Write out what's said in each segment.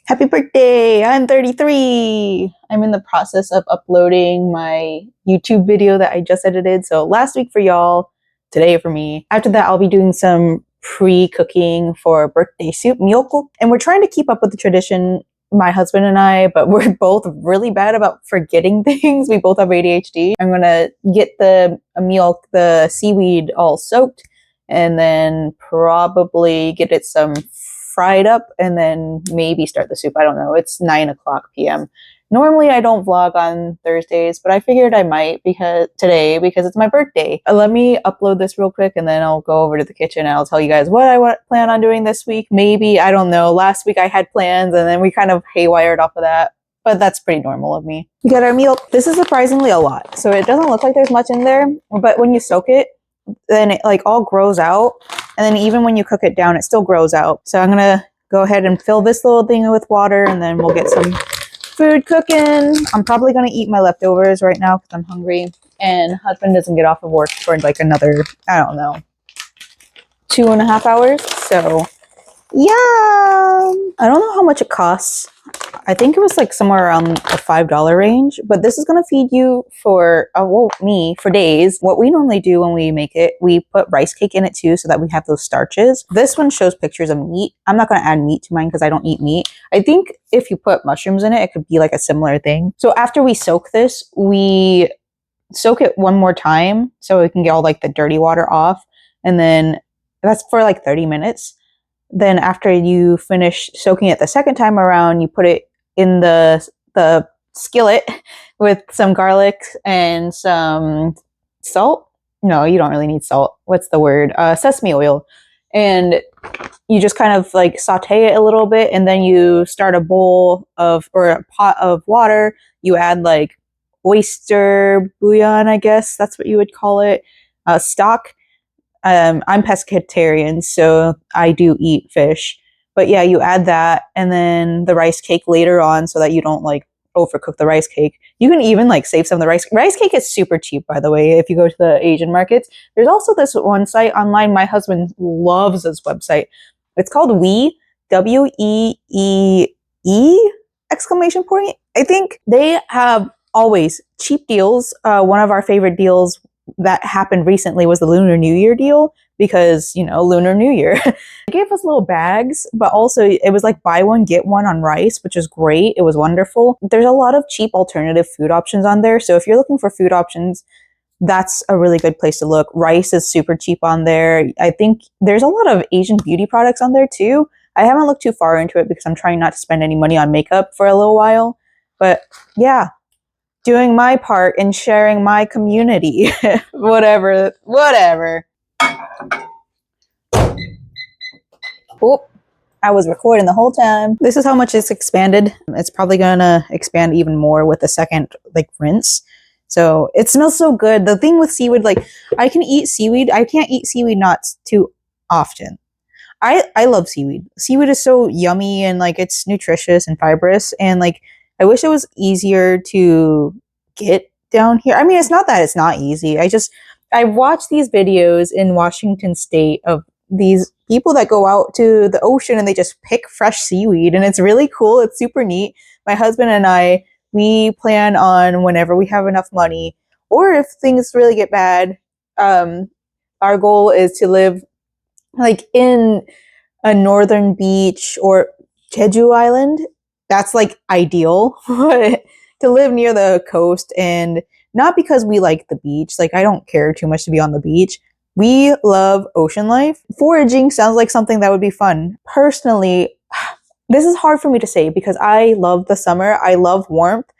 Happy birthday! I'm 33! I'm in the process of uploading my YouTube video that I just edited. So last week for y'all, today for me. After that, I'll be doing some pre-cooking for birthday soup, miyoko. And we're trying to keep up with the tradition, my husband and I, but we're both really bad about forgetting things. We both have ADHD. I'm gonna get the the seaweed all soaked and then probably get it some fried up and then maybe start the soup. I don't know. It's 9 o'clock p.m. Normally I don't vlog on Thursdays, but I figured I might because it's my birthday. Let me upload this real quick and then I'll go over to the kitchen and I'll tell you guys what I plan on doing this week. Maybe, I don't know. Last week I had plans and then we kind of haywired off of that. But that's pretty normal of me. We got our meal. This is surprisingly a lot. So it doesn't look like there's much in there, but when you soak it, then it like all grows out. And then even when you cook it down, it still grows out. So I'm gonna go ahead and fill this little thing with water and then we'll get some food cooking. I'm probably gonna eat my leftovers right now because I'm hungry. And husband doesn't get off of work for like another, I don't know, 2.5 hours. So yeah, I don't know how much it costs. I think it was like somewhere around the $5 range, but this is going to feed you for, me, for days. What we normally do when we make it, we put rice cake in it too so that we have those starches. This one shows pictures of meat. I'm not going to add meat to mine because I don't eat meat. I think if you put mushrooms in it, it could be like a similar thing. So after we soak this, we soak it one more time so we can get all like the dirty water off. And then that's for like 30 minutes. Then after you finish soaking it the second time around, you put it in the skillet with some garlic and some salt. No, you don't really need salt. What's the word? Sesame oil. And you just kind of like saute it a little bit and then you start a bowl of, or a pot of water. You add like oyster bouillon, I guess that's what you would call it, stock. I'm pescatarian, so I do eat fish. But yeah, you add that and then the rice cake later on so that you don't like overcook the rice cake. You can even like save some of the rice cake is super cheap, by the way, if you go to the Asian markets. There's also this one site online. My husband loves this website. It's called WeeE exclamation point. I think they have always cheap deals. One of our favorite deals that happened recently was the Lunar New Year deal because, you know, Lunar New Year. They gave us little bags, but also it was like buy one, get one on rice, which is great. It was wonderful. There's a lot of cheap alternative food options on there. So if you're looking for food options, that's a really good place to look. Rice is super cheap on there. I think there's a lot of Asian beauty products on there too. I haven't looked too far into it because I'm trying not to spend any money on makeup for a little while. But yeah, doing my part in sharing my community. whatever. Oop, I was recording the whole time. This is how much it's expanded. It's probably gonna expand even more with the second like rinse. So it smells so good. The thing with seaweed, like I can eat seaweed. I can't eat seaweed nuts too often. I love seaweed. Seaweed is so yummy and like it's nutritious and fibrous and like I wish it was easier to get down here. I mean, it's not that it's not easy. I watched these videos in Washington State of these people that go out to the ocean and they just pick fresh seaweed and it's really cool. It's super neat. My husband and I, we plan on whenever we have enough money or if things really get bad, our goal is to live like in a northern beach or Jeju Island. That's like ideal to live near the coast, and not because we like the beach. Like I don't care too much to be on the beach. We love ocean life. Foraging sounds like something that would be fun. Personally, this is hard for me to say because I love the summer. I love warmth.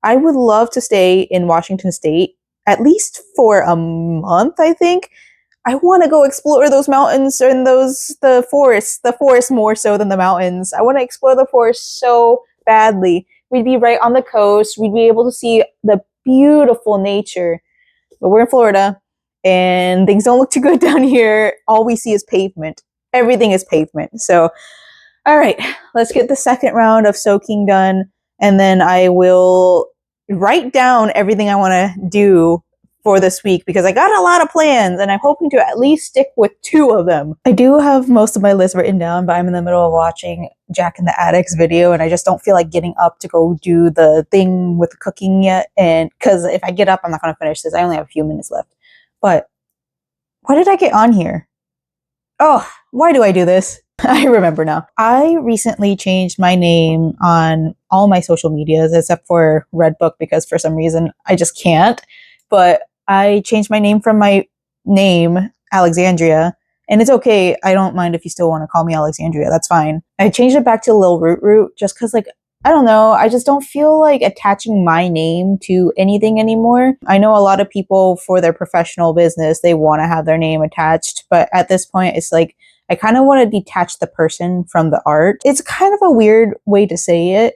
I would love to stay in Washington State at least for a month, I think. I want to go explore those mountains and the forest more so than the mountains. I want to explore the forest so badly. We'd be right on the coast. We'd be able to see the beautiful nature. But we're in Florida and things don't look too good down here. All we see is pavement. Everything is pavement. So, all right, let's get the second round of soaking done. And then I will write down everything I want to do for this week because I got a lot of plans and I'm hoping to at least stick with 2 of them. I do have most of my list written down, but I'm in the middle of watching Jack in the Attic's video and I just don't feel like getting up to go do the thing with cooking yet. And because if I get up, I'm not going to finish this. I only have a few minutes left. But why did I get on here? Oh, why do I do this? I remember now. I recently changed my name on all my social medias except for Redbook because for some reason I just can't. But I changed my name from my name, Alexandria. And it's okay. I don't mind if you still want to call me Alexandria. That's fine. I changed it back to Lil Root Root just because, like, I don't know. I just don't feel like attaching my name to anything anymore. I know a lot of people for their professional business, they want to have their name attached. But at this point, it's like, I kind of want to detach the person from the art. It's kind of a weird way to say it.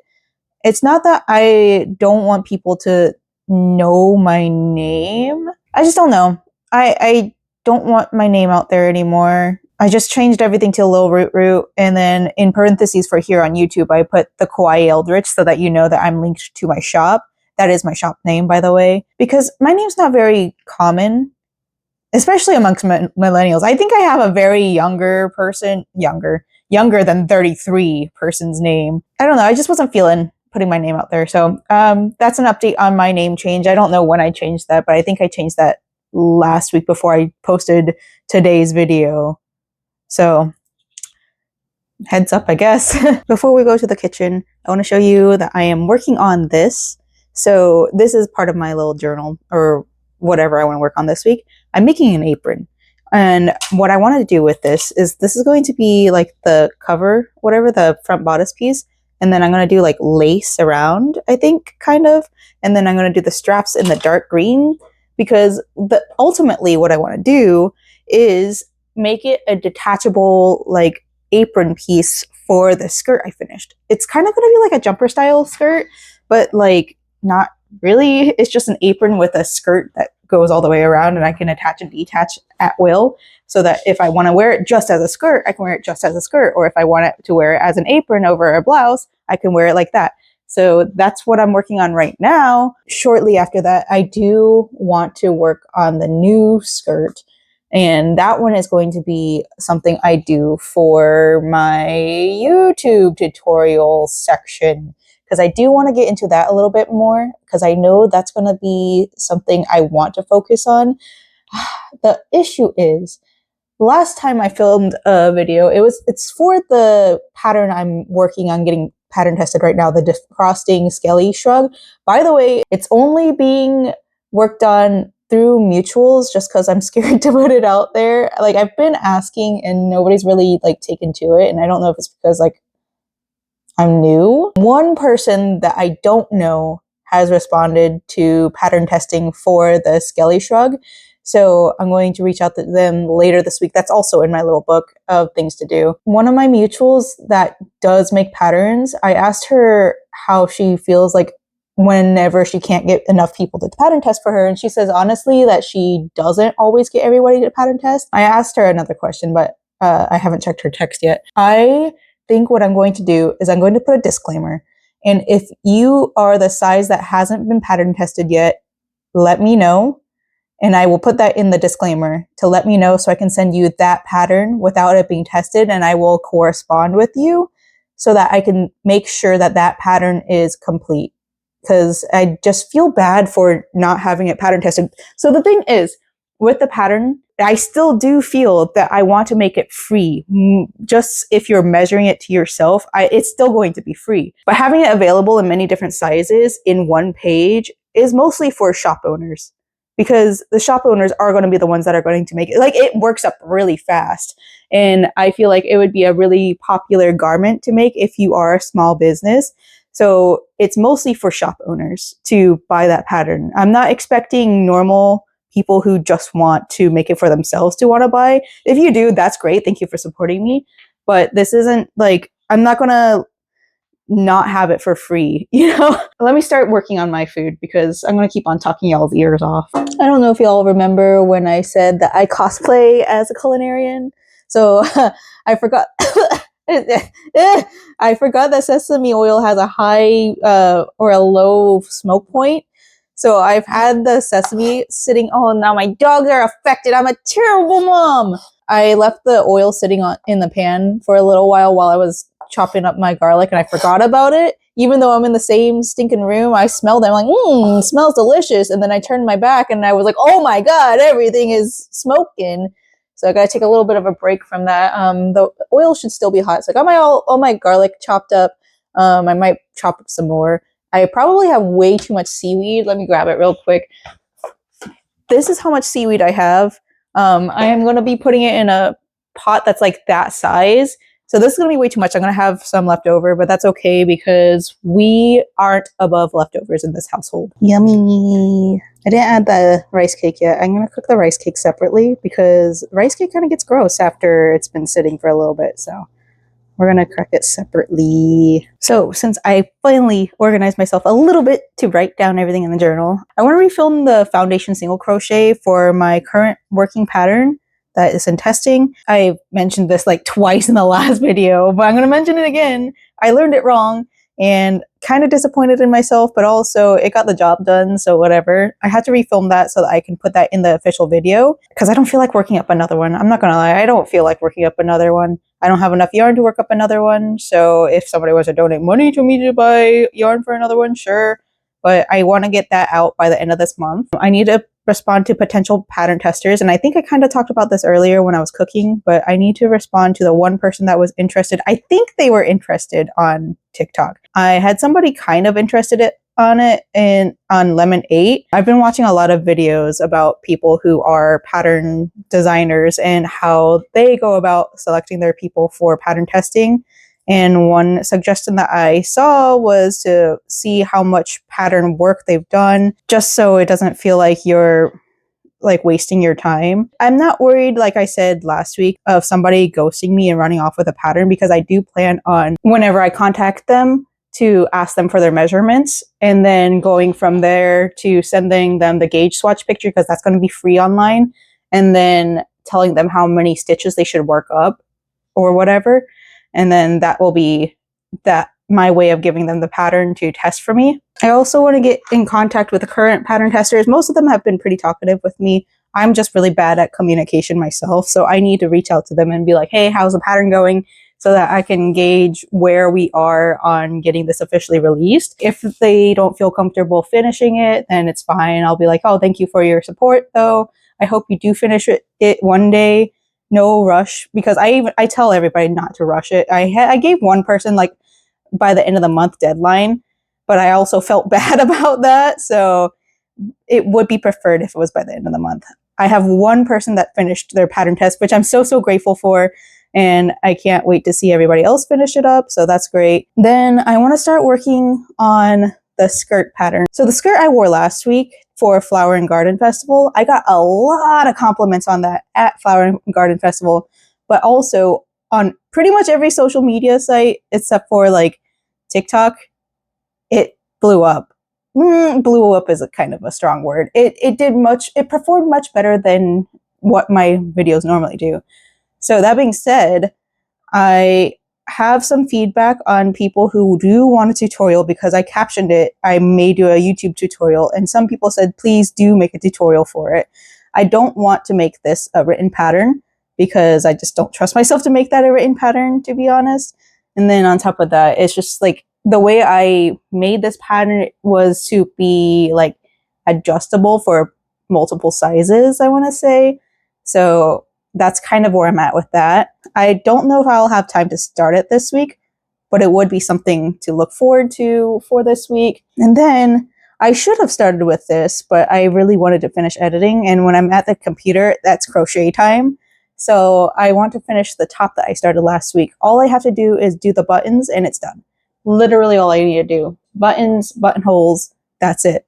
It's not that I don't want people to know my name. I just don't know. I don't want my name out there anymore. I just changed everything to Lil Root Root. And then in parentheses for here on YouTube, I put the Kawaii Eldritch so that you know that I'm linked to my shop. That is my shop name, by the way. Because my name's not very common, especially amongst millennials. I think I have a very younger person, younger than 33 person's name. I don't know. I just wasn't feeling putting my name out there. So that's an update on my name change. I don't know when I changed that, but I think I changed that last week before I posted today's video. So heads up, I guess. Before we go to the kitchen, I want to show you that I am working on this. So this is part of my little journal or whatever I want to work on this week. I'm making an apron. And what I want to do with this is going to be like the cover, whatever, the front bodice piece. And then I'm going to do like lace around, I think, kind of. And then I'm going to do the straps in the dark green because ultimately what I want to do is make it a detachable like apron piece for the skirt I finished. It's kind of going to be like a jumper style skirt, but like not really. It's just an apron with a skirt that goes all the way around and I can attach and detach at will so that if I want to wear it just as a skirt, I can wear it just as a skirt. Or if I want it to wear it as an apron over a blouse, I can wear it like that. So that's what I'm working on right now. Shortly after that, I do want to work on the new skirt. And that one is going to be something I do for my YouTube tutorial section. Because I do want to get into that a little bit more. Because I know that's going to be something I want to focus on. The issue is, last time I filmed a video, it's for the pattern I'm working on getting pattern tested right now, the Defrosting Skelly Shrug. By the way, it's only being worked on through mutuals just because I'm scared to put it out there. Like, I've been asking and nobody's really like taken to it. And I don't know if it's because like I'm new. One person that I don't know has responded to pattern testing for the Skelly Shrug. So I'm going to reach out to them later this week. That's also in my little book of things to do. One of my mutuals that does make patterns, I asked her how she feels like whenever she can't get enough people to pattern test for her. And she says, honestly, that she doesn't always get everybody to pattern test. I asked her another question, but I haven't checked her text yet. I think what I'm going to do is I'm going to put a disclaimer. And if you are the size that hasn't been pattern tested yet, let me know. And I will put that in the disclaimer to let me know so I can send you that pattern without it being tested. And I will correspond with you so that I can make sure that that pattern is complete. Because I just feel bad for not having it pattern tested. So the thing is, with the pattern, I still do feel that I want to make it free. Just if you're measuring it to yourself, it's still going to be free. But having it available in many different sizes in one page is mostly for shop owners. Because the shop owners are going to be the ones that are going to make it. Like, it works up really fast. And I feel like it would be a really popular garment to make if you are a small business. So it's mostly for shop owners to buy that pattern. I'm not expecting normal people who just want to make it for themselves to want to buy. If you do, that's great. Thank you for supporting me. But this isn't like, I'm not going to not have it for free, you know? Let me start working on my food because I'm going to keep on talking y'all's ears off. I don't know if y'all remember when I said that I cosplay as a culinarian. So I forgot. I forgot that sesame oil has a high or a low smoke point. So I've had the sesame sitting. Oh, now my dogs are affected. I'm a terrible mom. I left the oil sitting in the pan for a little while I was chopping up my garlic, and I forgot about it. Even though I'm in the same stinking room, I smelled it. I'm like, smells delicious. And then I turned my back and I was like, oh my God, everything is smoking. So I gotta take a little bit of a break from that. The oil should still be hot. So I got all my garlic chopped up. I might chop up some more. I probably have way too much seaweed. Let me grab it real quick. This is how much seaweed I have. I am going to be putting it in a pot that's like that size. So this is going to be way too much. I'm going to have some left over, but that's okay because we aren't above leftovers in this household. Yummy. I didn't add the rice cake yet. I'm going to cook the rice cake separately because rice cake kind of gets gross after it's been sitting for a little bit. So we're going to crack it separately. So since I finally organized myself a little bit to write down everything in the journal, I want to refilm the foundation single crochet for my current working pattern that is in testing. I mentioned this like twice in the last video, but I'm going to mention it again. I learned it wrong and kind of disappointed in myself, but also it got the job done, so whatever. I had to refilm that so that I can put that in the official video because I don't feel like working up another one. I'm not gonna lie, I don't feel like working up another one. I don't have enough yarn to work up another one, so if somebody wants to donate money to me to buy yarn for another one, sure. But I want to get that out by the end of this month. I need to respond to potential pattern testers, and I think I kind of talked about this earlier when I was cooking, but I need to respond to the one person that was interested. I think they were interested on TikTok. I had somebody kind of interested on it on Lemon 8. I've been watching a lot of videos about people who are pattern designers and how they go about selecting their people for pattern testing. And one suggestion that I saw was to see how much pattern work they've done, just so it doesn't feel like you're like wasting your time. I'm not worried, like I said last week, of somebody ghosting me and running off with a pattern because I do plan on, whenever I contact them, to ask them for their measurements and then going from there to sending them the gauge swatch picture because that's going to be free online, and then telling them how many stitches they should work up or whatever. And then that will be my way of giving them the pattern to test for me. I also want to get in contact with the current pattern testers. Most of them have been pretty talkative with me. I'm just really bad at communication myself, so I need to reach out to them and be like, hey, how's the pattern going? So that I can gauge where we are on getting this officially released. If they don't feel comfortable finishing it, then it's fine. I'll be like, oh, thank you for your support, though. I hope you do finish it one day. No rush, because I tell everybody not to rush it. I gave one person like by the end of the month deadline, but I also felt bad about that. So it would be preferred if it was by the end of the month. I have one person that finished their pattern test, which I'm so grateful for. And I can't wait to see everybody else finish it up. So that's great. Then I want to start working on the skirt pattern. So the skirt I wore last week for Flower and Garden Festival, I got a lot of compliments on that at Flower and Garden Festival, but also on pretty much every social media site except for like TikTok. It blew up. Blew up is a kind of a strong word. It performed much better than what my videos normally do. So that being said, I have some feedback on people who do want a tutorial because I captioned it. I may do a YouTube tutorial, and some people said, please do make a tutorial for it. I don't want to make this a written pattern because I just don't trust myself to make that a written pattern, to be honest. And then on top of that, it's just like the way I made this pattern was to be like adjustable for multiple sizes, I want to say. So that's kind of where I'm at with that. I don't know if I'll have time to start it this week, but it would be something to look forward to for this week. And then I should have started with this, but I really wanted to finish editing. And when I'm at the computer, that's crochet time. So I want to finish the top that I started last week. All I have to do is do the buttons and it's done. Literally all I need to do. Buttons, buttonholes, that's it.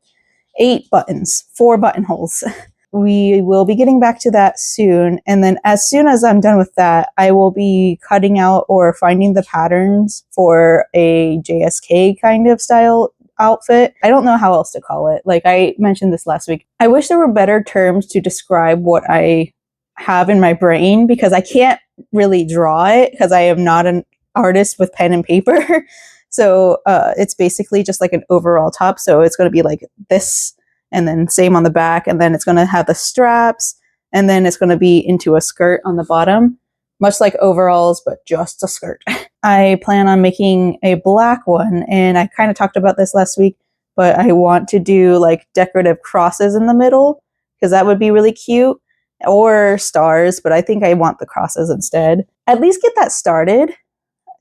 8 buttons, 4 buttonholes. We will be getting back to that soon. And then as soon as I'm done with that, I will be cutting out or finding the patterns for a JSK kind of style outfit. I don't know how else to call it. Like I mentioned this last week. I wish there were better terms to describe what I have in my brain because I can't really draw it because I am not an artist with pen and paper. So it's basically just like an overall top. So it's going to be like this and then same on the back, and then it's going to have the straps, and then it's going to be into a skirt on the bottom, much like overalls, but just a skirt. I plan on making a black one, and I kind of talked about this last week, but I want to do like decorative crosses in the middle, because that would be really cute, or stars, but I think I want the crosses instead. At least get that started,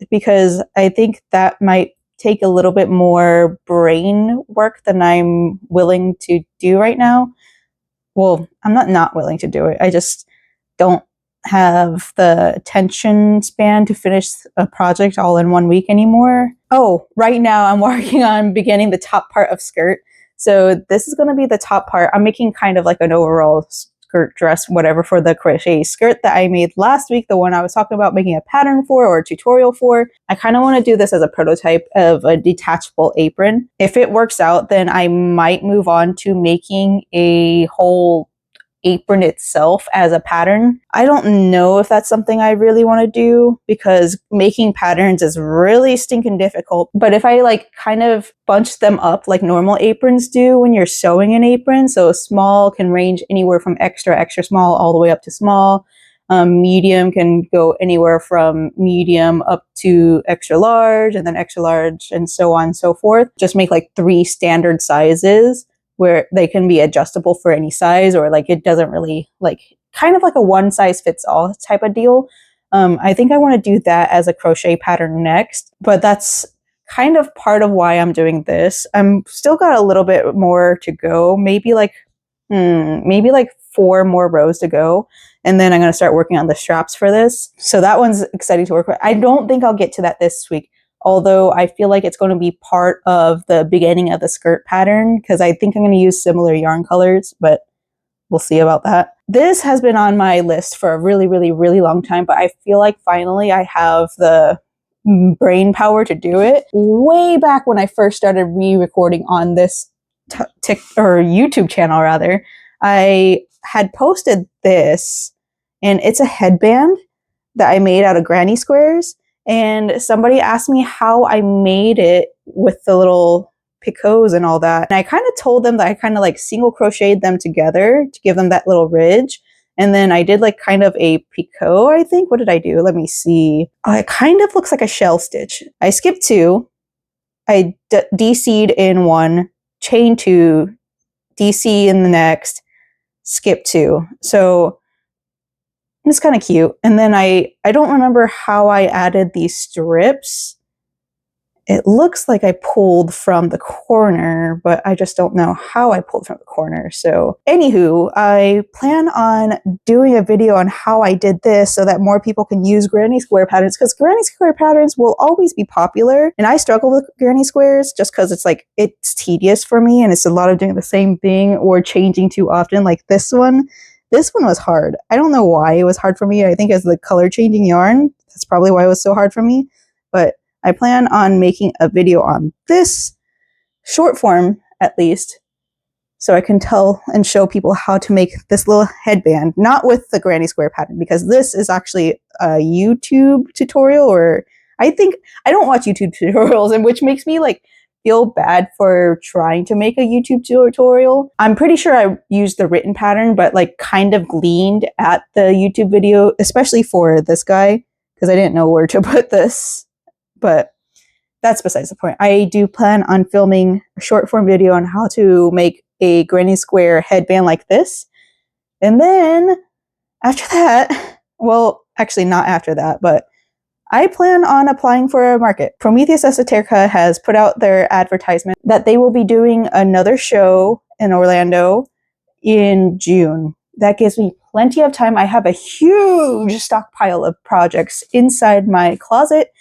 because I think that might take a little bit more brain work than I'm willing to do right now. Well, I'm not willing to do it. I just don't have the attention span to finish a project all in 1 week anymore. Oh, right now I'm working on beginning the top part of skirt. So this is going to be the top part. I'm making kind of like an overall skirt dress, whatever, for the crochet skirt that I made last week, the one I was talking about making a pattern for or a tutorial for. I kind of want to do this as a prototype of a detachable apron. If it works out, then I might move on to making a whole apron itself as a pattern. I don't know if that's something I really want to do, because making patterns is really stinking difficult. But if I like kind of bunch them up like normal aprons do when you're sewing an apron, so small can range anywhere from extra small all the way up to small. Medium can go anywhere from medium up to extra large, and then extra large, and so on and so forth. Just make like 3 standard sizes where they can be adjustable for any size, or like it doesn't really, like, kind of like a one size fits all type of deal. I think I want to do that as a crochet pattern next, but that's kind of part of why I'm doing this. I'm still got a little bit more to go, maybe like 4 more rows to go, and then I'm going to start working on the straps for this. So that one's exciting to work with. I don't think I'll get to that this week, although I feel like it's going to be part of the beginning of the skirt pattern, because I think I'm going to use similar yarn colors, but we'll see about that. This has been on my list for a really, really, really long time, but I feel like finally I have the brain power to do it. Way back when I first started re-recording on this YouTube channel, rather, I had posted this, and it's a headband that I made out of granny squares. And somebody asked me how I made it with the little picots and all that. And I kind of told them that I kind of like single crocheted them together to give them that little ridge. And then I did like kind of a picot, I think. What did I do? Let me see. Oh, it kind of looks like a shell stitch. I skipped 2. I DC'd in 1, chain 2, DC in the next, skip 2. So it's kind of cute. And then I don't remember how I added these strips. It looks like I pulled from the corner, but I just don't know how I pulled from the corner. So anywho, I plan on doing a video on how I did this so that more people can use granny square patterns, because granny square patterns will always be popular. And I struggle with granny squares just because it's like, it's tedious for me, and it's a lot of doing the same thing or changing too often. Like this one was hard. I don't know why it was hard for me. I think as the color changing yarn, that's probably why it was so hard for me. But I plan on making a video on this, short form at least, so I can tell and show people how to make this little headband, not with the granny square pattern, because this is actually a YouTube tutorial, or I don't watch YouTube tutorials, and which makes me like feel bad for trying to make a YouTube tutorial. I'm pretty sure I used the written pattern, but like kind of gleaned at the YouTube video, especially for this guy, because I didn't know where to put this. But that's besides the point. I do plan on filming a short form video on how to make a granny square headband like this. And then after that, well, actually not after that, but I plan on applying for a market. Prometheus Esoterica has put out their advertisement that they will be doing another show in Orlando in June. That gives me plenty of time. I have a huge stockpile of projects inside my closet.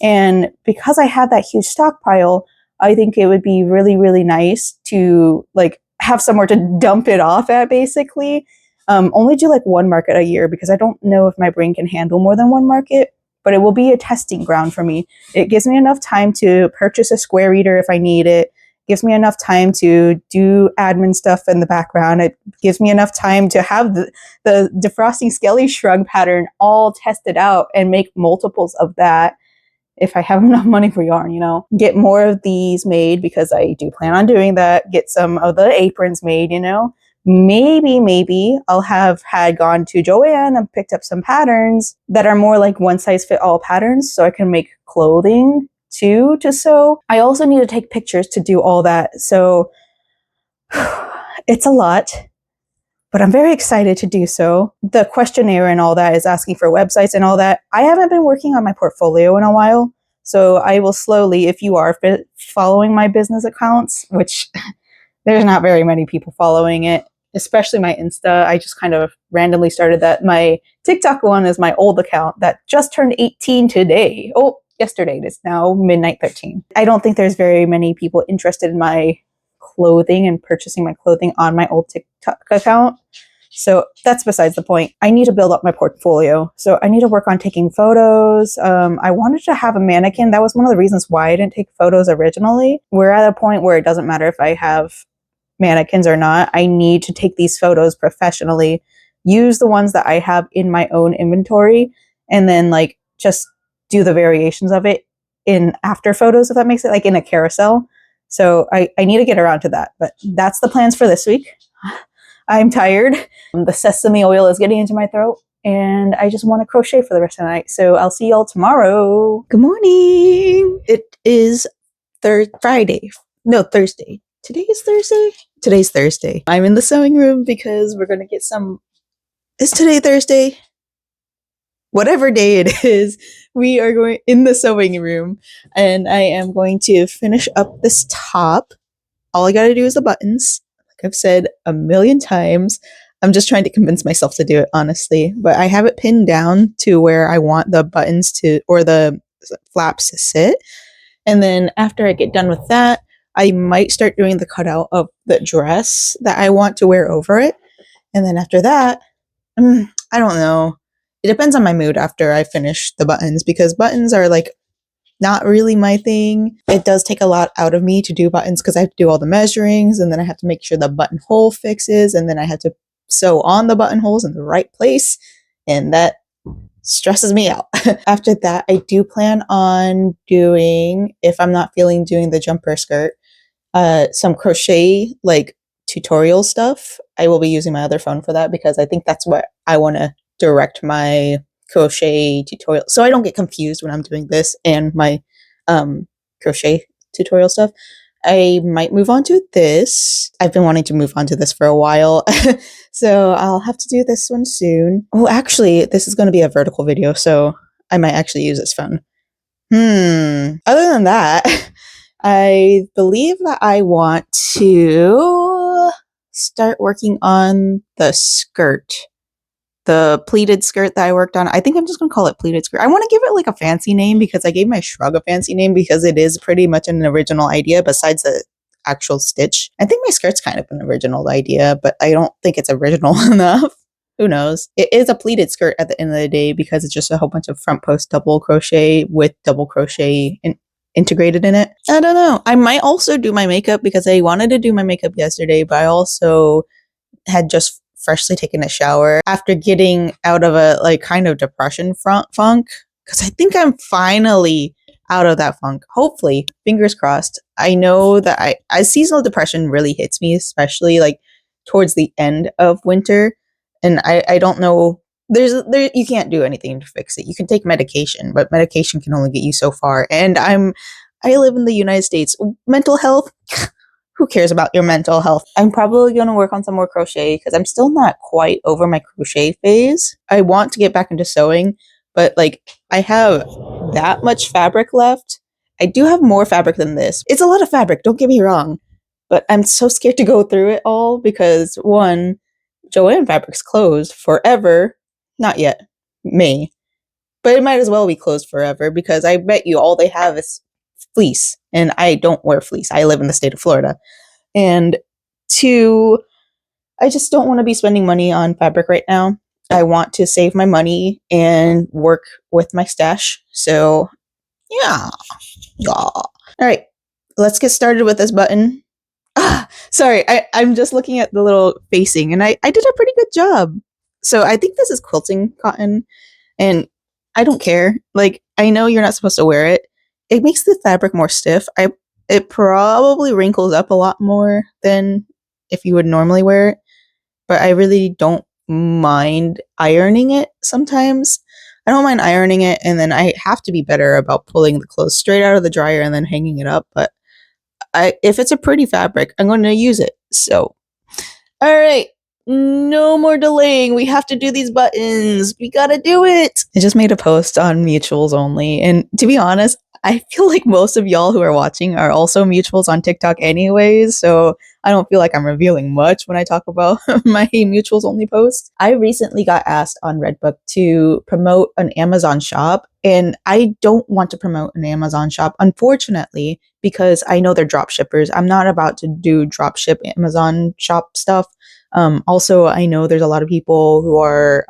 And because I have that huge stockpile, I think it would be really, really nice to like have somewhere to dump it off at, basically. Only do like 1 market a year, because I don't know if my brain can handle more than 1 market, but it will be a testing ground for me. It gives me enough time to purchase a square reader if I need it. Gives me enough time to do admin stuff in the background. It gives me enough time to have the Defrosting Skelly Shrug pattern all tested out and make multiples of that. if I have enough money for yarn, you know, get more of these made because I do plan on doing that. Get some of the aprons made, you know. Maybe I'll have had gone to Joann and picked up some patterns that are more like one size fit all patterns so I can make clothing too to sew. I also need to take pictures to do all that. So it's a lot, but I'm very excited to do so. The questionnaire and all that is asking for websites and all that. I haven't been working on my portfolio in a while, so I will slowly, if you are following my business accounts, which there's not very many people following it, especially my Insta. I just kind of randomly started that. My TikTok one is my old account that just turned 18 today. Oh, yesterday. It's now midnight 13. I don't think there's very many people interested in my clothing and purchasing my clothing on my old TikTok account. So that's besides the point. I need to build up my portfolio. So I need to work on taking photos. I wanted to have a mannequin. That was one of the reasons why I didn't take photos originally. We're at a point where it doesn't matter if I have mannequins or not. I need to take these photos professionally, use the ones that I have in my own inventory, and then like just do the variations of it in after photos, if that makes it, like in a carousel. So I need to get around to that, but that's the plans for this week. I'm tired. The sesame oil is getting into my throat and I just want to crochet for the rest of the night. So I'll see y'all tomorrow. Good morning. It is Thursday. Today is Thursday? Today's Thursday. I'm in the sewing room because we're going to get some... Is today Thursday? Whatever day it is, we are going in the sewing room and I am going to finish up this top. All I got to do is the buttons. Like I've said a million times. I'm just trying to convince myself to do it, honestly. But I have it pinned down to where I want the buttons to, or the flaps to sit. And then after I get done with that, I might start doing the cutout of the dress that I want to wear over it. And then after that, I don't know. It depends on my mood after I finish the buttons, because buttons are like not really my thing. It does take a lot out of me to do buttons because I have to do all the measurings, and then I have to make sure the buttonhole fixes, and then I have to sew on the buttonholes in the right place, and that stresses me out. After that, I do plan on doing, if I'm not feeling doing the jumper skirt, some crochet like tutorial stuff. I will be using my other phone for that because I think that's what I want to direct my crochet tutorial, so I don't get confused when I'm doing this and my crochet tutorial stuff. I might move on to this. I've been wanting to move on to this for a while, so I'll have to do this one soon. Oh, actually, this is going to be a vertical video, so I might actually use this phone. Other than that, I believe that I want to start working on the skirt. The pleated skirt that I worked on. I think I'm just going to call it pleated skirt. I want to give it like a fancy name because I gave my shrug a fancy name because it is pretty much an original idea besides the actual stitch. I think my skirt's kind of an original idea, but I don't think it's original enough. Who knows? It is a pleated skirt at the end of the day because it's just a whole bunch of front post double crochet with double crochet integrated in it. I don't know. I might also do my makeup because I wanted to do my makeup yesterday, but I also had just freshly taken a shower after getting out of a like kind of depression funk, because I think I'm finally out of that funk. Hopefully, fingers crossed. I know that I seasonal depression really hits me, especially like towards the end of winter, and I don't know. There you can't do anything to fix it. You can take medication, but medication can only get you so far. And I live in the United States. Mental health. Who cares about your mental health? I'm probably going to work on some more crochet because I'm still not quite over my crochet phase. I want to get back into sewing, but like I have that much fabric left. I do have more fabric than this. It's a lot of fabric, don't get me wrong, but I'm so scared to go through it all because one, Joann Fabric's closed forever. Not yet. May. But it might as well be closed forever because I bet you all they have is fleece, and I don't wear fleece. I live in the state of Florida. And two, I just don't want to be spending money on fabric right now. I want to save my money and work with my stash. So yeah. All right, let's get started with this button. Sorry, I'm just looking at the little facing and I did a pretty good job. So I think this is quilting cotton, and I don't care. Like, I know you're not supposed to wear it. It makes the fabric more stiff. It probably wrinkles up a lot more than if you would normally wear it, but I really don't mind ironing it sometimes. I don't mind ironing it, and then I have to be better about pulling the clothes straight out of the dryer and then hanging it up, but if it's a pretty fabric, I'm going to use it. So, all right. No more delaying. We have to do these buttons. We gotta do it. I just made a post on mutuals only. And to be honest, I feel like most of y'all who are watching are also mutuals on TikTok anyways. So I don't feel like I'm revealing much when I talk about my mutuals only post. I recently got asked on Redbook to promote an Amazon shop. And I don't want to promote an Amazon shop, unfortunately, because I know they're drop shippers. I'm not about to do drop ship Amazon shop stuff. Also, I know there's a lot of people who are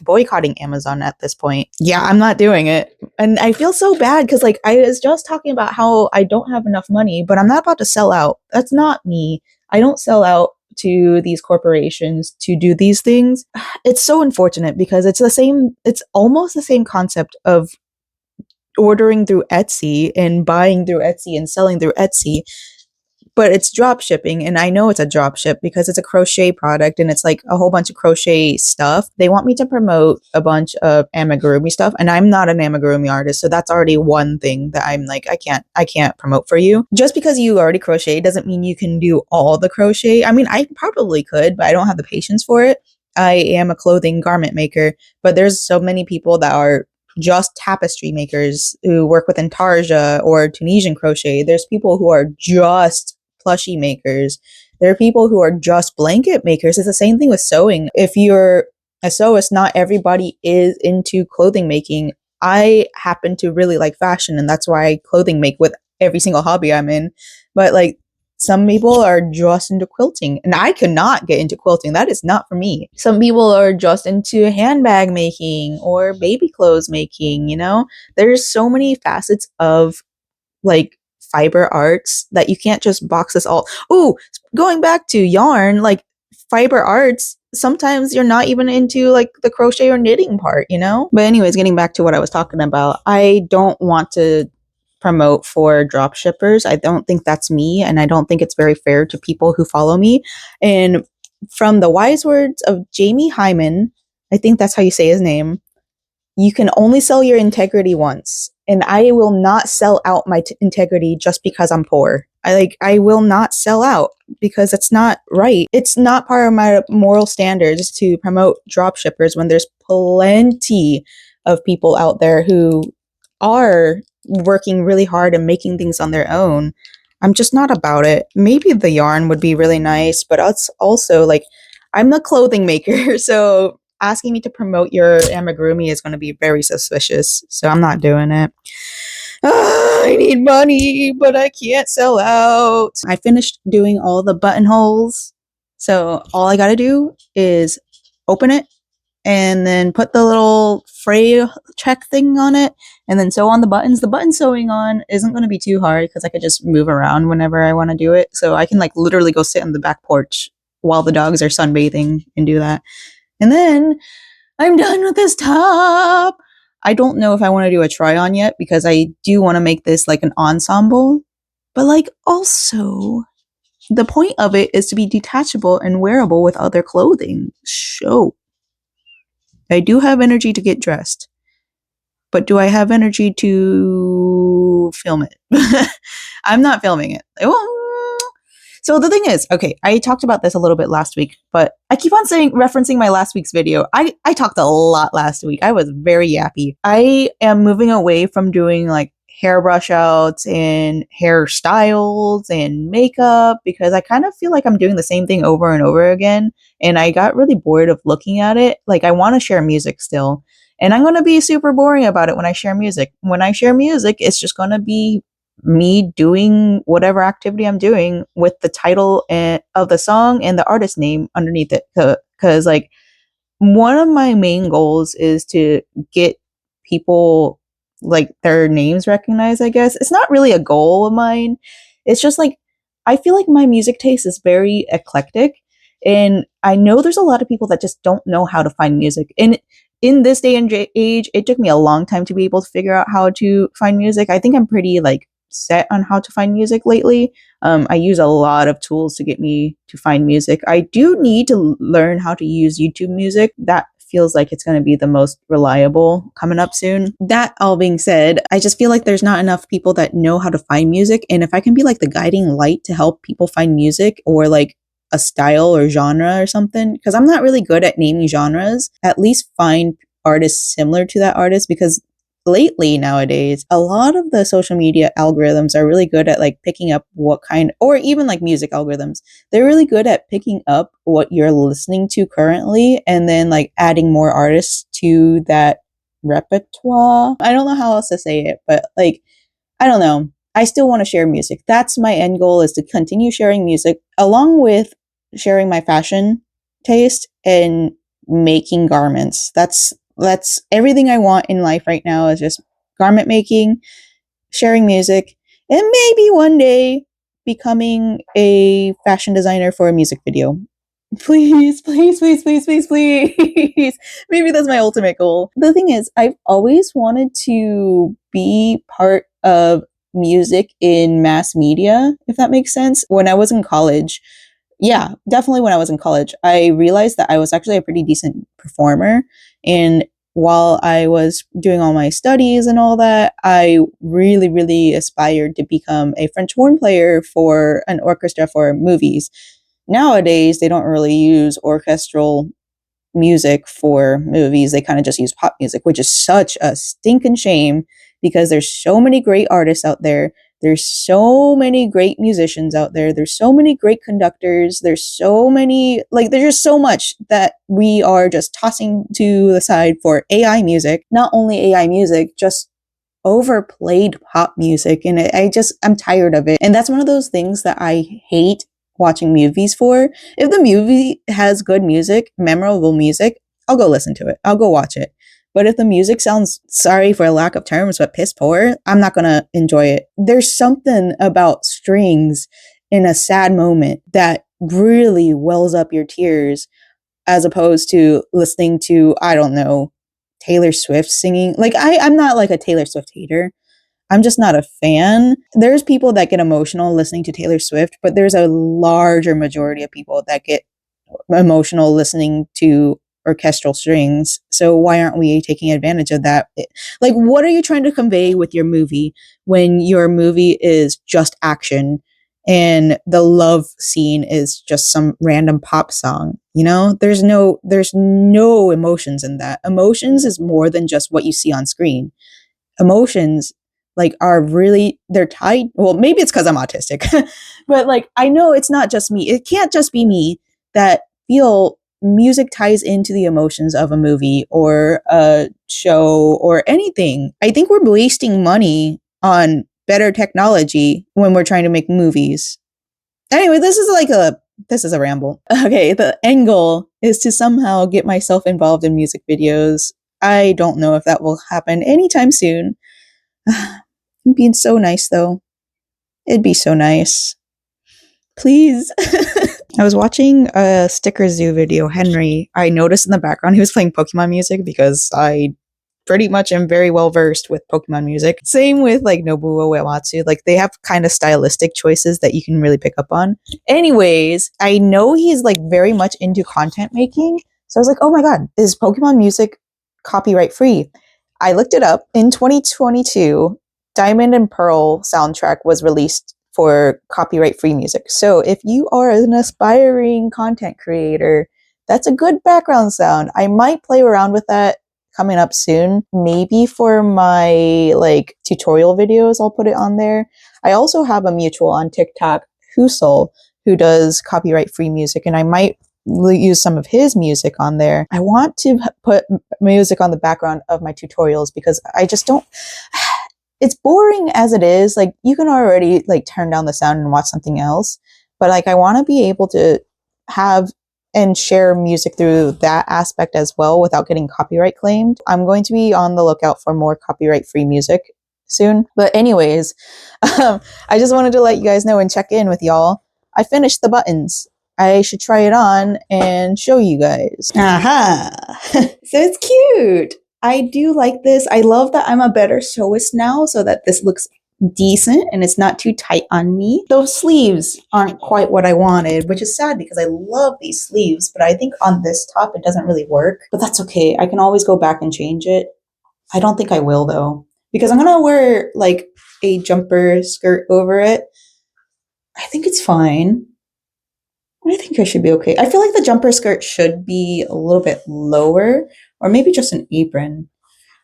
boycotting Amazon at this point. Yeah, I'm not doing it. And I feel so bad because, like, I was just talking about how I don't have enough money, but I'm not about to sell out. That's not me. I don't sell out to these corporations to do these things. It's so unfortunate because it's almost the same concept of ordering through Etsy and buying through Etsy and selling through Etsy, but it's drop shipping, and I know it's a drop ship because it's a crochet product and it's like a whole bunch of crochet stuff. They want me to promote a bunch of amigurumi stuff, and I'm not an amigurumi artist, so that's already one thing that I'm like, I can't promote for you. Just because you already crochet doesn't mean you can do all the crochet. I mean, I probably could, but I don't have the patience for it. I am a clothing garment maker, but there's so many people that are just tapestry makers who work with intarsia or Tunisian crochet. There's people who are just plushie makers. There are people who are just blanket makers. It's the same thing with sewing. If you're a sewist, not everybody is into clothing making. I happen to really like fashion, and that's why I clothing make with every single hobby I'm in. But like, some people are just into quilting, and I cannot get into quilting. That is not for me. Some people are just into handbag making or baby clothes making, you know? There's so many facets of like fiber arts that you can't just box this all. Ooh, going back to yarn, like fiber arts, sometimes you're not even into like the crochet or knitting part, you know? But anyways, getting back to what I was talking about, I don't want to promote for drop shippers. I don't think that's me, and I don't think it's very fair to people who follow me. And from the wise words of Jamie Hyman, I think that's how you say his name, you can only sell your integrity once, and I will not sell out my integrity just because I'm poor. I will not sell out because it's not right. It's not part of my moral standards to promote drop shippers when there's plenty of people out there who are working really hard and making things on their own. I'm just not about it. Maybe the yarn would be really nice, but it's also like, I'm the clothing maker, so asking me to promote your amigurumi is going to be very suspicious. So I'm not doing it. I need money, but I can't sell out. I finished doing all the buttonholes. So all I got to do is open it and then put the little fray check thing on it and then sew on the buttons. The button sewing on isn't going to be too hard because I could just move around whenever I want to do it. So I can like literally go sit on the back porch while the dogs are sunbathing and do that. And then I'm done with this top. I don't know if I want to do a try on yet because I do want to make this like an ensemble. But like, also, the point of it is to be detachable and wearable with other clothing. So I do have energy to get dressed. But do I have energy to film it? I'm not filming it. So the thing is, okay, I talked about this a little bit last week, but I keep on referencing my last week's video. I talked a lot last week. I was very yappy. I am moving away from doing like hairbrush outs and hairstyles and makeup because I kind of feel like I'm doing the same thing over and over again. And I got really bored of looking at it. Like, I want to share music still. And I'm going to be super boring about it when I share music. When I share music, it's just going to be me doing whatever activity I'm doing with the title of the song and the artist name underneath it. Because, like, one of my main goals is to get people, like, their names recognized, I guess. It's not really a goal of mine. It's just, like, I feel like my music taste is very eclectic. And I know there's a lot of people that just don't know how to find music. And in this day and age, it took me a long time to be able to figure out how to find music. I think I'm pretty like set on how to find music lately. I use a lot of tools to get me to find music. I do need to learn how to use YouTube Music. That feels like it's going to be the most reliable coming up soon. That all being said, I just feel like there's not enough people that know how to find music. And if I can be like the guiding light to help people find music, or like a style or genre or something, because I'm not really good at naming genres, at least find artists similar to that artist, because lately nowadays a lot of the social media algorithms are really good at like picking up what kind, or even like music algorithms, they're really good at picking up what you're listening to currently and then like adding more artists to that repertoire. I don't know how else to say it, but like, I don't know, I still want to share music. That's my end goal, is to continue sharing music along with sharing my fashion taste and making garments. That's everything I want in life right now, is just garment making, sharing music, and maybe one day becoming a fashion designer for a music video. Please, please, please, please, please, please. Maybe that's my ultimate goal. The thing is, I've always wanted to be part of music in mass media, if that makes sense. When I was in college, yeah, definitely when I was in college, I realized that I was actually a pretty decent performer. And while I was doing all my studies and all that, I really, really aspired to become a French horn player for an orchestra for movies. Nowadays, they don't really use orchestral music for movies. They kind of just use pop music, which is such a stinking shame, because there's so many great artists out there. There's so many great musicians out there. There's so many great conductors. There's so many, like, there's just so much that we are just tossing to the side for AI music. Not only AI music, just overplayed pop music. And I'm tired of it. And that's one of those things that I hate watching movies for. If the movie has good music, memorable music, I'll go listen to it. I'll go watch it. But if the music sounds, sorry for a lack of terms, but piss poor, I'm not gonna enjoy it. There's something about strings in a sad moment that really wells up your tears, as opposed to listening to, I don't know, Taylor Swift singing. Like, I'm not like a Taylor Swift hater. I'm just not a fan. There's people that get emotional listening to Taylor Swift, but there's a larger majority of people that get emotional listening to orchestral strings. So why aren't we taking advantage of that? Like, what are you trying to convey with your movie when your movie is just action and the love scene is just some random pop song? You know, there's no emotions in that. Emotions is more than just what you see on screen. Emotions, like, are really, they're tied. Well, maybe it's because I'm autistic, but like, I know it's not just me. It can't just be me that feel music ties into the emotions of a movie or a show or anything. I think we're wasting money on better technology when we're trying to make movies. Anyway, this is a ramble. Okay, the end goal is to somehow get myself involved in music videos. I don't know if that will happen anytime soon. It'd be so nice, though. It'd be so nice. Please. I was watching a Sticker Zoo video, Henry. I noticed in the background he was playing Pokemon music, because I pretty much am very well versed with Pokemon music. Same with like Nobuo Uematsu. Like, they have kind of stylistic choices that you can really pick up on. Anyways, I know he's like very much into content making. So I was like, oh my God, is Pokemon music copyright free? I looked it up. In 2022, Diamond and Pearl soundtrack was released for copyright-free music. So if you are an aspiring content creator, that's a good background sound. I might play around with that coming up soon. Maybe for my like tutorial videos, I'll put it on there. I also have a mutual on TikTok, Husel, who does copyright-free music, and I might use some of his music on there. I want to put music on the background of my tutorials, because I just don't, it's boring as it is. Like, you can already like turn down the sound and watch something else, but like, I want to be able to have and share music through that aspect as well without getting copyright claimed. I'm going to be on the lookout for more copyright free music soon. But anyways, I just wanted to let you guys know and check in with y'all. I finished the buttons. I should try it on and show you guys. Aha! So it's cute. I do like this. I love that I'm a better sewist now so that this looks decent and it's not too tight on me. Those sleeves aren't quite what I wanted, which is sad because I love these sleeves, but I think on this top it doesn't really work. But that's okay. I can always go back and change it. I don't think I will though, because I'm gonna wear like a jumper skirt over it. I think it's fine. I think I should be okay. I feel like the jumper skirt should be a little bit lower, or maybe just an apron.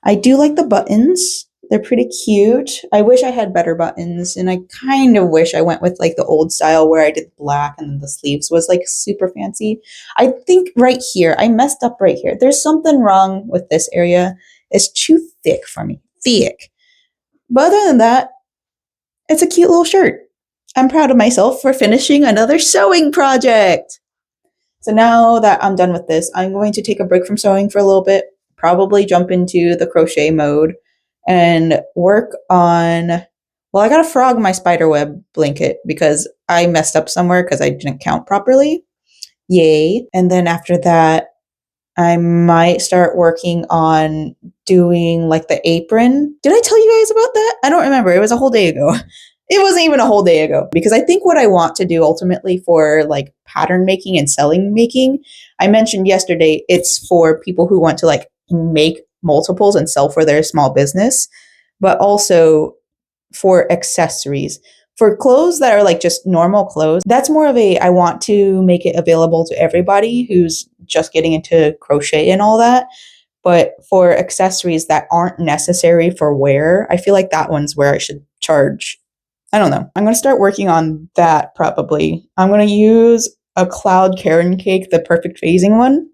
I do like the buttons. They're pretty cute. I wish I had better buttons, and I kind of wish I went with like the old style where I did black and then the sleeves was like super fancy. I think right here, I messed up right here. There's something wrong with this area. It's too thick for me. Thick. But other than that, it's a cute little shirt. I'm proud of myself for finishing another sewing project. So now that I'm done with this, I'm going to take a break from sewing for a little bit, probably jump into the crochet mode and work on, well, I gotta frog my spiderweb blanket because I messed up somewhere because I didn't count properly. Yay. And then after that, I might start working on doing like the apron. Did I tell you guys about that? I don't remember. It was a whole day ago. It wasn't even a whole day ago because I think what I want to do ultimately for like pattern making and selling making, I mentioned yesterday, it's for people who want to like make multiples and sell for their small business, but also for accessories. For clothes that are like just normal clothes, that's more of a, I want to make it available to everybody who's just getting into crochet and all that. But for accessories that aren't necessary for wear, I feel like that one's where I should charge. I don't know. I'm going to start working on that probably. I'm going to use a cloud Karen cake, the perfect phasing one,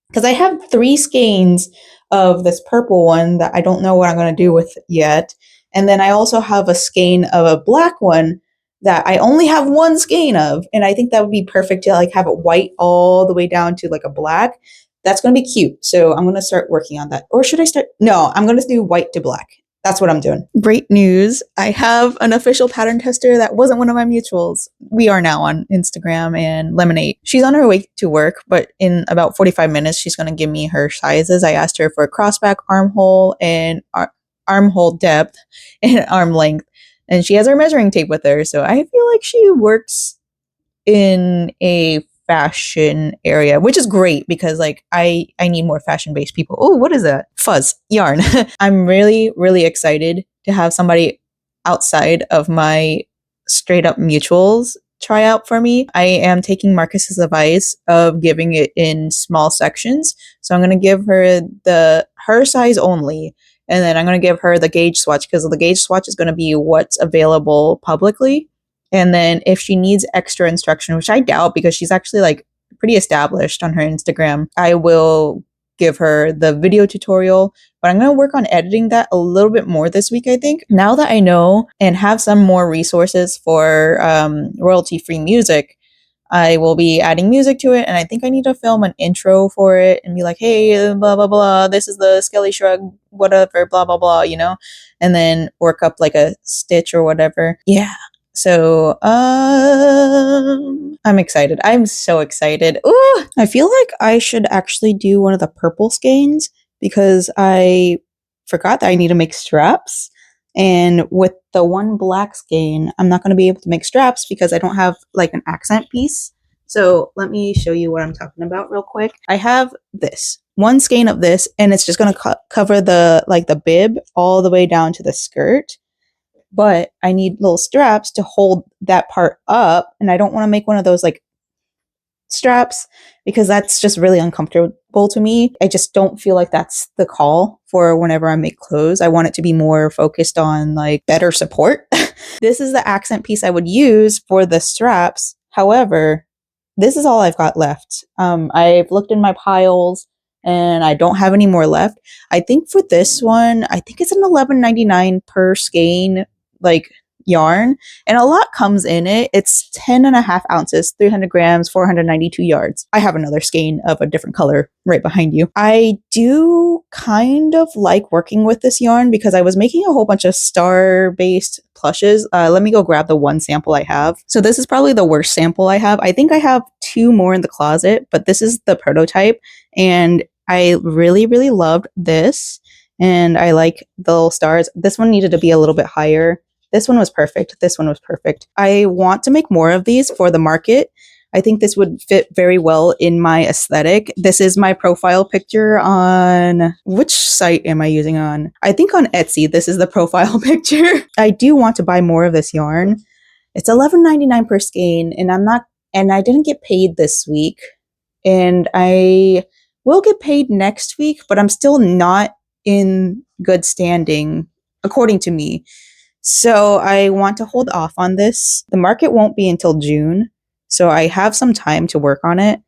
because I have 3 skeins of this purple one that I don't know what I'm going to do with yet. And then I also have a skein of a black one that I only have 1 skein of. And I think that would be perfect to like have it white all the way down to like a black. That's going to be cute. So I'm going to start working on that. Or should I start? No, I'm going to do white to black. That's what I'm doing. Great news. I have an official pattern tester that wasn't one of my mutuals. We are now on Instagram and Lemonade. She's on her way to work, but in about 45 minutes, she's going to give me her sizes. I asked her for crossback armhole and armhole depth and arm length. And she has her measuring tape with her. So I feel like she works in a fashion area, which is great because like I need more fashion based people. Oh, what is that? Fuzz yarn. I'm really, really excited to have somebody outside of my straight up mutuals try out for me. I am taking Marcus's advice of giving it in small sections. So I'm going to give her her size only. And then I'm going to give her the gauge swatch because the gauge swatch is going to be what's available publicly. And then if she needs extra instruction, which I doubt because she's actually like pretty established on her Instagram, I will give her the video tutorial. But I'm going to work on editing that a little bit more this week, I think. Now that I know and have some more resources for royalty-free music, I will be adding music to it. And I think I need to film an intro for it and be like, hey, blah, blah, blah. This is the Skelly Shrug, whatever, blah, blah, blah, you know? And then work up like a stitch or whatever. Yeah. So, I'm excited. I'm so excited. Ooh, I feel like I should actually do one of the purple skeins because I forgot that I need to make straps. And with the one black skein, I'm not going to be able to make straps because I don't have like an accent piece. So let me show you what I'm talking about real quick. I have this one skein of this, and it's just going to cover the bib all the way down to the skirt. But I need little straps to hold that part up. And I don't want to make one of those like straps because that's just really uncomfortable to me. I just don't feel like that's the call for whenever I make clothes. I want it to be more focused on like better support. This is the accent piece I would use for the straps. However, this is all I've got left. I've looked in my piles and I don't have any more left. I think for this one, I think it's an $11.99 per skein, like yarn, and a lot comes in it. It's 10.5 ounces, 300 grams, 492 yards. I have another skein of a different color right behind you. I do kind of like working with this yarn because I was making a whole bunch of star-based plushes. Let me go grab the one sample I have. So this is probably the worst sample I have. I think I have 2 more in the closet, but this is the prototype, and I really, really loved this. And I like the little stars. This one needed to be a little bit higher. This one was perfect. This one was perfect. I want to make more of these for the market. I think this would fit very well in my aesthetic. This is my profile picture on, which site am I using on? I think on Etsy. This is the profile picture. I do want to buy more of this yarn. It's $11.99 per skein, and I didn't get paid this week. And I will get paid next week, but I'm still not in good standing, according to me. So I want to hold off on this. The market won't be until June, so I have some time to work on it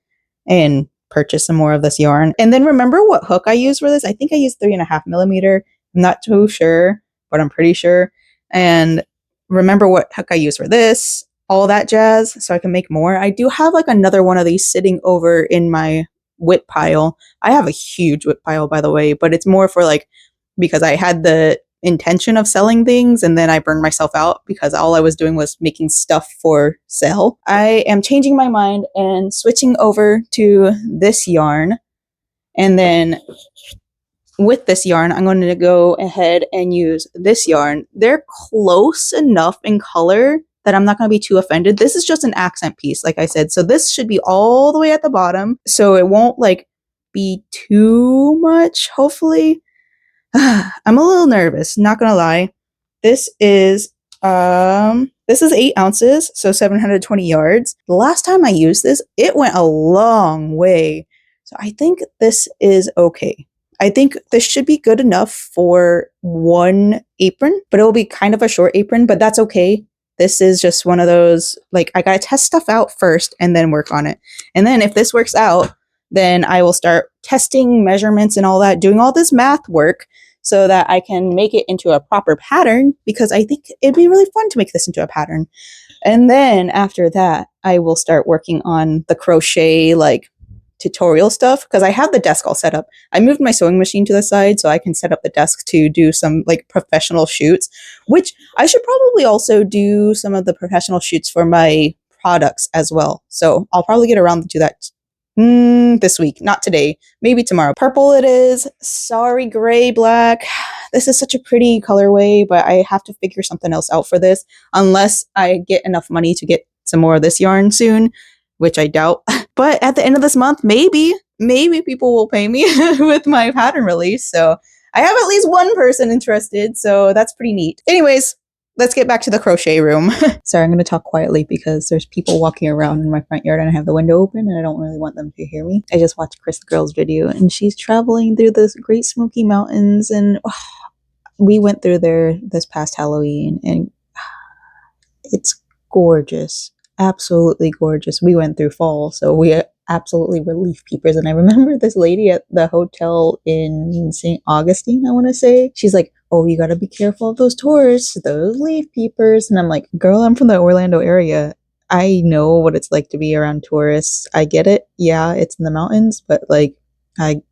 and purchase some more of this yarn. And then remember what hook I used for this? I think I used 3.5 millimeter. I'm not too sure, but I'm pretty sure. And remember what hook I used for this, all that jazz, so I can make more. I do have like another one of these sitting over in my whip pile. I have a huge whip pile, by the way, but it's more for like, because I had the intention of selling things and then I burned myself out because all I was doing was making stuff for sale. I am changing my mind and switching over to this yarn. And then with this yarn, I'm going to go ahead and use this yarn. They're close enough in color that I'm not going to be too offended. This is just an accent piece, like I said. So this should be all the way at the bottom, so it won't like be too much, hopefully. I'm a little nervous, not going to lie. This is 8 ounces, so 720 yards. The last time I used this, it went a long way. So I think this is okay. I think this should be good enough for one apron, but it will be kind of a short apron, but that's okay. This is just one of those, like, I gotta test stuff out first and then work on it. And then if this works out, then I will start testing measurements and all that, doing all this math work so that I can make it into a proper pattern, because I think it'd be really fun to make this into a pattern. And then after that, I will start working on the crochet, like, tutorial stuff, because I have the desk all set up. I moved my sewing machine to the side so I can set up the desk to do some like professional shoots, which I should probably also do some of the professional shoots for my products as well. So I'll probably get around to that this week, not today, maybe tomorrow. Purple it is. Sorry, gray, black. This is such a pretty colorway, but I have to figure something else out for this unless I get enough money to get some more of this yarn soon, which I doubt. But at the end of this month, maybe people will pay me with my pattern release. So I have at least one person interested, so that's pretty neat. Anyways, let's get back to the crochet room. Sorry, I'm going to talk quietly because there's people walking around in my front yard and I have the window open and I don't really want them to hear me. I just watched Chris the Girl's video and she's traveling through the Great Smoky Mountains, and we went through there this past Halloween and it's gorgeous. Absolutely gorgeous. We went through fall, so we absolutely were leaf peepers. And I remember this lady at the hotel in St. Augustine, I want to say, she's like, oh, you gotta be careful of those tourists, those leaf peepers. And I'm like, girl, I'm from the Orlando area. I know what it's like to be around tourists. I get it. Yeah, it's in the mountains, but like, I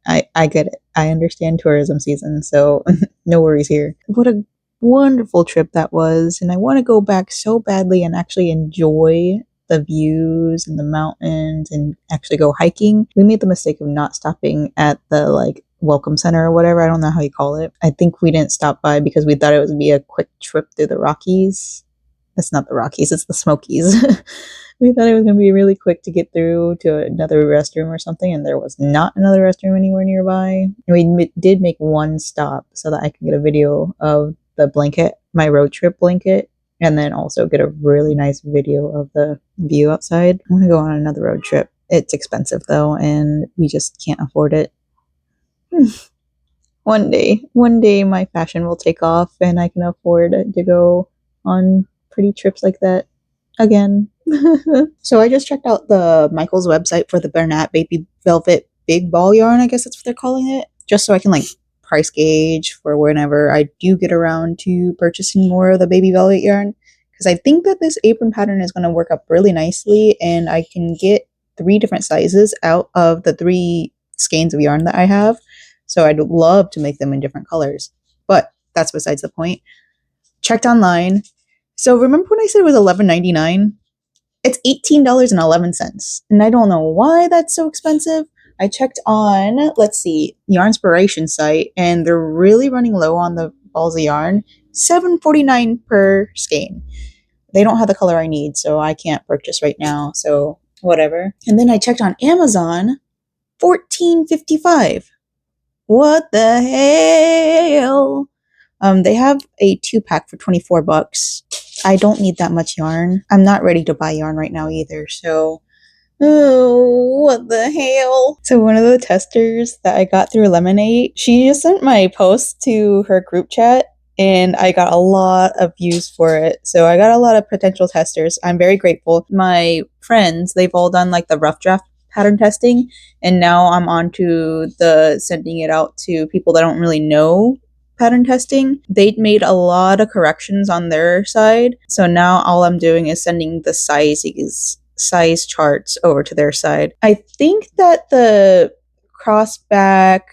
get it. I understand tourism season, so no worries here. What a wonderful trip that was, and I want to go back so badly and actually enjoy the views and the mountains and actually go hiking. We made the mistake of not stopping at the like welcome center or whatever. I don't know how you call it. I think we didn't stop by because we thought it would be a quick trip through the Rockies. It's not the Rockies, it's the Smokies. We thought it was going to be really quick to get through to another restroom or something, and there was not another restroom anywhere nearby. And we did make one stop so that I could get a video of the blanket, my road trip blanket, and then also get a really nice video of the view outside. I want to go on another road trip. It's expensive though, and we just can't afford it. One day my fashion will take off and I can afford to go on pretty trips like that again. So I just checked out the Michaels website for the Bernat Baby Velvet Big Ball yarn, I guess that's what they're calling it, just so I can like price gauge for whenever I do get around to purchasing more of the baby velvet yarn. because I think that this apron pattern is going to work up really nicely, and I can get 3 different sizes out of the 3 skeins of yarn that I have. So I'd love to make them in different colors, but that's besides the point. Checked online. So remember when I said it was $11.99? It's $18.11. And I don't know why that's so expensive. I checked on, let's see, Yarnspiration site, and they're really running low on the balls of yarn. $7.49 per skein. They don't have the color I need, so I can't purchase right now. So whatever. And then I checked on Amazon, $14.55. What the hell? They have a 2-pack for $24. I don't need that much yarn. I'm not ready to buy yarn right now either, so oh, what the hell? So one of the testers that I got through Lemonade, she just sent my post to her group chat, and I got a lot of views for it. So I got a lot of potential testers. I'm very grateful. My friends, they've all done like the rough draft pattern testing, and now I'm on to the sending it out to people that don't really know pattern testing. They'd made a lot of corrections on their side, so now all I'm doing is sending the size charts over to their side. I think that the cross back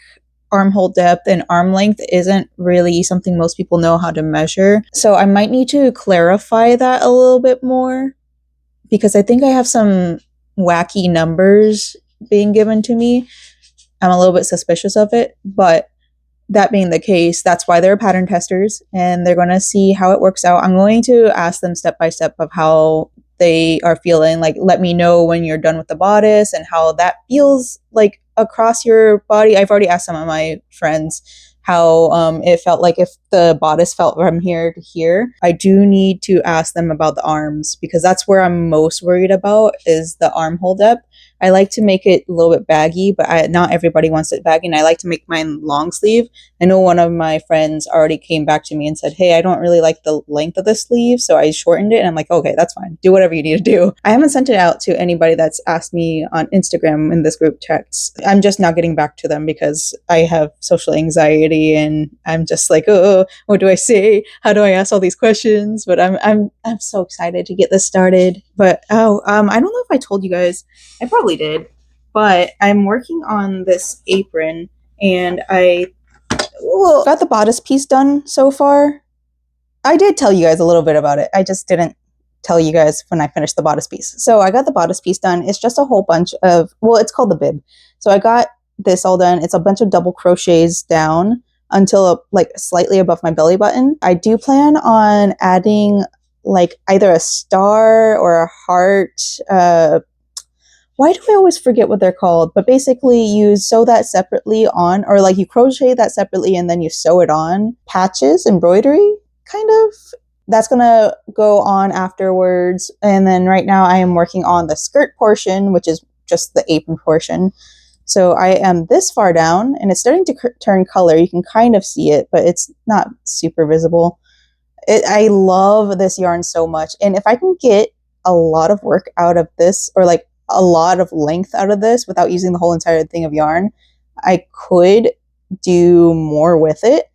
armhole depth and arm length isn't really something most people know how to measure, so I might need to clarify that a little bit more, because I think I have some wacky numbers being given to me. I'm a little bit suspicious of it, but that being the case, that's why they're pattern testers, and they're going to see how it works out. I'm going to ask them step by step of how they are feeling. Like, let me know when you're done with the bodice and how that feels like across your body. I've already asked some of my friends how it felt like if the bodice felt from here to here. I do need to ask them about the arms, because that's where I'm most worried about, is the armhole depth. I like to make it a little bit baggy, but not everybody wants it baggy, and I like to make mine long sleeve. I know one of my friends already came back to me and said, hey, I don't really like the length of the sleeve, so I shortened it, and I'm like, okay, that's fine. Do whatever you need to do. I haven't sent it out to anybody that's asked me on Instagram in this group text. I'm just not getting back to them because I have social anxiety, and I'm just like, oh, what do I say? How do I ask all these questions? But I'm so excited to get this started. But I don't know if I told you guys. I probably did, but I'm working on this apron, and I got the bodice piece done so far. I did tell you guys a little bit about it. I just didn't tell you guys when I finished the bodice piece. So I got the bodice piece done. It's just a whole bunch of, well, it's called the bib. So I got this all done. It's a bunch of double crochets down until like slightly above my belly button. I do plan on adding like either a star or a heart, why do I always forget what they're called? But basically you sew that separately on, or like you crochet that separately and then you sew it on. Patches, embroidery, kind of. That's going to go on afterwards. And then right now I am working on the skirt portion, which is just the apron portion. So I am this far down, and it's starting to turn color. You can kind of see it, but it's not super visible. I love this yarn so much. And if I can get a lot of work out of this, or like a lot of length out of this without using the whole entire thing of yarn, I could do more with it.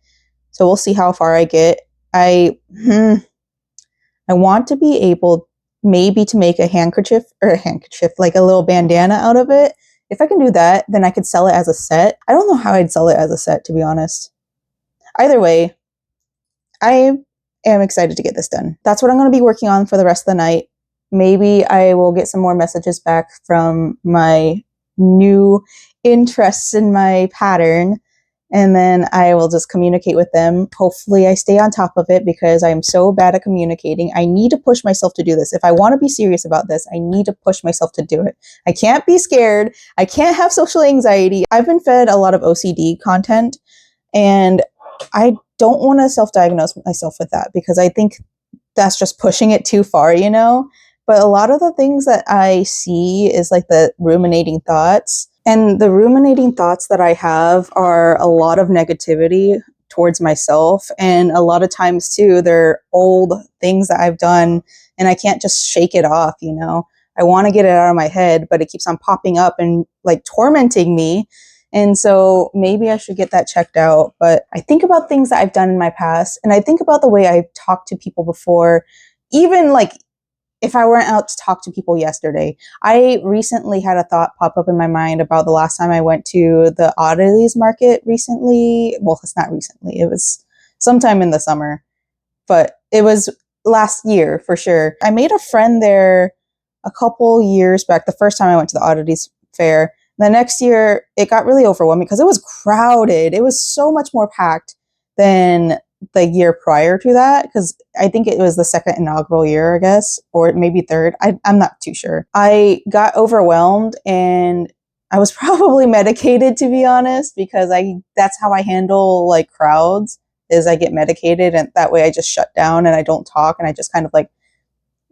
So we'll see how far I get. I want to be able maybe to make a handkerchief, like a little bandana out of it. If I can do that, then I could sell it as a set. I don't know how I'd sell it as a set, to be honest. Either way, I am excited to get this done. That's what I'm going to be working on for the rest of the night. Maybe I will get some more messages back from my new interests in my pattern, and then I will just communicate with them. Hopefully I stay on top of it, because I'm so bad at communicating. I need to push myself to do this. If I want to be serious about this, I need to push myself to do it. I can't be scared. I can't have social anxiety. I've been fed a lot of OCD content, and I don't want to self-diagnose myself with that, because I think that's just pushing it too far, you know? But a lot of the things that I see is like the ruminating thoughts. And the ruminating thoughts that I have are a lot of negativity towards myself. And a lot of times too, they're old things that I've done, and I can't just shake it off, you know? I want to get it out of my head, but it keeps on popping up and like tormenting me. And so maybe I should get that checked out. But I think about things that I've done in my past, and I think about the way I've talked to people before, even like if I went out to talk to people yesterday, I recently had a thought pop up in my mind about the last time I went to the oddities market recently. Well, it's not recently. It was sometime in the summer, but it was last year for sure. I made a friend there a couple years back, the first time I went to the oddities fair. The next year, it got really overwhelming because it was crowded. It was so much more packed than the year prior to that, because I think it was the second inaugural year, I guess, or maybe third. I'm not too sure. I got overwhelmed and I was probably medicated, to be honest, because that's how I handle like crowds, is I get medicated, and that way I just shut down and I don't talk and I just kind of like,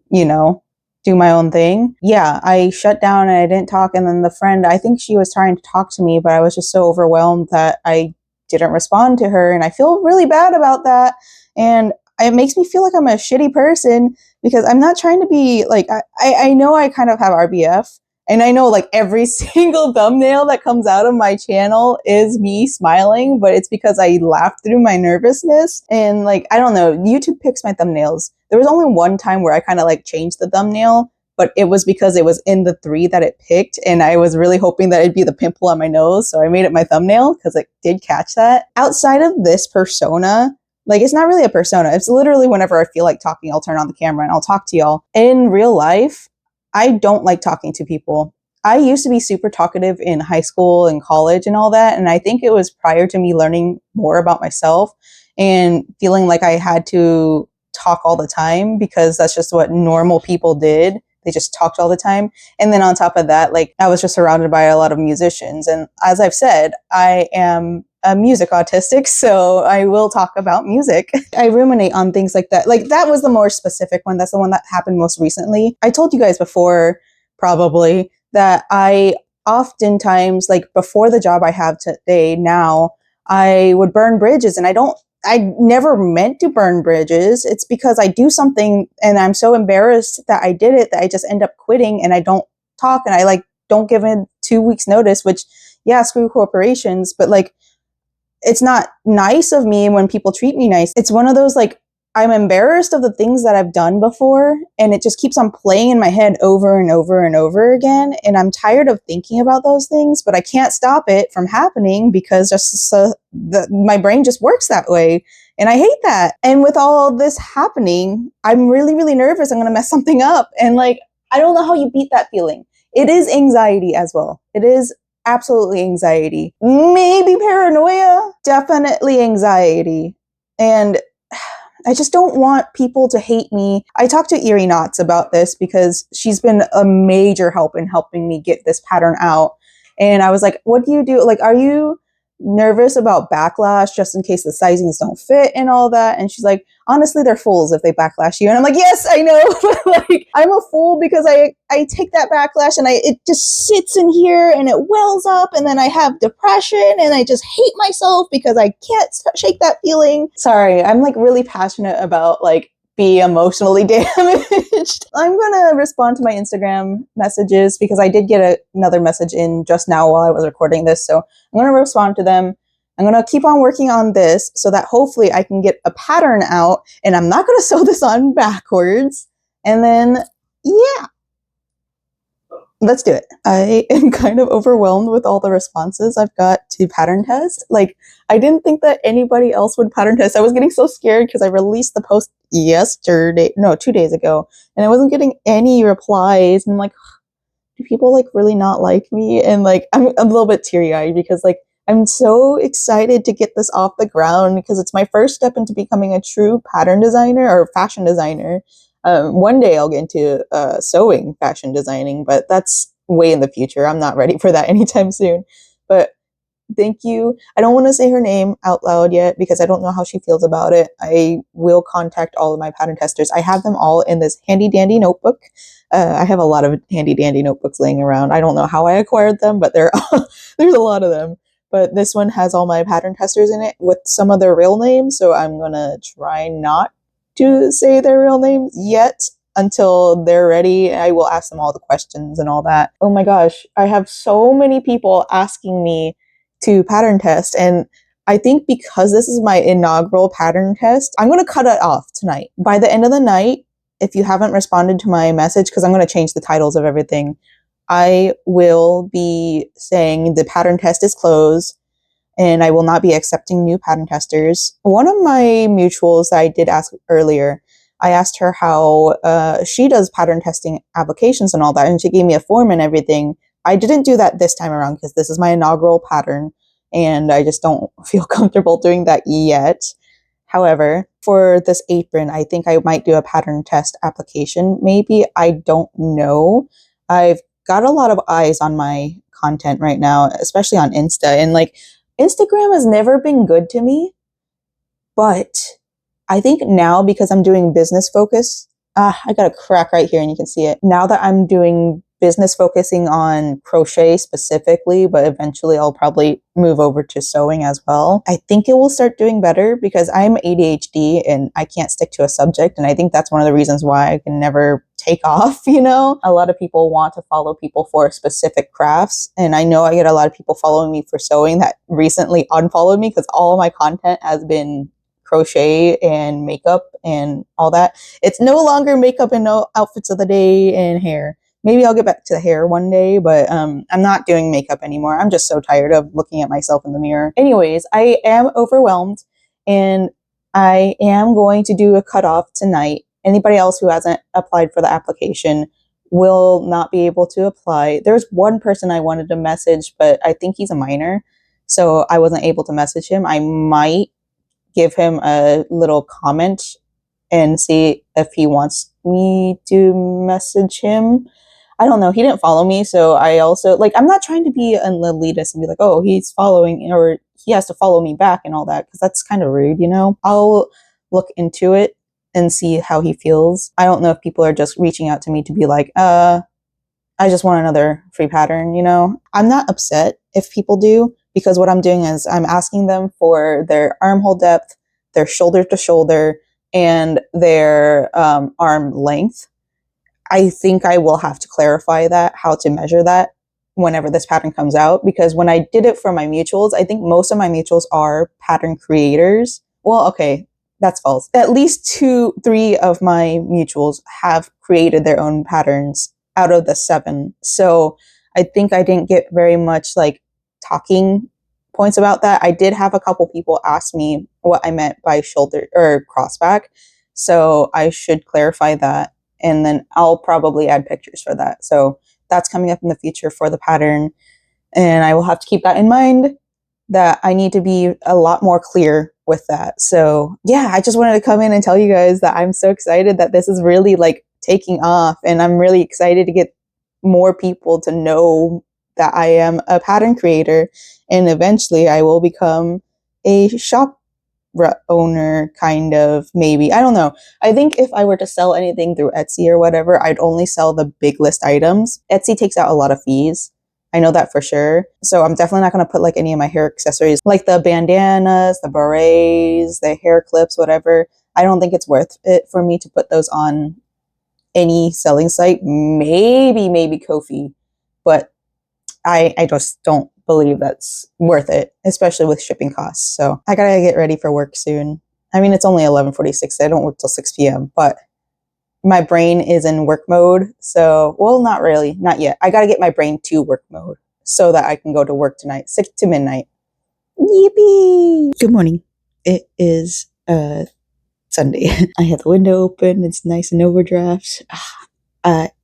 you know, do my own thing. Yeah, I shut down and I didn't talk. And then the friend, I think she was trying to talk to me, but I was just so overwhelmed that I didn't respond to her. And I feel really bad about that. And it makes me feel like I'm a shitty person because I'm not trying to be like, I know I kind of have RBF. And I know like every single thumbnail that comes out of my channel is me smiling, but it's because I laughed through my nervousness. And like, I don't know, YouTube picks my thumbnails. There was only one time where I kind of like changed the thumbnail, but it was because it was in the 3 that it picked. And I was really hoping that it'd be the pimple on my nose. So I made it my thumbnail because it did catch that. Outside of this persona, like it's not really a persona. It's literally whenever I feel like talking, I'll turn on the camera and I'll talk to y'all. In real life, I don't like talking to people. I used to be super talkative in high school and college and all that. And I think it was prior to me learning more about myself and feeling like I had to talk all the time because that's just what normal people did. They just talked all the time. And then on top of that, like I was just surrounded by a lot of musicians. And as I've said, I am a music autistic, so I will talk about music. I ruminate on things like that. Like that was the more specific one. That's the one that happened most recently. I told you guys before, probably, that I oftentimes, like before the job I have today now, I would burn bridges, and I never meant to burn bridges. It's because I do something and I'm so embarrassed that I did it that I just end up quitting and I don't talk and I like don't give in 2 weeks notice, which yeah, screw corporations, but like it's not nice of me when people treat me nice. It's one of those like I'm embarrassed of the things that I've done before, and it just keeps on playing in my head over and over and over again. And I'm tired of thinking about those things, but I can't stop it from happening because just my brain just works that way. And I hate that. And with all this happening, I'm really, really nervous. I'm going to mess something up. And like, I don't know how you beat that feeling. It is anxiety as well. It is absolutely anxiety. Maybe paranoia, definitely anxiety. And I just don't want people to hate me. I talked to Erie Knotts about this because she's been a major help in helping me get this pattern out. And I was like, what do you do? Like, are you nervous about backlash just in case the sizings don't fit and all that? And she's like, honestly, they're fools if they backlash you. And I'm like, yes, I know. But like, I'm a fool because I take that backlash and it just sits in here and it wells up, and then I have depression and I just hate myself because I can't shake that feeling. Sorry, I'm like really passionate about like be emotionally damaged. I'm gonna respond to my Instagram messages because I did get another message in just now while I was recording this. So I'm gonna respond to them. I'm gonna keep on working on this so that hopefully I can get a pattern out, and I'm not gonna sew this on backwards. And then, yeah, let's do it. I am kind of overwhelmed with all the responses I've got to pattern test. Like, I didn't think that anybody else would pattern test. I was getting so scared because I released the post 2 days ago, and I wasn't getting any replies. And I'm like, do people like really not like me? And like, I'm a little bit teary-eyed because like, I'm so excited to get this off the ground because it's my first step into becoming a true pattern designer or fashion designer. One day I'll get into sewing fashion designing, but that's way in the future. I'm not ready for that anytime soon. But thank you. I don't want to say her name out loud yet because I don't know how she feels about it. I will contact all of my pattern testers. I have them all in this handy dandy notebook. I have a lot of handy dandy notebooks laying around. I don't know how I acquired them, but there's a lot of them. But this one has all my pattern testers in it with some of their real names. So I'm going to try not to say their real names yet until they're ready. I will ask them all the questions and all that. Oh my gosh, I have so many people asking me to pattern test, and I think because this is my inaugural pattern test, I'm going to cut it off tonight. By the end of the night, if you haven't responded to my message, because I'm going to change the titles of everything, I will be saying the pattern test is closed and I will not be accepting new pattern testers. One of my mutuals that I did ask earlier, I asked her how she does pattern testing applications and all that, and she gave me a form and everything. I didn't do that this time around because this is my inaugural pattern and I just don't feel comfortable doing that yet. However, for this apron, I think I might do a pattern test application. Maybe, I don't know. I've got a lot of eyes on my content right now, especially on Insta. And like, Instagram has never been good to me, but I think now because I'm doing business focus, I got a crack right here and you can see it. Now that I'm doing business focusing on crochet specifically, but eventually I'll probably move over to sewing as well, I think it will start doing better because I'm ADHD and I can't stick to a subject. And I think that's one of the reasons why I can never take off, you know? A lot of people want to follow people for specific crafts. And I know I get a lot of people following me for sewing that recently unfollowed me because all of my content has been crochet and makeup and all that. It's no longer makeup and no outfits of the day and hair. Maybe I'll get back to the hair one day, but I'm not doing makeup anymore. I'm just so tired of looking at myself in the mirror. Anyways, I am overwhelmed and I am going to do a cutoff tonight. Anybody else who hasn't applied for the application will not be able to apply. There's one person I wanted to message, but I think he's a minor, so I wasn't able to message him. I might give him a little comment and see if he wants me to message him. I don't know. He didn't follow me, so I also, like, I'm not trying to be an elitist and be like, oh, he's following or he has to follow me back and all that, because that's kind of rude, you know? I'll look into it and see how he feels. I don't know if people are just reaching out to me to be like, I just want another free pattern, you know? I'm not upset if people do, because what I'm doing is I'm asking them for their armhole depth, their shoulder to shoulder, and their arm length. I think I will have to clarify that, how to measure that whenever this pattern comes out, because when I did it for my mutuals, I think most of my mutuals are pattern creators. Well, okay, that's false. At least 3 of my mutuals have created their own patterns out of the 7. So I think I didn't get very much like talking points about that. I did have a couple people ask me what I meant by shoulder or crossback. So I should clarify that. And then I'll probably add pictures for that. So that's coming up in the future for the pattern. And I will have to keep that in mind, that I need to be a lot more clear with that. So yeah, I just wanted to come in and tell you guys that I'm so excited that this is really like taking off. And I'm really excited to get more people to know that I am a pattern creator. And eventually I will become a shop owner, kind of, maybe. I don't know. I think if I were to sell anything through Etsy or whatever, I'd only sell the big list items. Etsy takes out a lot of fees. I know that for sure. So I'm definitely not going to put like any of my hair accessories, like the bandanas, the berets, the hair clips, whatever. I don't think it's worth it for me to put those on any selling site. Maybe Ko-fi, but I just don't believe that's worth it, especially with shipping costs. So I gotta get ready for work soon. I mean, it's only 11:46. I don't work till 6 p.m., but my brain is in work mode. So, well, not really, not yet. I gotta get my brain to work mode so that I can go to work tonight, 6 to midnight. Yippee! Good morning. It is Sunday. I have the window open. It's nice and overdraft.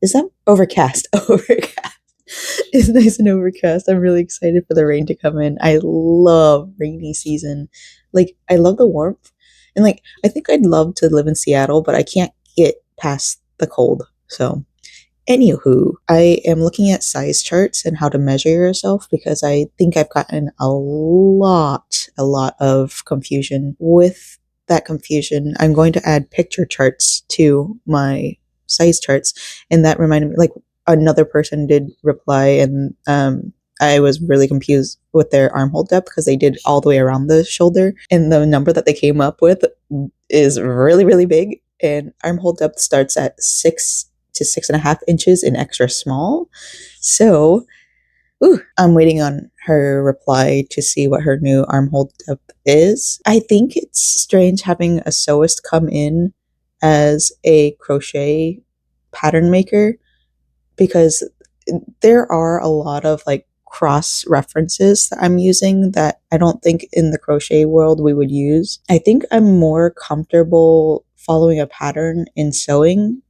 Is that overcast? Overcast. It's nice and overcast. I'm really excited for the rain to come in. I love rainy season. Like, I love the warmth. And like, I think I'd love to live in Seattle, but I can't get past the cold. So, anywho, I am looking at size charts and how to measure yourself, because I think I've gotten a lot of confusion. With that confusion, I'm going to add picture charts to my size charts. And that reminded me, like, another person did reply, and I was really confused with their armhole depth because they did all the way around the shoulder, and the number that they came up with is really, really big. And armhole depth starts at 6 to 6.5 inches in extra small. So I'm waiting on her reply to see what her new armhole depth is. I think it's strange having a sewist come in as a crochet pattern maker because there are a lot of like cross references that I'm using that I don't think in the crochet world we would use. I think I'm more comfortable following a pattern in sewing,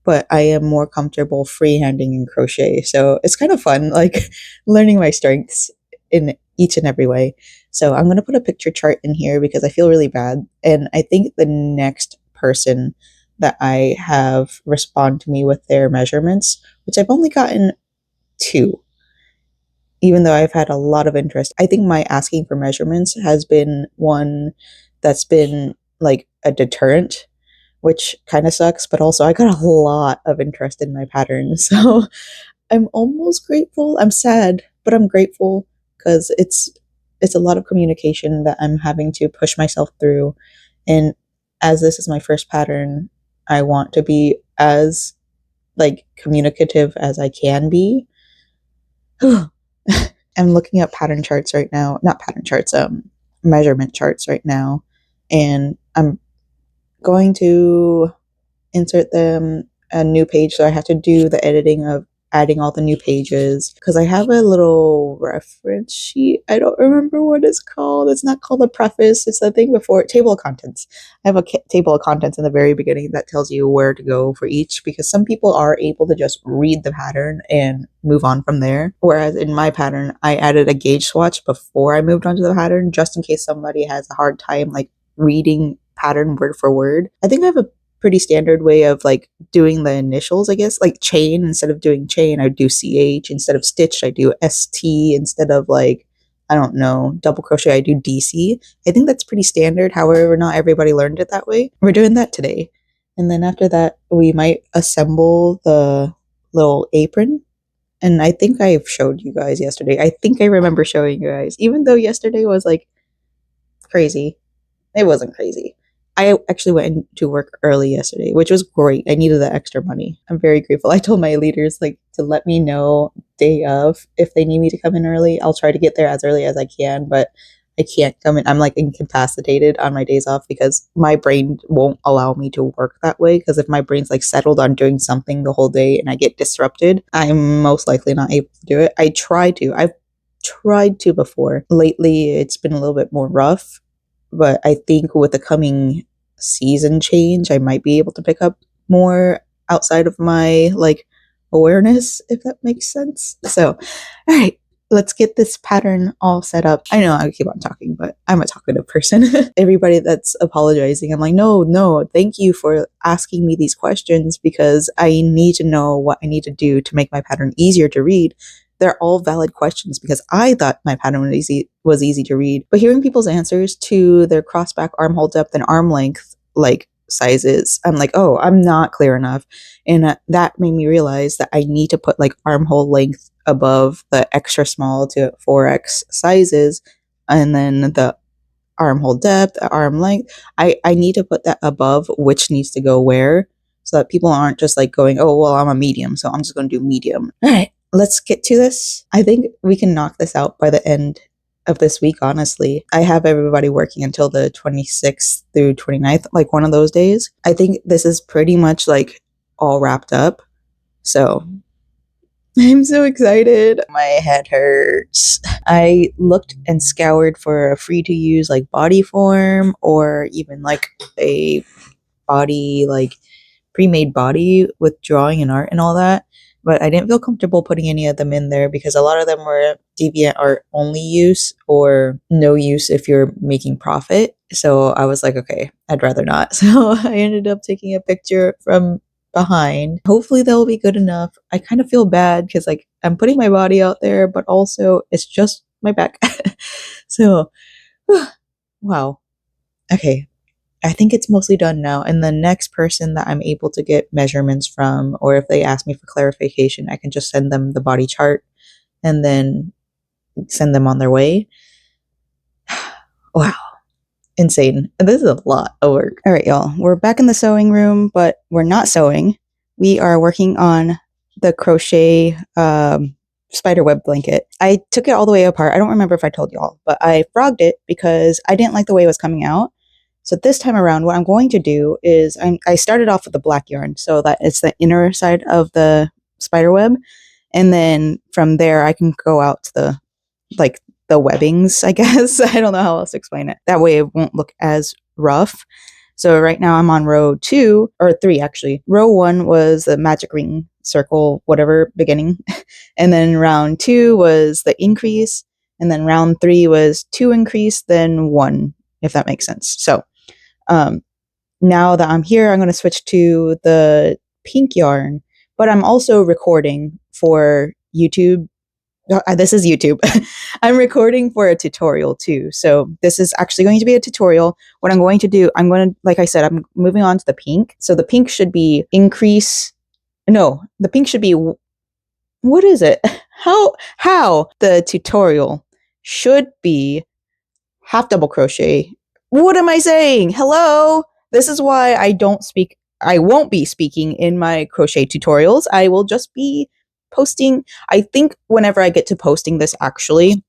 but I am more comfortable freehanding in crochet. So it's kind of fun, like learning my strengths in each and every way. So I'm going to put a picture chart in here because I feel really bad. And I think the next person that I have respond to me with their measurements, which I've only gotten 2, even though I've had a lot of interest. I think my asking for measurements has been one that's been like a deterrent, which kind of sucks, but also I got a lot of interest in my pattern. So I'm almost grateful. I'm sad, but I'm grateful because it's a lot of communication that I'm having to push myself through. And as this is my first pattern, I want to be as like communicative as I can be. I'm looking at pattern charts right now, not pattern charts, measurement charts right now, and I'm going to insert them a new page. So I have to do the editing of adding all the new pages because I have a little reference sheet. I don't remember what it's called. It's not called a preface. It's the thing before table of contents. I have a table of contents in the very beginning that tells you where to go for each because some people are able to just read the pattern and move on from there. Whereas in my pattern, I added a gauge swatch before I moved on to the pattern just in case somebody has a hard time like reading pattern word for word. I think I have a pretty standard way of like doing the initials, I guess, like chain. Instead of doing chain, I do CH. Instead of stitched, I do ST. Instead of like, I don't know, double crochet, I do DC. I think that's pretty standard. However, not everybody learned it that way. We're doing that today. And then after that, we might assemble the little apron. And I think I've showed you guys yesterday. I think I remember showing you guys, even though yesterday was like crazy. It wasn't crazy. I actually went into work early yesterday, which was great. I needed the extra money. I'm very grateful. I told my leaders like to let me know day of if they need me to come in early. I'll try to get there as early as I can, but I can't come in. I'm like incapacitated on my days off because my brain won't allow me to work that way. Because if my brain's like settled on doing something the whole day and I get disrupted, I'm most likely not able to do it. I try to. I've tried to before. Lately, it's been a little bit more rough, but I think with the coming season change, I might be able to pick up more outside of my like awareness, if that makes sense. So, all right, let's get this pattern all set up. I know I keep on talking, but I'm a talkative person. Everybody that's apologizing, I'm like, no, thank you for asking me these questions because I need to know what I need to do to make my pattern easier to read. They're all valid questions because I thought my pattern was easy to read. But hearing people's answers to their crossback armhole depth and arm length like sizes, I'm like, oh, I'm not clear enough. And that made me realize that I need to put like armhole length above the extra small to 4X sizes and then the armhole depth, arm length. I need to put that above which needs to go where so that people aren't just like going, oh, well, I'm a medium, so I'm just going to do medium. All right, let's get to this. I think we can knock this out by the end of this week, honestly. I have everybody working until the 26th through 29th, like one of those days. I think this is pretty much like all wrapped up. So I'm so excited. My head hurts. I looked and scoured for a free to use like body form or even like a body, like pre-made body with drawing and art and all that. But I didn't feel comfortable putting any of them in there because a lot of them were deviant art only use or no use if you're making profit. So I was like, okay, I'd rather not. So I ended up taking a picture from behind. Hopefully they'll be good enough. I kind of feel bad because like I'm putting my body out there, but also it's just my back. So, wow. Okay. I think it's mostly done now. And the next person that I'm able to get measurements from, or if they ask me for clarification, I can just send them the body chart and then send them on their way. Wow. Insane. This is a lot of work. All right, y'all. We're back in the sewing room, but we're not sewing. We are working on the crochet spiderweb blanket. I took it all the way apart. I don't remember if I told y'all, but I frogged it because I didn't like the way it was coming out. So this time around, what I'm going to do is I started off with the black yarn, so that it's the inner side of the spider web. And then from there, I can go out to the, like, the webbings, I guess. I don't know how else to explain it. That way it won't look as rough. So right now I'm on row 2, or 3 actually. Row 1 was the magic ring circle, whatever, beginning. And then round 2 was the increase. And then round 3 was 2 increase, then 1, if that makes sense. So now that I'm here, I'm going to switch to the pink yarn, but I'm also recording for YouTube. This is YouTube. I'm recording for a tutorial too. So this is actually going to be a tutorial. What I'm going to do, like I said, I'm moving on to the pink. So the pink should be increase. No, the pink should be, what is it? How the tutorial should be half double crochet. What am I saying? Hello? This is why I won't be speaking in my crochet tutorials. I will just be posting. I think whenever I get to posting this, actually,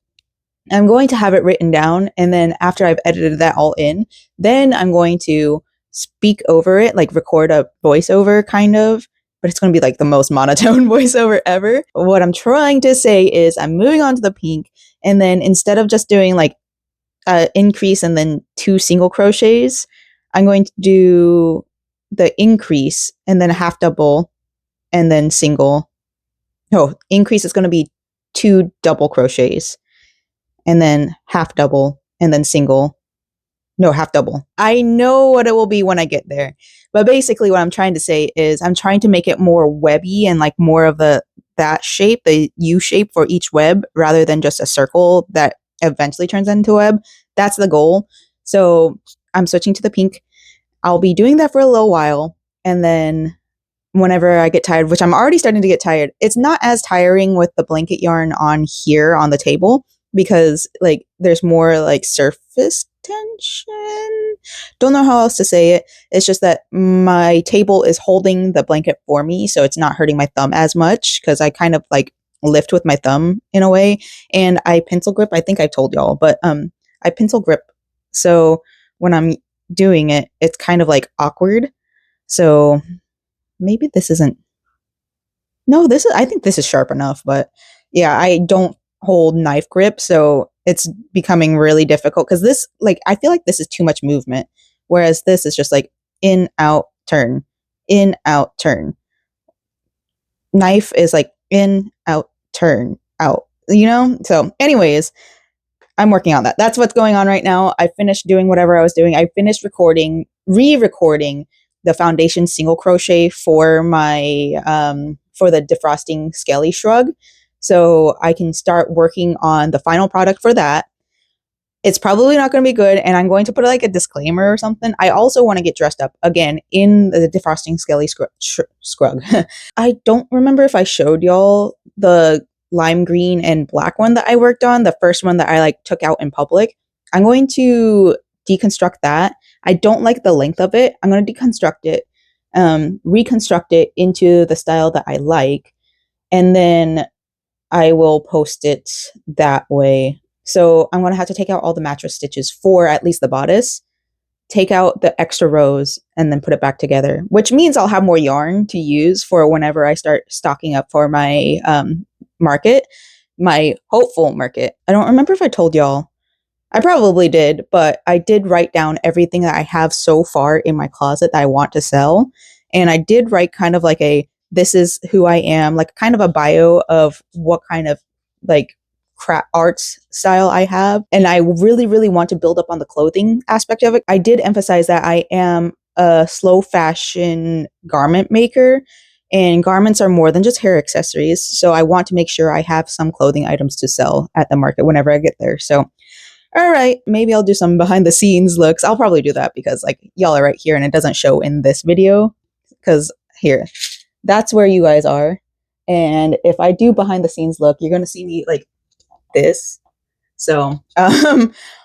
I'm going to have it written down. And then after I've edited that all in, then I'm going to speak over it, like record a voiceover kind of. But it's going to be like the most monotone voiceover ever. What I'm trying to say is I'm moving on to the pink. And then instead of just doing like increase and then 2 single crochets, I'm going to do the increase and then a half double and then single. No, increase is going to be 2 double crochets and then half double and then single. No, half double. I know what it will be when I get there. But basically what I'm trying to say is I'm trying to make it more webby and like more of that shape, the U shape for each web, rather than just a circle that eventually turns into a web. That's the goal. So I'm switching to the pink. I'll be doing that for a little while. And then whenever I get tired, which I'm already starting to get tired, it's not as tiring with the blanket yarn on here on the table because like there's more like surface tension. Don't know how else to say it. It's just that my table is holding the blanket for me, so it's not hurting my thumb as much because I kind of like lift with my thumb in a way. And I pencil grip. I think I told y'all, but I pencil grip. So when I'm doing it, it's kind of like awkward. So maybe this isn't. No, I think this is sharp enough, but yeah, I don't hold knife grip, so it's becoming really difficult because this, like, I feel like this is too much movement, whereas this is just like in, out, turn, in, out, turn. Knife is like in, out, turn, out, you know? So, anyways, I'm working on that. That's what's going on right now. I finished doing whatever I was doing. I finished re-recording the foundation single crochet for my for the Defrosting Skelly Shrug. So I can start working on the final product for that. It's probably not going to be good, and I'm going to put like a disclaimer or something. I also want to get dressed up again in the Defrosting Skelly Shrug. I don't remember if I showed y'all the lime green and black one that I worked on, the first one that I like took out in public. I'm going to deconstruct that. I don't like the length of it. I'm going to deconstruct it, reconstruct it into the style that I like, and then I will post it that way. So I'm going to have to take out all the mattress stitches for at least the bodice, take out the extra rows, and then put it back together, which means I'll have more yarn to use for whenever I start stocking up for my market, my hopeful market. I don't remember if I told y'all. I probably did, but I did write down everything that I have so far in my closet that I want to sell. And I did write kind of like this is who I am, like kind of a bio of what kind of like arts style I have. And I really, really want to build up on the clothing aspect of it. I did emphasize that I am a slow fashion garment maker, and garments are more than just hair accessories. So I want to make sure I have some clothing items to sell at the market whenever I get there. So all right, maybe I'll do some behind the scenes looks. I'll probably do that because like y'all are right here and it doesn't show in this video because here, that's where you guys are. And if I do behind the scenes look, you're going to see me like this. So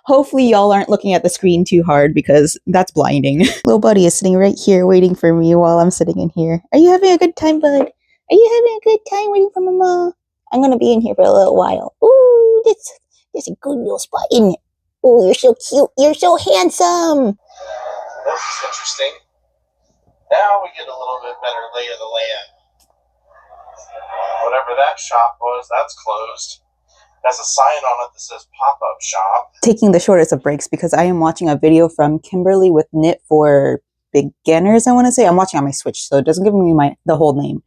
hopefully y'all aren't looking at the screen too hard because that's blinding. Little buddy is sitting right here waiting for me while I'm sitting in here. Are you having a good time, bud? Are you having a good time waiting for Mama? I'm going to be in here for a little while. Ooh, there's a good little spot in it. Oh, you're so cute. You're so handsome. This is interesting. Now we get a little bit better lay of the land. Whatever that shop was, that's closed. There's a sign on it that says pop-up shop. Taking the shortest of breaks because I am watching a video from Kimberly with Knit for Beginners, I want to say. I'm watching on my Switch, so it doesn't give me the whole name.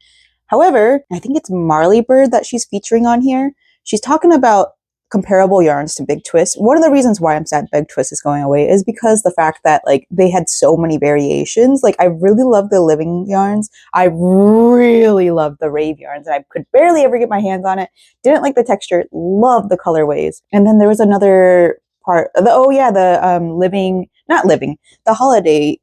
However, I think it's Marley Bird that she's featuring on here. She's talking about comparable yarns to Big Twist. One of the reasons why I'm sad Big Twist is going away is because the fact that like they had so many variations. Like I really love the living yarns. I really love the rave yarns. And I could barely ever get my hands on it. Didn't like the texture. Loved the colorways. And then there was another part. The holiday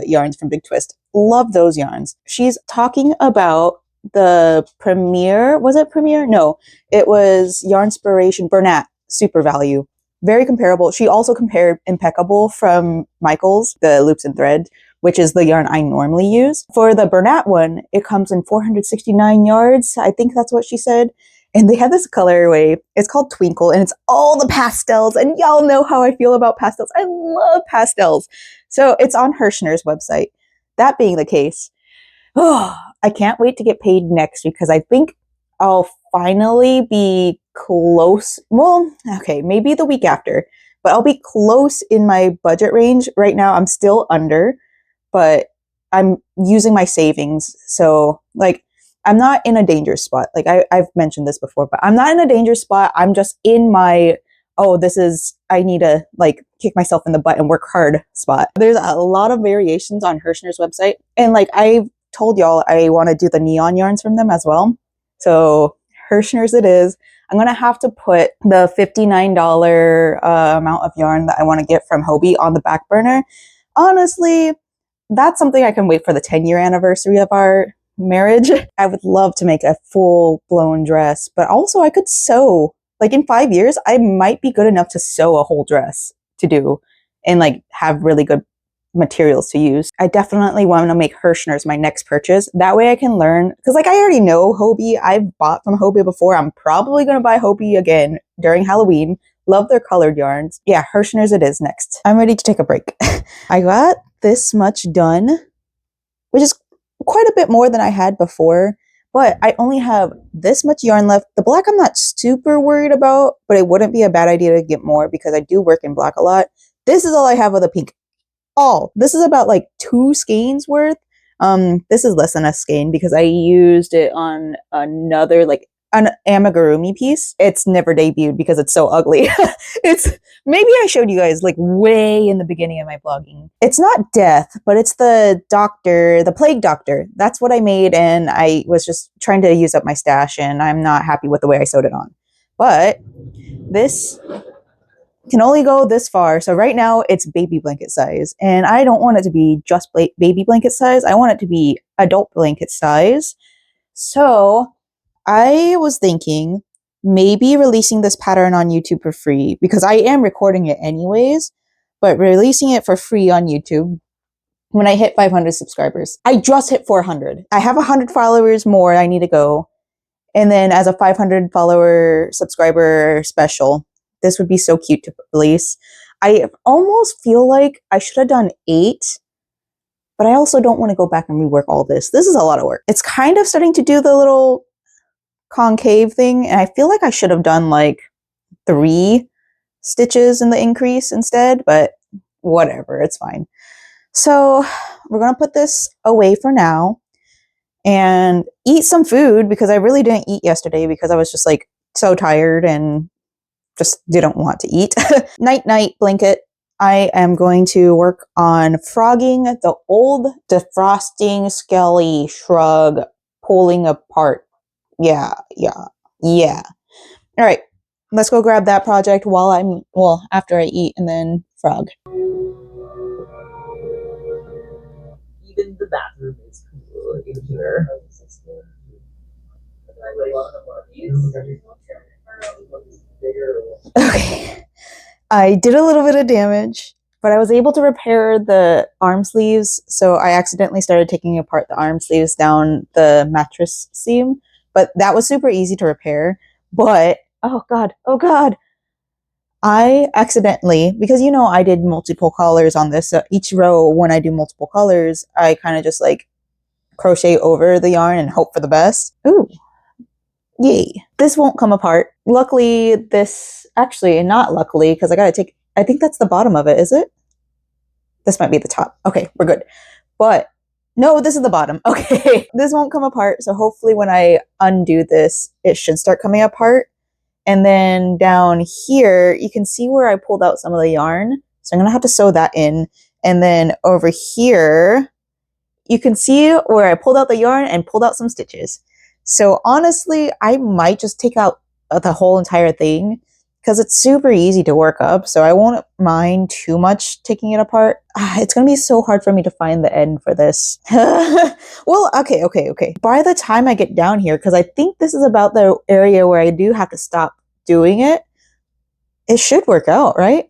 yarns from Big Twist. Love those yarns. She's talking about the Premiere. Was it Premiere? No, it was Yarnspiration Bernat Super Value. Very comparable. She also compared Impeccable from Michaels, the Loops and Thread, which is the yarn I normally use. For the Bernat one, it comes in 469 yards. I think that's what she said. And they have this colorway. It's called Twinkle, and it's all the pastels. And y'all know how I feel about pastels. I love pastels. So it's on Hirschner's website. That being the case, I can't wait to get paid next week because I think I'll finally be close. Well, okay, maybe the week after, but I'll be close in my budget range. Right now, I'm still under, but I'm using my savings. So, like, I'm not in a dangerous spot. Like, I've mentioned this before, but I'm not in a dangerous spot. I'm just in my, I need to, like, kick myself in the butt and work hard spot. There's a lot of variations on Hirschner's website. And, like, I've told y'all I want to do the neon yarns from them as well. So Hirschner's it is. I'm going to have to put the $59 amount of yarn that I want to get from Hobie on the back burner. Honestly, that's something I can wait for the 10-year anniversary of our marriage. I would love to make a full-blown dress, but also I could sew. Like in 5 years, I might be good enough to sew a whole dress to do and like have really good materials to use. I definitely want to make Hirschner's my next purchase. That way I can learn, because like I already know Hobie. I've bought from Hobie before. I'm probably going to buy Hobie again during Halloween. Love their colored yarns. Yeah, Hirschner's it is next. I'm ready to take a break. I got this much done, which is quite a bit more than I had before, but I only have this much yarn left. The black I'm not super worried about, but it wouldn't be a bad idea to get more because I do work in black a lot. This is all I have of the pink. This is about like 2 skeins worth. This is less than a skein because I used it on another like an amigurumi piece. It's never debuted because it's so ugly. Maybe I showed you guys like way in the beginning of my blogging. It's not death, but it's the plague doctor. That's what I made, and I was just trying to use up my stash, and I'm not happy with the way I sewed it on. But this can only go this far. So right now it's baby blanket size, and I don't want it to be just baby blanket size. I want it to be adult blanket size. So I was thinking maybe releasing this pattern on YouTube for free because I am recording it anyways, but releasing it for free on YouTube when I hit 500 subscribers. I just hit 400. I have 100 followers more I need to go. And then as a 500 follower subscriber special, this would be so cute to release. I almost feel like I should have done 8, but I also don't want to go back and rework all this. This is a lot of work. It's kind of starting to do the little concave thing, and I feel like I should have done like 3 stitches in the increase instead, but whatever, it's fine. So we're going to put this away for now and eat some food because I really didn't eat yesterday because I was just like so tired and just didn't want to eat. Night blanket. I am going to work on frogging the old Defrosting Skelly Shrug pulling apart. Yeah. All right. Let's go grab that project after I eat and then frog. Even the bathroom is cool in here. Okay. I did a little bit of damage, but I was able to repair the arm sleeves. So I accidentally started taking apart the arm sleeves down the mattress seam, but that was super easy to repair. But, oh God, I accidentally, because you know I did multiple colors on this, so each row when I do multiple colors, I kind of just like crochet over the yarn and hope for the best. Ooh, yay. This won't come apart. Luckily, this, actually not luckily, because I think that's the bottom of it, is it? This might be the top. Okay, we're good. But no, this is the bottom. Okay, this won't come apart, so hopefully when I undo this, it should start coming apart. And then down here, you can see where I pulled out some of the yarn. So I'm going to have to sew that in. And then over here, you can see where I pulled out the yarn and pulled out some stitches. So honestly, I might just take out the whole entire thing because it's super easy to work up. So I won't mind too much taking it apart. It's going to be so hard for me to find the end for this. Well, okay. By the time I get down here, because I think this is about the area where I do have to stop doing it, it should work out, right?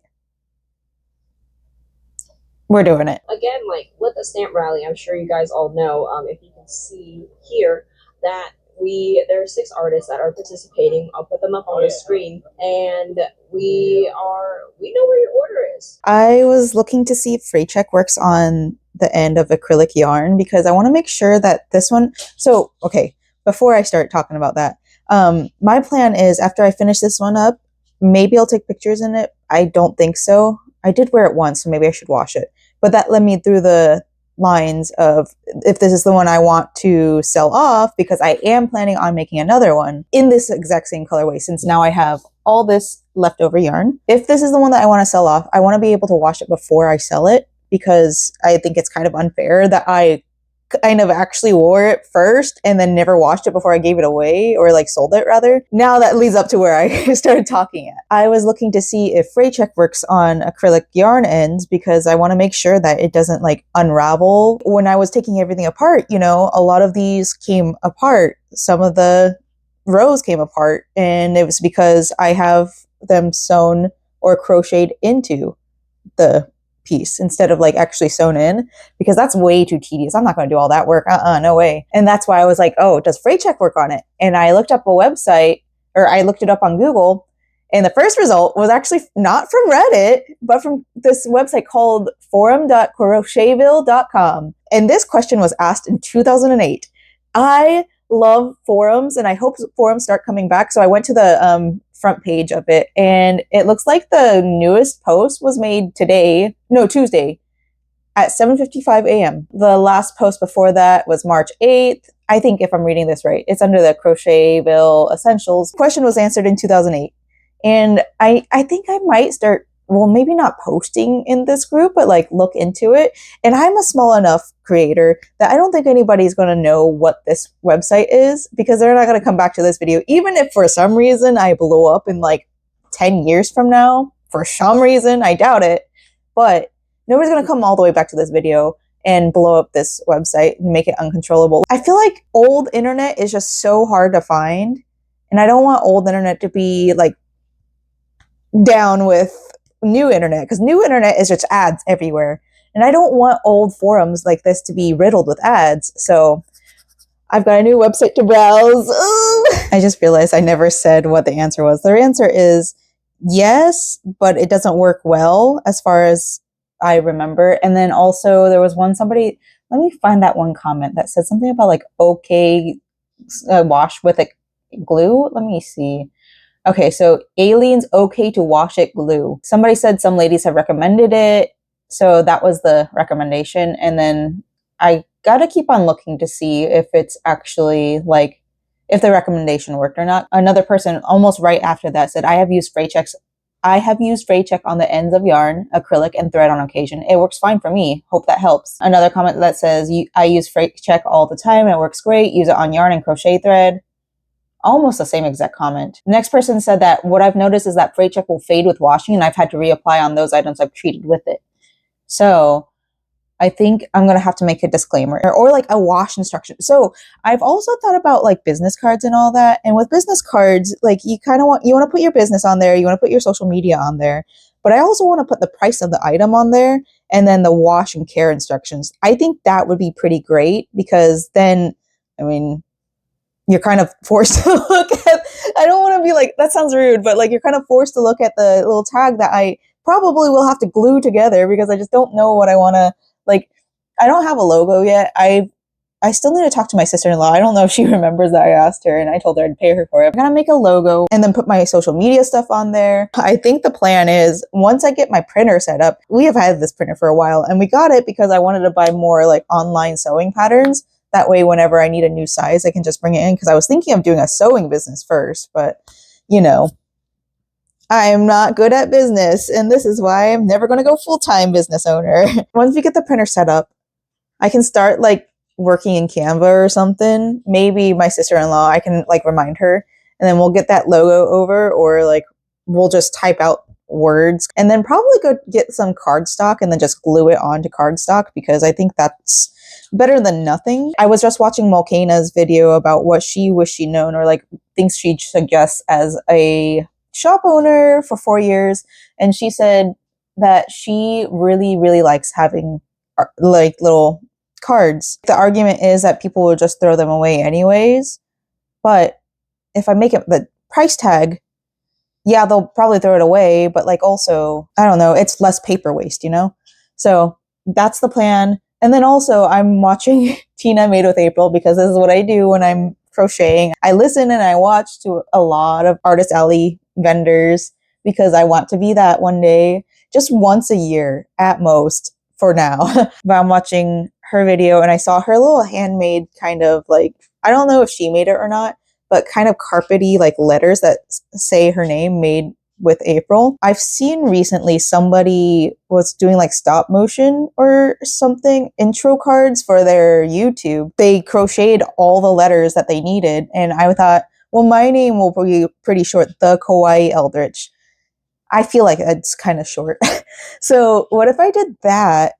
We're doing it. Again, like with the stamp rally, I'm sure you guys all know, if you can see here, that there are 6 artists that are participating. I'll put them up on the screen, and we know where your order is. I was looking to see if freight check works on the end of acrylic yarn because I want to make sure that this one, so okay, before I start talking about that, my plan is after I finish this one up, maybe I'll take pictures in it. I don't think so. I did wear it once, so maybe I should wash it. But that led me through the lines of if this is the one I want to sell off, because I am planning on making another one in this exact same colorway, since now I have all this leftover yarn. If this is the one that I want to sell off, I want to be able to wash it before I sell it, because I think it's kind of unfair that I kind of actually wore it first and then never washed it before I gave it away, or like sold it rather. Now that leads up to where I started talking at. I was looking to see if freight check works on acrylic yarn ends because I want to make sure that it doesn't like unravel. When I was taking everything apart, you know, a lot of these came apart. Some of the rows came apart, and it was because I have them sewn or crocheted into the piece instead of like actually sewn in, because that's way too tedious. I'm not going to do all that work. No way. And that's why I was like, oh, does freight check work on it? And I looked up a website, or I looked it up on Google, and the first result was actually not from Reddit, but from this website called forum.crochetville.com. And this question was asked in 2008. I love forums, and I hope forums start coming back. So I went to the front page of it, and it looks like the newest post was made Tuesday at 7:55 a.m. The last post before that was March 8th. I think if I'm reading this right, it's under the Crochetville Essentials. Question was answered in 2008. And I think I might start, well, maybe not posting in this group, but like look into it. And I'm a small enough creator that I don't think anybody's going to know what this website is, because they're not going to come back to this video. Even if for some reason I blow up in like 10 years from now, for some reason, I doubt it, but nobody's going to come all the way back to this video and blow up this website and make it uncontrollable. I feel like old internet is just so hard to find, and I don't want old internet to be like down with new internet, because new internet is just ads everywhere, and I don't want old forums like this to be riddled with ads. So I've got a new website to browse. Ooh. I just realized I never said what the answer was. Their answer is yes, but it doesn't work well as far as I remember. And then also there was somebody, let me find that one comment that said something about like okay wash with a glue. Let me see. Okay, so Alien's okay to wash it glue. Somebody said some ladies have recommended it, so that was the recommendation. And then I gotta keep on looking to see if it's actually like, if the recommendation worked or not. Another person almost right after that said, I have used freight check on the ends of yarn, acrylic, and thread on occasion. It works fine for me. Hope that helps. Another comment that says, I use freight check all the time. It works great. Use it on yarn and crochet thread. Almost the same exact comment. The next person said that what I've noticed is that freight check will fade with washing, and I've had to reapply on those items I've treated with it. So I think I'm going to have to make a disclaimer or like a wash instruction. So I've also thought about like business cards and all that. And with business cards, like you want to put your business on there. You want to put your social media on there. But I also want to put the price of the item on there and then the wash and care instructions. I think that would be pretty great, because then, I mean, you're kind of forced to look at, I don't want to be like, that sounds rude, but like you're kind of forced to look at the little tag that I probably will have to glue together because I just don't know what I want to, like, I don't have a logo yet. I still need to talk to my sister-in-law. I don't know if she remembers that I asked her and I told her I'd pay her for it. I'm gonna make a logo and then put my social media stuff on there. I think the plan is once I get my printer set up, we have had this printer for a while and we got it because I wanted to buy more like online sewing patterns. That way, whenever I need a new size, I can just bring it in because I was thinking of doing a sewing business first, but you know, I'm not good at business and this is why I'm never going to go full-time business owner. Once we get the printer set up, I can start like working in Canva or something. Maybe my sister-in-law, I can like remind her and then we'll get that logo over or like we'll just type out words and then probably go get some cardstock and then just glue it onto cardstock because I think that's better than nothing. I was just watching Molkana's video about what she wished she'd known or like things she'd suggest as a shop owner for 4 years. And she said that she really, really likes having like little cards. The argument is that people will just throw them away anyways. But if I make it the price tag, yeah, they'll probably throw it away. But like also, I don't know, it's less paper waste, you know? So that's the plan. And then also I'm watching Tina Made with April because this is what I do when I'm crocheting. I listen and I watch to a lot of Artist Alley vendors because I want to be that one day, just once a year at most for now. But I'm watching her video and I saw her little handmade kind of like, I don't know if she made it or not, but kind of carpety like letters that say her name made with April. I've seen recently somebody was doing like stop motion or something intro cards for their YouTube. They crocheted all the letters that they needed and I thought, well, my name will be pretty short, the Kawaii Eldritch. I feel like it's kind of short. So what if I did that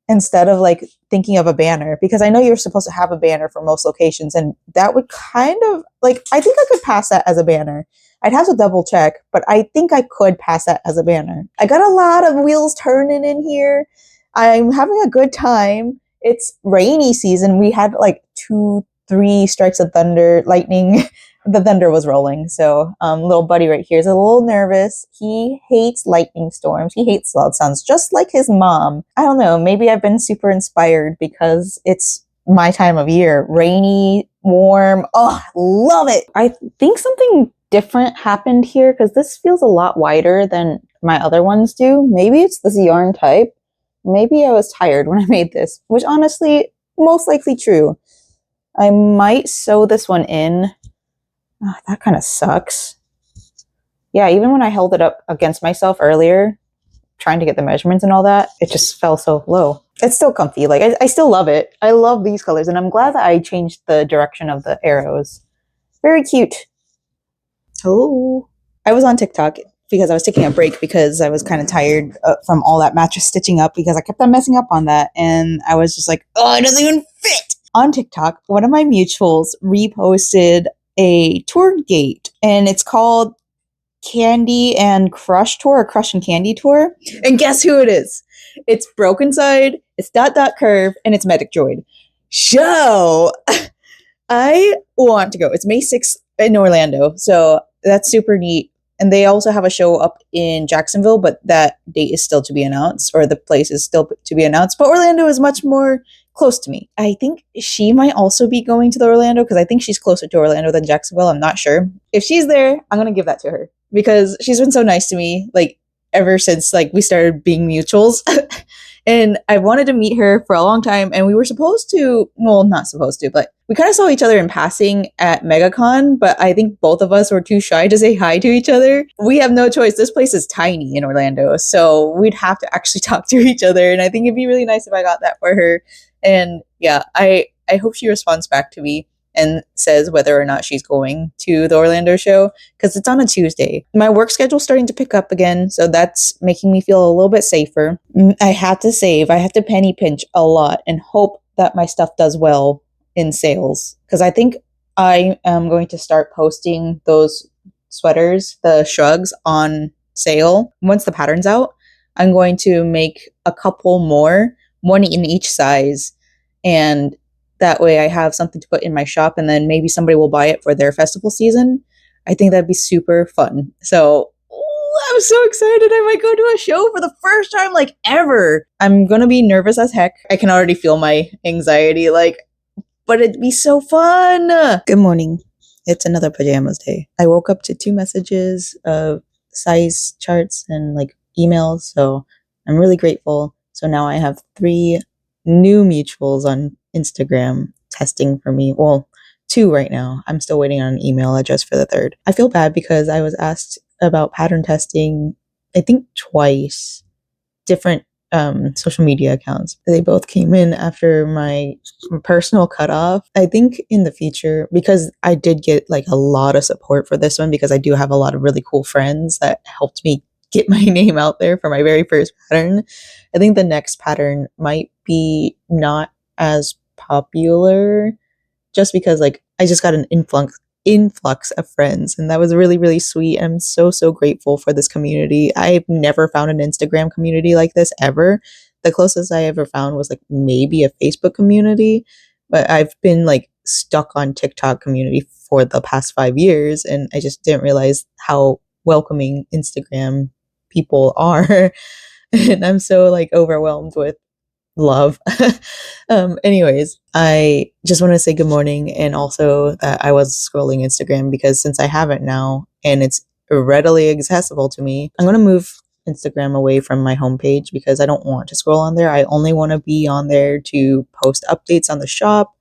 instead of like thinking of a banner? Because I know you're supposed to have a banner for most locations and that would kind of like, I think I could pass that as a banner. I'd have to double check, but I think I could pass that as a banner. I got a lot of wheels turning in here. I'm having a good time. It's rainy season. We had like 2-3 strikes of thunder, lightning. The thunder was rolling. So little buddy right here is a little nervous. He hates lightning storms. He hates loud sounds, just like his mom. I don't know. Maybe I've been super inspired because it's my time of year. Rainy, warm. Oh, love it. I think something different happened here because this feels a lot wider than my other ones do. Maybe it's this yarn type. Maybe I was tired when I made this, which honestly, most likely true. I might sew this one in. Oh, that kind of sucks. Yeah, even when I held it up against myself earlier, trying to get the measurements and all that, it just fell so low. It's still comfy. Like, I still love it. I love these colors, and I'm glad that I changed the direction of the arrows. Very cute. Oh. I was on TikTok because I was taking a break because I was kind of tired from all that mattress stitching up because I kept on messing up on that, and I was just like, oh, it doesn't even fit! On TikTok, one of my mutuals reposted a tour gate and it's called Candy and Crush Tour or Crush and Candy Tour. And guess who it is? It's Broken Side, it's Dot Dot Curve, and it's Medic Droid. So I want to go. It's May 6th in Orlando. So that's super neat. And they also have a show up in Jacksonville, but that date is still to be announced, or the place is still to be announced. But Orlando is much more close to me. I think she might also be going to the Orlando because I think she's closer to Orlando than Jacksonville. I'm not sure. If she's there, I'm going to give that to her because she's been so nice to me, like ever since like we started being mutuals. And I wanted to meet her for a long time, and we were supposed to, well, not supposed to, but we kind of saw each other in passing at MegaCon, but I think both of us were too shy to say hi to each other. We have no choice. This place is tiny in Orlando, so we'd have to actually talk to each other, and I think it'd be really nice if I got that for her. And yeah, I hope she responds back to me and says whether or not she's going to the Orlando show because it's on a Tuesday. My work schedule's starting to pick up again, so that's making me feel a little bit safer. I have to save. I have to penny pinch a lot and hope that my stuff does well in sales because I think I am going to start posting those sweaters, the shrugs, on sale. Once the pattern's out, I'm going to make a couple more, one in each size, and that way I have something to put in my shop and then maybe somebody will buy it for their festival season. I think that'd be super fun. So I'm so excited. I might go to a show for the first time like ever. I'm gonna be nervous as heck. I can already feel my anxiety, like, but it'd be so fun. Good morning. It's another pajamas day. I woke up to 2 messages of size charts and like emails, so I'm really grateful. So now I have 3 new mutuals on Instagram testing for me. Well, 2 right now. I'm still waiting on an email address for the 3rd. I feel bad because I was asked about pattern testing, I think twice, different social media accounts. They both came in after my personal cutoff. I think in the future, because I did get like a lot of support for this one, because I do have a lot of really cool friends that helped me get my name out there for my very first pattern. I think the next pattern might be not as popular, just because like I just got an influx of friends, and that was really, really sweet. I'm so grateful for this community. I've never found an Instagram community like this ever. The closest I ever found was like maybe a Facebook community, but I've been like stuck on TikTok community for the past 5 years, and I just didn't realize how welcoming Instagram people are. And I'm so like overwhelmed with love. Anyways, I just want to say good morning, and also that I was scrolling Instagram because since I have it now and it's readily accessible to me, I'm going to move Instagram away from my homepage because I don't want to scroll on there. I only want to be on there to post updates on the shop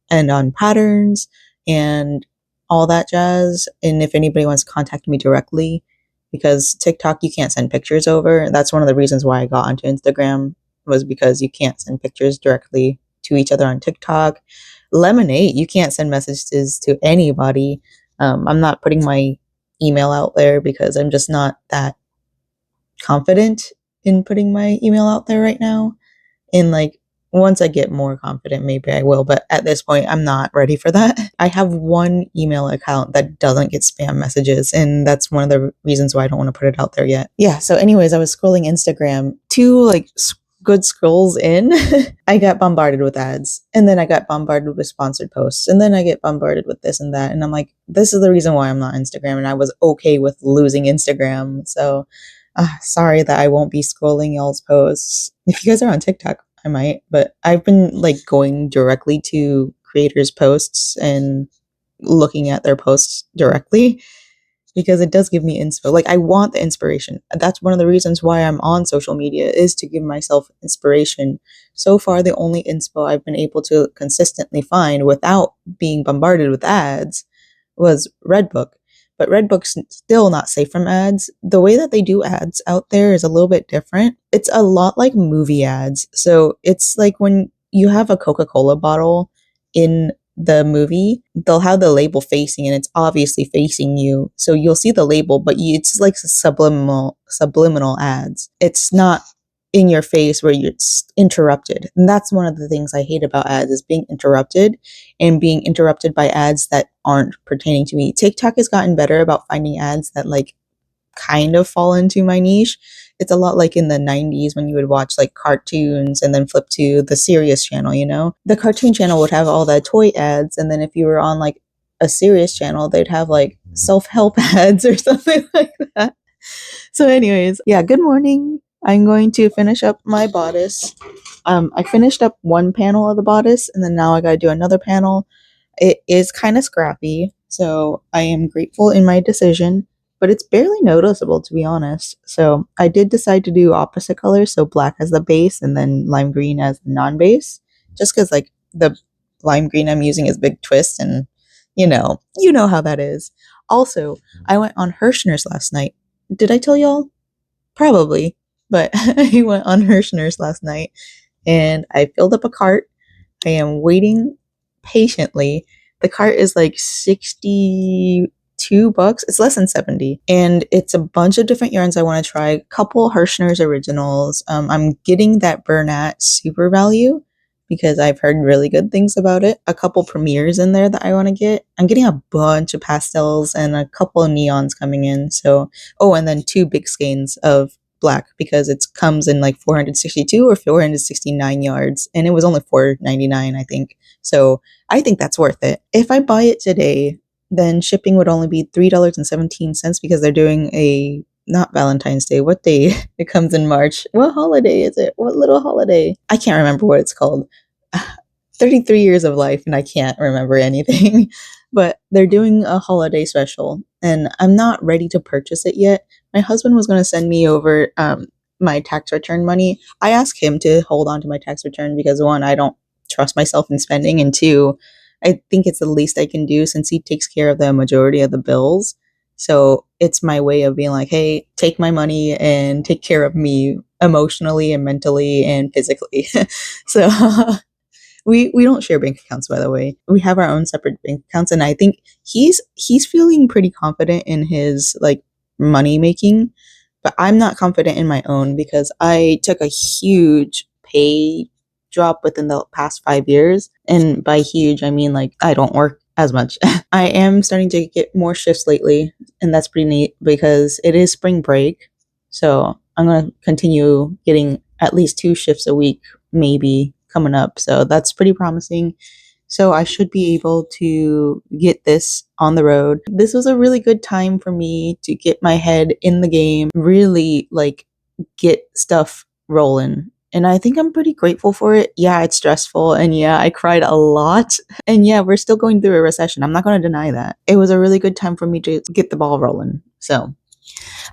and on patterns and all that jazz. And if anybody wants to contact me directly, because TikTok, you can't send pictures over. That's one of the reasons why I got onto Instagram, was because you can't send pictures directly to each other on TikTok. Lemonade, you can't send messages to anybody. I'm not putting my email out there because I'm just not that confident in putting my email out there right now. And like, once I get more confident, maybe I will. But at this point, I'm not ready for that. I have one email account that doesn't get spam messages, and that's one of the reasons why I don't want to put it out there yet. Yeah. So, anyways, I was scrolling Instagram. 2 like good scrolls in, I got bombarded with ads, and then I got bombarded with sponsored posts, and then I get bombarded with this and that, and I'm like, this is the reason why I'm not Instagram, and I was okay with losing Instagram. So, sorry that I won't be scrolling y'all's posts. If you guys are on TikTok, I might, but I've been like going directly to creators' posts and looking at their posts directly because it does give me inspo. Like, I want the inspiration. That's one of the reasons why I'm on social media, is to give myself inspiration. So far, the only inspo I've been able to consistently find without being bombarded with ads was Redbook. But Redbook's still not safe from ads. The way that they do ads out there is a little bit different. It's a lot like movie ads. So it's like when you have a Coca-Cola bottle in the movie, they'll have the label facing, and it's obviously facing you. So you'll see the label, but it's like subliminal ads. It's not in your face where you're interrupted. And that's one of the things I hate about ads, is being interrupted, and being interrupted by ads that aren't pertaining to me. TikTok has gotten better about finding ads that like kind of fall into my niche. It's a lot like in the 90s when you would watch like cartoons and then flip to the serious channel, you know? The cartoon channel would have all the toy ads, and then if you were on like a serious channel, they'd have like self-help ads or something like that. So anyways, yeah, good morning. I'm going to finish up my bodice. I finished up one panel of the bodice, and then now I gotta do another panel. It is kind of scrappy, so I am grateful in my decision, but it's barely noticeable, to be honest. So I did decide to do opposite colors, so black as the base and then lime green as the non-base, just because like the lime green I'm using is Big Twist, and you know how that is. Also, I went on Hirschner's last night. Did I tell y'all? Probably, but I went on Hirschner's last night and I filled up a cart. I am waiting patiently. The cart is like $62. It's less than 70. And it's a bunch of different yarns I want to try. A couple Hirschner's originals. I'm getting that Bernat Super Value because I've heard really good things about it. A couple premieres in there that I want to get. I'm getting a bunch of pastels and a couple of neons coming in. So, oh, and then 2 big skeins of black because it comes in like 462 or 469 yards, and it was only $4.99, I think. So I think that's worth it. If I buy it today, then shipping would only be $3.17 because they're doing a not Valentine's Day. What day? It comes in March. What holiday is it? What little holiday? I can't remember what it's called. 33 years of life and I can't remember anything. But they're doing a holiday special and I'm not ready to purchase it yet. My husband was going to send me over my tax return money. I asked him to hold on to my tax return because one, I don't trust myself in spending, and two, I think it's the least I can do since he takes care of the majority of the bills. So it's my way of being like, hey, take my money and take care of me emotionally and mentally and physically. So we don't share bank accounts, by the way. We have our own separate bank accounts, and I think he's feeling pretty confident in his like money making, but I'm not confident in my own because I took a huge pay drop within the past 5 years, and by huge I mean like I don't work as much. I am starting to get more shifts lately, and that's pretty neat because it is spring break, so I'm gonna continue getting at least 2 shifts a week, maybe coming up. So that's pretty promising. So I should be able to get this on the road. This was a really good time for me to get my head in the game, really like get stuff rolling. And I think I'm pretty grateful for it. Yeah, it's stressful. And yeah, I cried a lot. And yeah, we're still going through a recession. I'm not going to deny that. It was a really good time for me to get the ball rolling. So,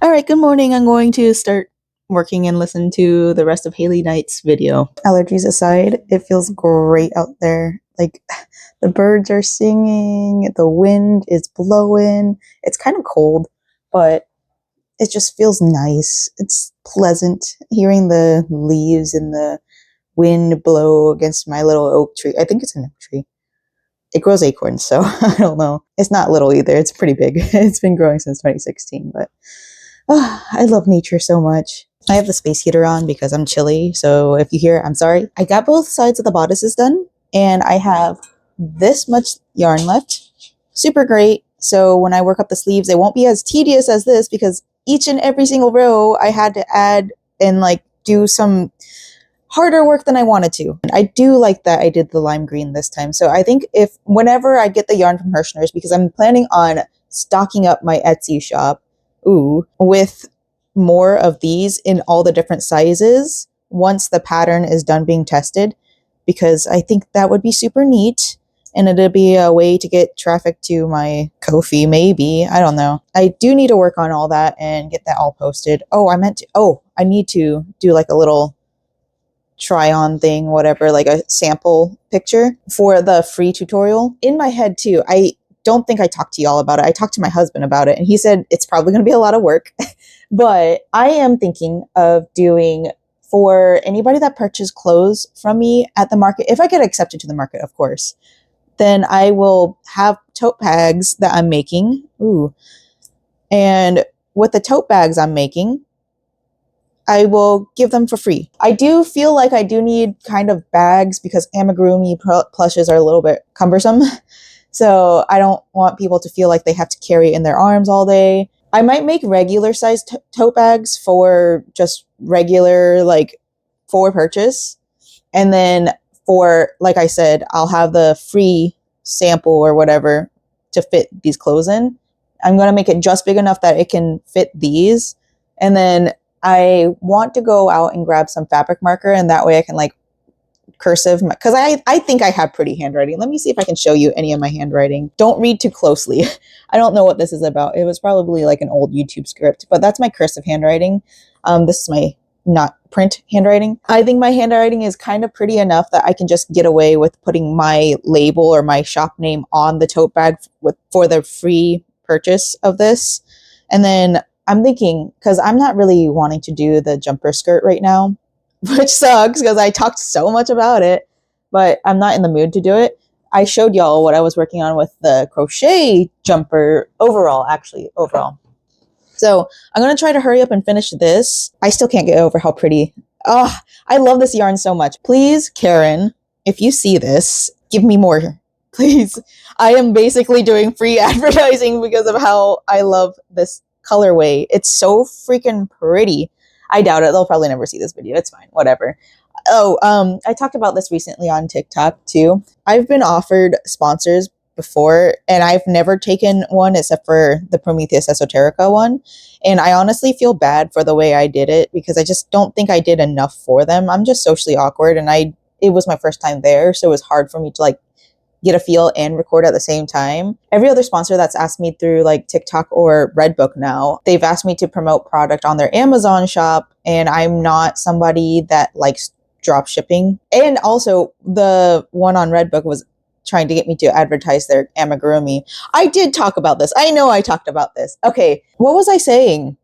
all right, good morning. I'm going to start working and listen to the rest of Haley Knight's video. Allergies aside, it feels great out there. Like the birds are singing, the wind is blowing. It's kind of cold, but it just feels nice. It's pleasant hearing the leaves and the wind blow against my little oak tree. I think it's an oak tree. It grows acorns, so I don't know. It's not little either. It's pretty big. It's been growing since 2016, but I love nature so much. I have the space heater on because I'm chilly, so if you hear, I'm sorry. I got both sides of the bodices done, and I have this much yarn left. Super great. So when I work up the sleeves, it won't be as tedious as this because each and every single row I had to add and like do some harder work than I wanted to. And I do like that I did the lime green this time. So I think if whenever I get the yarn from Hirschner's, because I'm planning on stocking up my Etsy shop, with more of these in all the different sizes once the pattern is done being tested, because I think that would be super neat. And it'll be a way to get traffic to my Ko-fi, maybe. I don't know. I do need to work on all that and get that all posted. I need to do like a little try on thing, whatever, like a sample picture for the free tutorial. In my head too, I don't think I talked to y'all about it. I talked to my husband about it and he said it's probably going to be a lot of work, but I am thinking of doing for anybody that purchases clothes from me at the market, if I get accepted to the market, of course, then I will have tote bags that I'm making. And with the tote bags I'm making, I will give them for free. I do feel like I do need kind of bags because amigurumi plushes are a little bit cumbersome. So I don't want people to feel like they have to carry it in their arms all day. I might make regular sized tote bags for just regular, like for purchase. And then for, like I said, I'll have the free sample or whatever to fit these clothes in. I'm going to make it just big enough that it can fit these. And then I want to go out and grab some fabric marker, and that way I can like cursive, because I think I have pretty handwriting. Let me see if I can show you any of my handwriting. Don't read too closely. I don't know what this is about. It was probably like an old YouTube script, but that's my cursive handwriting. This is my not print handwriting. I think my handwriting is kind of pretty enough that I can just get away with putting my label or my shop name on the tote bag for the free purchase of this. And then I'm thinking, because I'm not really wanting to do the jumper skirt right now, which sucks because I talked so much about it, but I'm not in the mood to do it. I showed y'all what I was working on with the crochet jumper overall. So I'm going to try to hurry up and finish this. I still can't get over how pretty. Oh, I love this yarn so much. Please, Karen, if you see this, give me more. Please. I am basically doing free advertising because of how I love this colorway. It's so freaking pretty. I doubt it. They'll probably never see this video. It's fine. Whatever. I talked about this recently on TikTok too. I've been offered sponsors before, and I've never taken one except for the Prometheus Esoterica one. And I honestly feel bad for the way I did it because I just don't think I did enough for them. I'm just socially awkward, and it was my first time there, so it was hard for me to like get a feel and record at the same time. Every other sponsor that's asked me through like TikTok or Redbook now, they've asked me to promote product on their Amazon shop, and I'm not somebody that likes drop shipping. And also the one on Redbook was trying to get me to advertise their amigurumi. I did talk about this. I know I talked about this. Okay, what was I saying?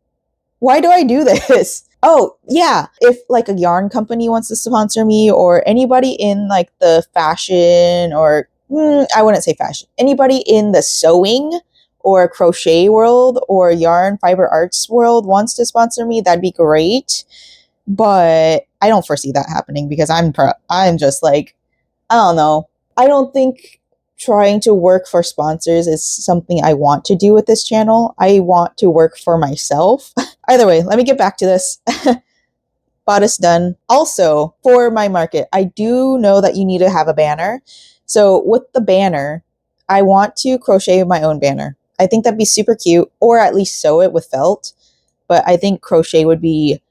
Why do I do this? Oh, yeah. If like a yarn company wants to sponsor me, or anybody in like the fashion or I wouldn't say fashion, anybody in the sewing or crochet world or yarn fiber arts world wants to sponsor me, that'd be great. But I don't foresee that happening because I'm just like, I don't know. I don't think trying to work for sponsors is something I want to do with this channel. I want to work for myself. Either way, let me get back to this. Bodice done. Also, for my market, I do know that you need to have a banner. So with the banner, I want to crochet my own banner. I think that'd be super cute, or at least sew it with felt. But I think crochet would be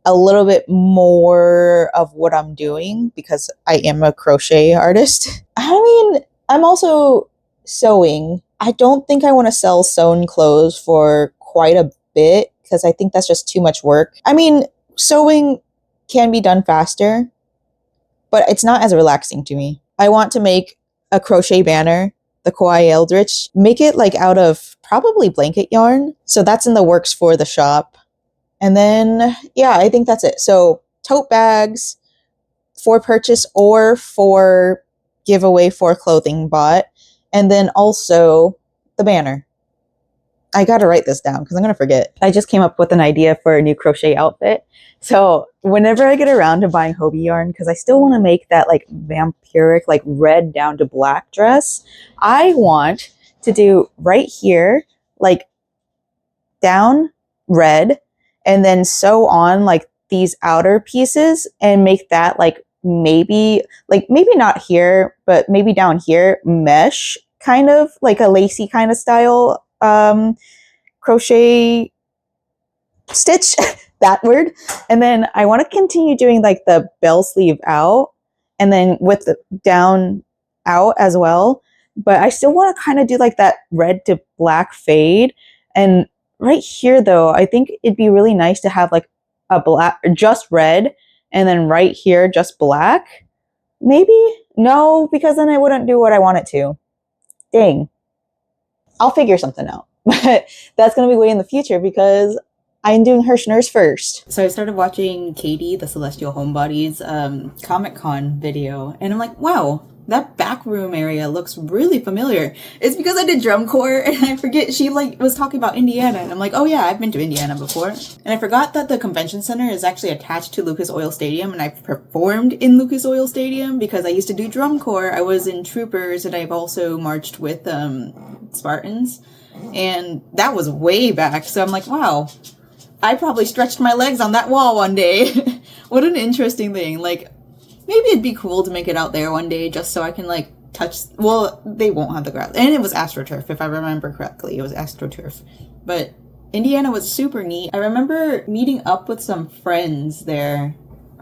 a little bit more of what I'm doing because I am a crochet artist. I mean, I'm also sewing. I don't think I want to sell sewn clothes for quite a bit because I think that's just too much work. I mean, sewing can be done faster, but it's not as relaxing to me. I want to make a crochet banner, the Kawaii Eldritch, make it like out of probably blanket yarn. So that's in the works for the shop. And then, yeah, I think that's it. So tote bags for purchase or for giveaway for clothing bought. And then also the banner. I got to write this down because I'm going to forget. I just came up with an idea for a new crochet outfit. So whenever I get around to buying Hobie yarn, because I still want to make that like vampiric, like red down to black dress, I want to do right here, like down red, and then sew on like these outer pieces and make that like maybe not here, but maybe down here, mesh, kind of like a lacy kind of style crochet stitch, that word. And then I want to continue doing like the bell sleeve out and then with the down out as well. But I still want to kind of do like that red to black fade. And right here though, I think it'd be really nice to have like a black, just red, and then right here just black. Maybe? No, because then I wouldn't do what I want it to. Dang. I'll figure something out. But that's going to be way in the future because I'm doing Hirschner's first. So I started watching Katie, the Celestial Homebody's Comic-Con video, and I'm like, wow, that back room area looks really familiar. It's because I did drum corps, and I forget she like was talking about Indiana, and I'm like, oh yeah, I've been to Indiana before. And I forgot that the convention center is actually attached to Lucas Oil Stadium, and I've performed in Lucas Oil Stadium because I used to do drum corps. I was in Troopers, and I've also marched with Spartans, and that was way back. So I'm like, wow, I probably stretched my legs on that wall one day. What an interesting thing. Like, maybe it'd be cool to make it out there one day just so I can, like, touch... Well, they won't have the grass. And it was AstroTurf, if I remember correctly. It was AstroTurf. But Indiana was super neat. I remember meeting up with some friends there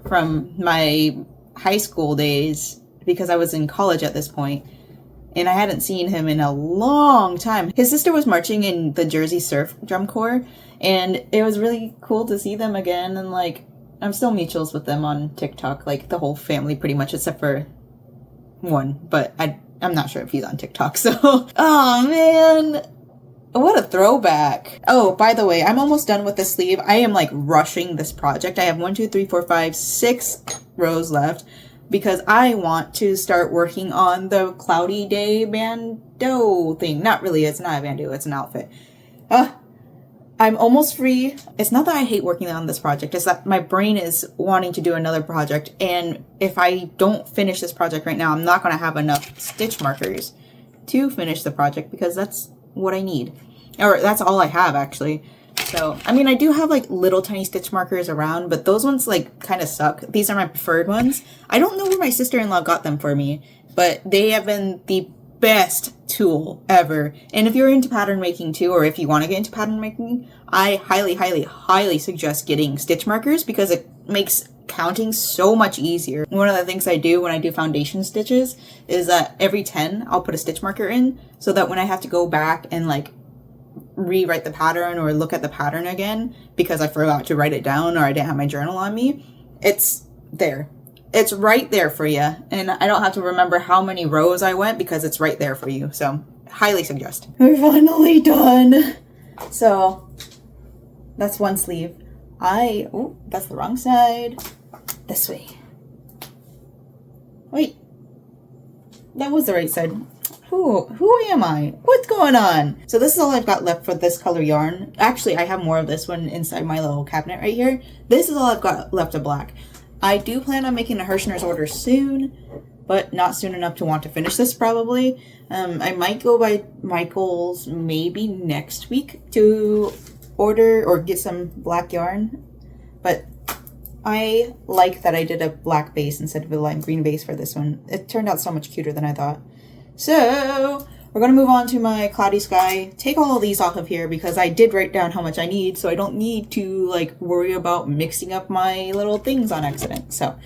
from my high school days because I was in college at this point. And I hadn't seen him in a long time. His sister was marching in the Jersey Surf Drum Corps, and it was really cool to see them again. And, like, I'm still mutuals with them on TikTok, like, the whole family pretty much, except for one. But I'm not sure if he's on TikTok, so... Oh, man! What a throwback. Oh, by the way, I'm almost done with the sleeve. I am, like, rushing this project. I have 6 rows left, because I want to start working on the Cloudy Day bandeau thing. Not really, it's not a bandeau, it's an outfit. I'm almost free. It's not that I hate working on this project, it's that my brain is wanting to do another project, and if I don't finish this project right now, I'm not going to have enough stitch markers to finish the project, because that's what I need. Or that's all I have, actually. So, I mean, I do have, like, little tiny stitch markers around, but those ones, like, kind of suck. These are my preferred ones. I don't know where my sister-in-law got them for me, but they have been the best tool ever. And if you're into pattern making too, or if you want to get into pattern making, I highly, highly, highly suggest getting stitch markers because it makes counting so much easier. One of the things I do when I do foundation stitches is that every 10 I'll put a stitch marker in so that when I have to go back and like rewrite the pattern or look at the pattern again because I forgot to write it down or I didn't have my journal on me, it's there. It's right there for you. And I don't have to remember how many rows I went because it's right there for you. So highly suggest. We're finally done. So that's one sleeve. Oh, that's the wrong side. This way. Wait. That was the right side. Who am I? What's going on? So this is all I've got left for this color yarn. Actually, I have more of this one inside my little cabinet right here. This is all I've got left of black. I do plan on making a Hirschner's order soon, but not soon enough to want to finish this probably. I might go by Michael's maybe next week to order or get some black yarn, but I like that I did a black base instead of a lime green base for this one. It turned out so much cuter than I thought. So we're going to move on to my cloudy sky. Take all of these off of here because I did write down how much I need, so I don't need to like worry about mixing up my little things on accident. So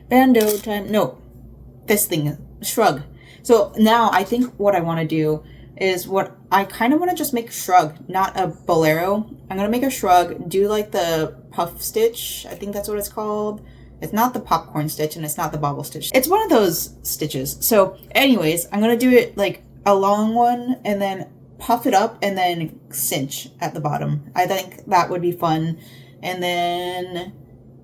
bando time. No, this thing, shrug. So now I think what I want to do is what I kind of want to just make shrug, not a bolero. I'm going to make a shrug, do like the puff stitch. I think that's what it's called. It's not the popcorn stitch and it's not the bobble stitch. It's one of those stitches. So anyways, I'm going to do it like a long one and then puff it up and then cinch at the bottom. I think that would be fun. And then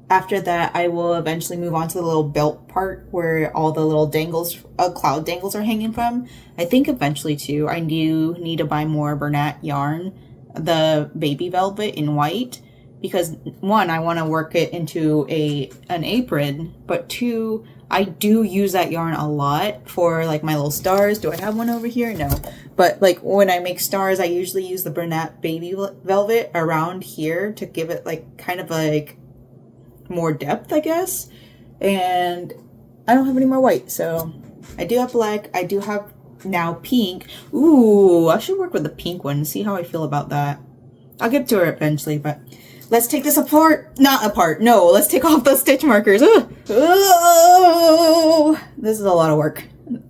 after that, I will eventually move on to the little belt part where all the little dangles, cloud dangles are hanging from. I think eventually too, I do need to buy more Bernat yarn, the baby velvet in white. Because one, I want to work it into an apron, but two, I do use that yarn a lot for like my little stars. Do I have one over here? No. But like when I make stars, I usually use the Bernat baby velvet around here to give it like kind of like more depth, I guess. And I don't have any more white, so I do have black. I do have now pink. Ooh, I should work with the pink one, see how I feel about that. I'll get to her eventually, but let's take this apart. Not apart. No, let's take off the stitch markers. Oh, this is a lot of work.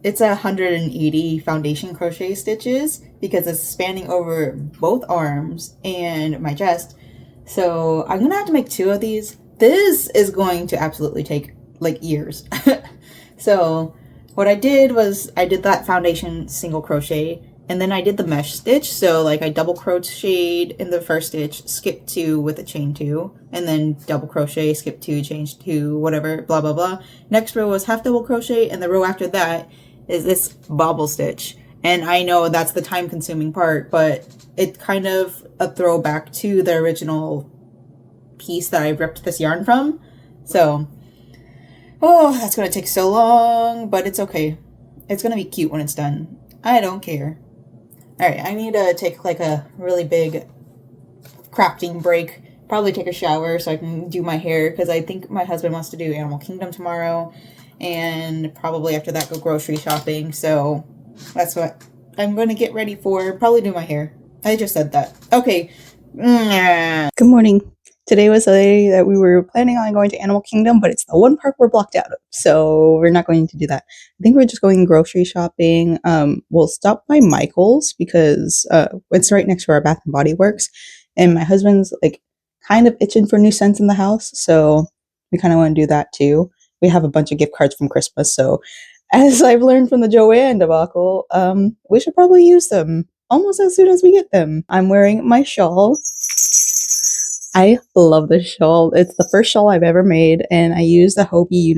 It's 180 foundation crochet stitches because it's spanning over both arms and my chest. So I'm going to have to make 2 of these. This is going to absolutely take like years. So what I did was I did that foundation single crochet. And then I did the mesh stitch, so like I double crocheted in the first stitch, skipped 2 with a chain 2, and then double crochet, skip 2, chain 2, whatever, blah, blah, blah. Next row was half double crochet, and the row after that is this bobble stitch. And I know that's the time consuming part, but it's kind of a throwback to the original piece that I ripped this yarn from. So, oh, that's going to take so long, but it's okay. It's going to be cute when it's done. I don't care. Alright, I need to take like a really big crafting break. Probably take a shower so I can do my hair because I think my husband wants to do Animal Kingdom tomorrow. And probably after that go grocery shopping. So that's what I'm going to get ready for. Probably do my hair. I just said that. Okay. Good morning. Today was a day that we were planning on going to Animal Kingdom, but it's the one park we're blocked out of, so we're not going to do that. I think we're just going grocery shopping. We'll stop by Michael's because it's right next to our Bath and Body Works, and my husband's like kind of itching for new scents in the house, so we kind of want to do that too. We have a bunch of gift cards from Christmas, so as I've learned from the Joanne debacle, we should probably use them almost as soon as we get them. I'm wearing my shawl. I love this shawl. It's the first shawl I've ever made, and I used the Hobie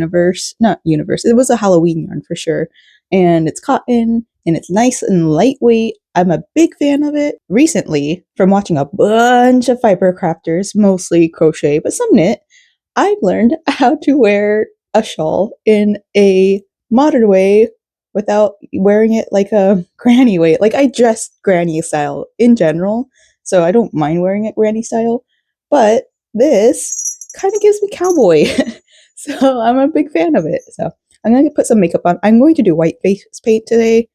not Universe. It was a Halloween yarn for sure, and it's cotton, and it's nice and lightweight. I'm a big fan of it. Recently, from watching a bunch of fiber crafters, mostly crochet, but some knit, I've learned how to wear a shawl in a modern way without wearing it like a granny way. Like I dress granny style in general, so I don't mind wearing it granny style. But this kind of gives me cowboy. So I'm a big fan of it. So I'm going to put some makeup on. I'm going to do white face paint today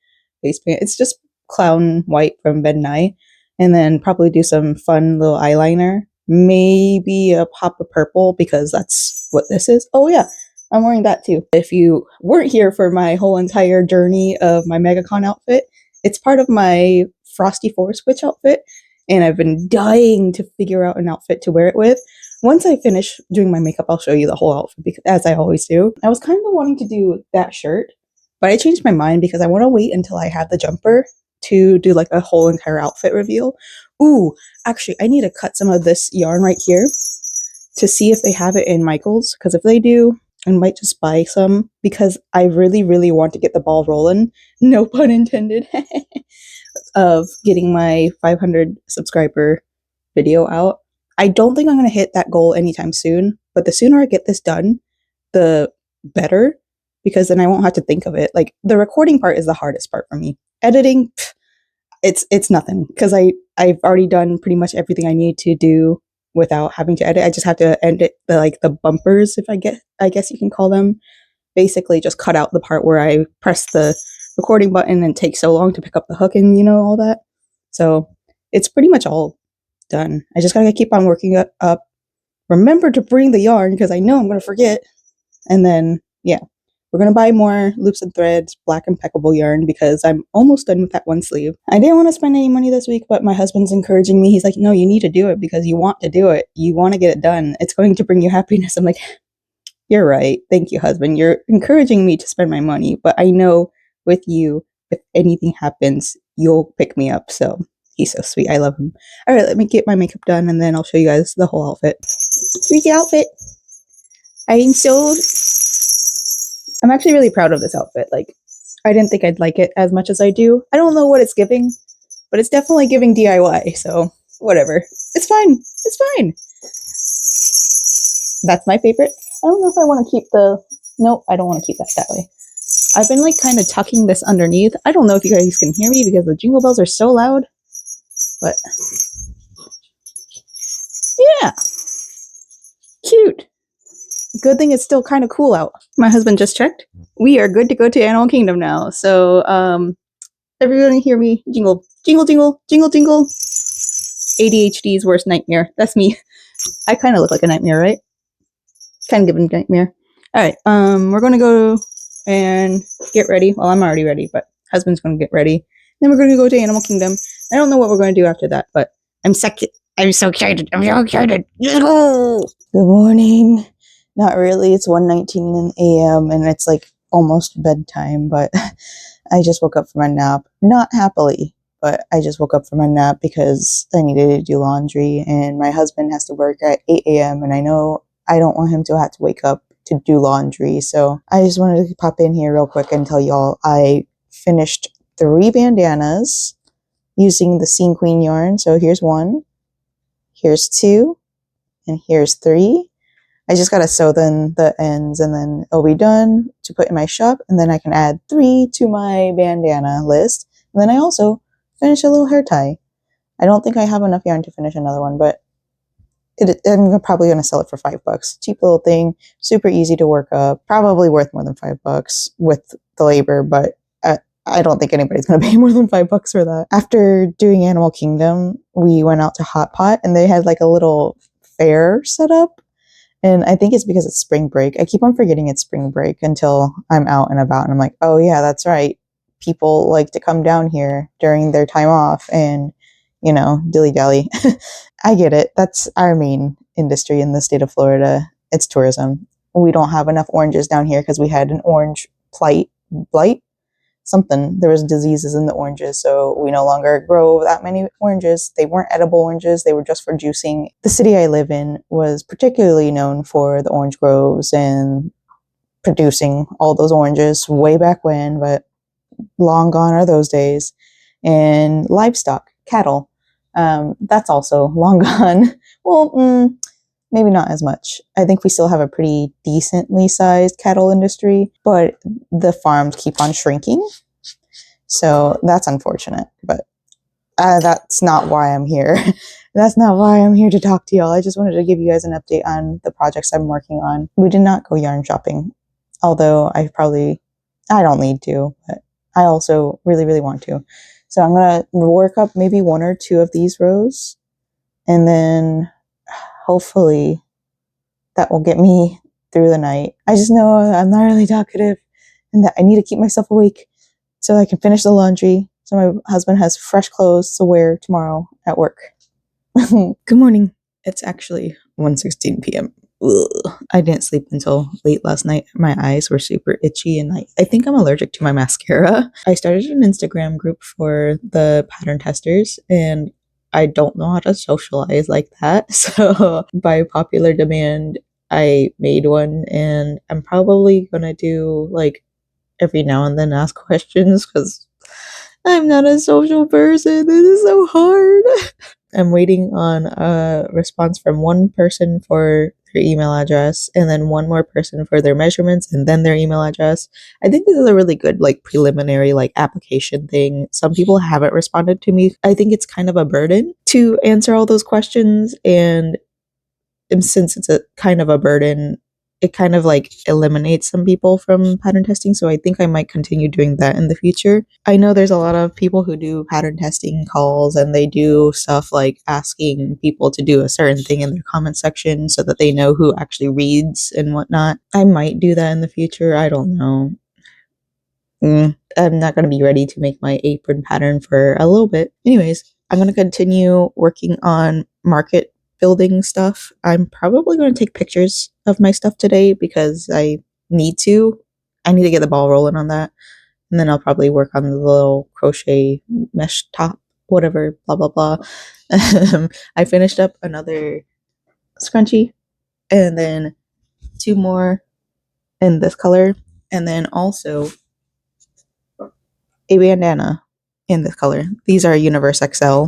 face paint. It's just clown white from Ben Nye. And then probably do some fun little eyeliner. Maybe a pop of purple because that's what this is. Oh yeah, I'm wearing that too. If you weren't here for my whole entire journey of my MegaCon outfit, it's part of my Frosty Forest Witch outfit. And I've been dying to figure out an outfit to wear it with. Once I finish doing my makeup, I'll show you the whole outfit, because, as I always do. I was kind of wanting to do that shirt, but I changed my mind because I want to wait until I have the jumper to do like a whole entire outfit reveal. Ooh, actually, I need to cut some of this yarn right here to see if they have it in Michael's, because if they do, I might just buy some, because I really, really want to get the ball rolling, no pun intended, of getting my 500 subscriber video out. I don't think I'm going to hit that goal anytime soon, but the sooner I get this done, the better, because then I won't have to think of it. Like, the recording part is the hardest part for me. Editing, it's nothing, because I've already done pretty much everything I need to do without having to edit. I just have to edit the bumpers, if I guess you can call them. Basically just cut out the part where I press the recording button and take so long to pick up the hook and all that. So it's pretty much all done. I just gotta keep on working up. Remember to bring the yarn, because I know I'm gonna forget. And then, yeah, we're gonna buy more loops and threads, black impeccable yarn, because I'm almost done with that one sleeve. I didn't want to spend any money this week, but my husband's encouraging me. He's like, no, you need to do it because you want to do it. You want to get it done. It's going to bring you happiness. I'm like, you're right. Thank you, husband. You're encouraging me to spend my money, but I know with you, if anything happens, you'll pick me up. So he's so sweet. I love him. All right, let me get my makeup done, and then I'll show you guys the whole outfit. Here's the outfit. I'm actually really proud of this outfit. Like, I didn't think I'd like it as much as I do. I don't know what it's giving, but it's definitely giving DIY. So whatever. It's fine. It's fine. That's my favorite. I don't know if I want to keep nope, I don't want to keep that way. I've been like kind of tucking this underneath. I don't know if you guys can hear me because the jingle bells are so loud, but yeah, cute. Good thing it's still kind of cool out. My husband just checked. We are good to go to Animal Kingdom now. So, everyone hear me? Jingle, jingle, jingle, jingle, jingle. ADHD's worst nightmare. That's me. I kind of look like a nightmare, right? Kind of giving a nightmare. All right, we're gonna go and get ready. Well, I'm already ready, but husband's gonna get ready. Then we're gonna go to Animal Kingdom. I don't know what we're gonna do after that, but I'm so excited. I'm so excited. Good morning. Not really. It's 1:19 a.m. and it's like almost bedtime, but I just woke up from a nap. Not happily, but I just woke up from a nap because I needed to do laundry, and my husband has to work at 8 a.m. and I know I don't want him to have to wake up to do laundry. So I just wanted to pop in here real quick and tell y'all I finished 3 bandanas using the Scene Queen yarn. So here's 1, here's 2, and here's 3. I just gotta sew the ends, and then it'll be done to put in my shop, and then I can add 3 to my bandana list. And then I also finish a little hair tie. I don't think I have enough yarn to finish another one, but I'm probably gonna sell it for $5. Cheap little thing, super easy to work up, probably worth more than $5 with the labor, but I don't think anybody's gonna pay more than $5 for that. After doing Animal Kingdom, we went out to Hot Pot, and they had like a little fair set up. And I think it's because it's spring break. I keep on forgetting it's spring break until I'm out and about, and I'm like, oh yeah, that's right. People like to come down here during their time off and, dilly-dally. I get it. That's our main industry in the state of Florida. It's tourism. We don't have enough oranges down here because we had an orange blight, something. There was diseases in the oranges, so we no longer grow that many oranges. They weren't edible oranges. They were just for juicing. The city I live in was particularly known for the orange groves and producing all those oranges way back when, but long gone are those days. And livestock, cattle, that's also long gone. Well, maybe not as much. I think we still have a pretty decently sized cattle industry, but the farms keep on shrinking. So that's unfortunate, but that's not why I'm here. That's not why I'm here to talk to y'all. I just wanted to give you guys an update on the projects I'm working on. We did not go yarn shopping, although I don't need to, but I also really, really want to. So I'm going to work up maybe 1 or 2 of these rows, and then hopefully that will get me through the night. I just know I'm not really talkative and that I need to keep myself awake so I can finish the laundry so my husband has fresh clothes to wear tomorrow at work. Good morning. It's actually 1:16 p.m. Ugh. I didn't sleep until late last night. My eyes were super itchy and I think I'm allergic to my mascara. I started an Instagram group for the pattern testers and I don't know how to socialize like that. So by popular demand, I made one and I'm probably gonna do like every now and then ask questions because I'm not a social person. This is so hard. I'm waiting on a response from one person for their email address and then one more person for their measurements and then their email address. I think this is a really good like preliminary like application thing. Some people haven't responded to me. I think it's kind of a burden to answer all those questions, and since it's a kind of a burden, it kind of like eliminates some people from pattern testing. So I think I might continue doing that in the future. I know there's a lot of people who do pattern testing calls and they do stuff like asking people to do a certain thing in their comment section so that they know who actually reads and whatnot. I might do that in the future. I don't know. I'm not going to be ready to make my apron pattern for a little bit. Anyways, I'm going to continue working on market building stuff. I'm probably going to take pictures of my stuff today because I need to. I need to get the ball rolling on that. And then I'll probably work on the little crochet mesh top, whatever, blah, blah, blah. I finished up another scrunchie and then 2 more in this color. And then also a bandana in this color. These are Universe XL.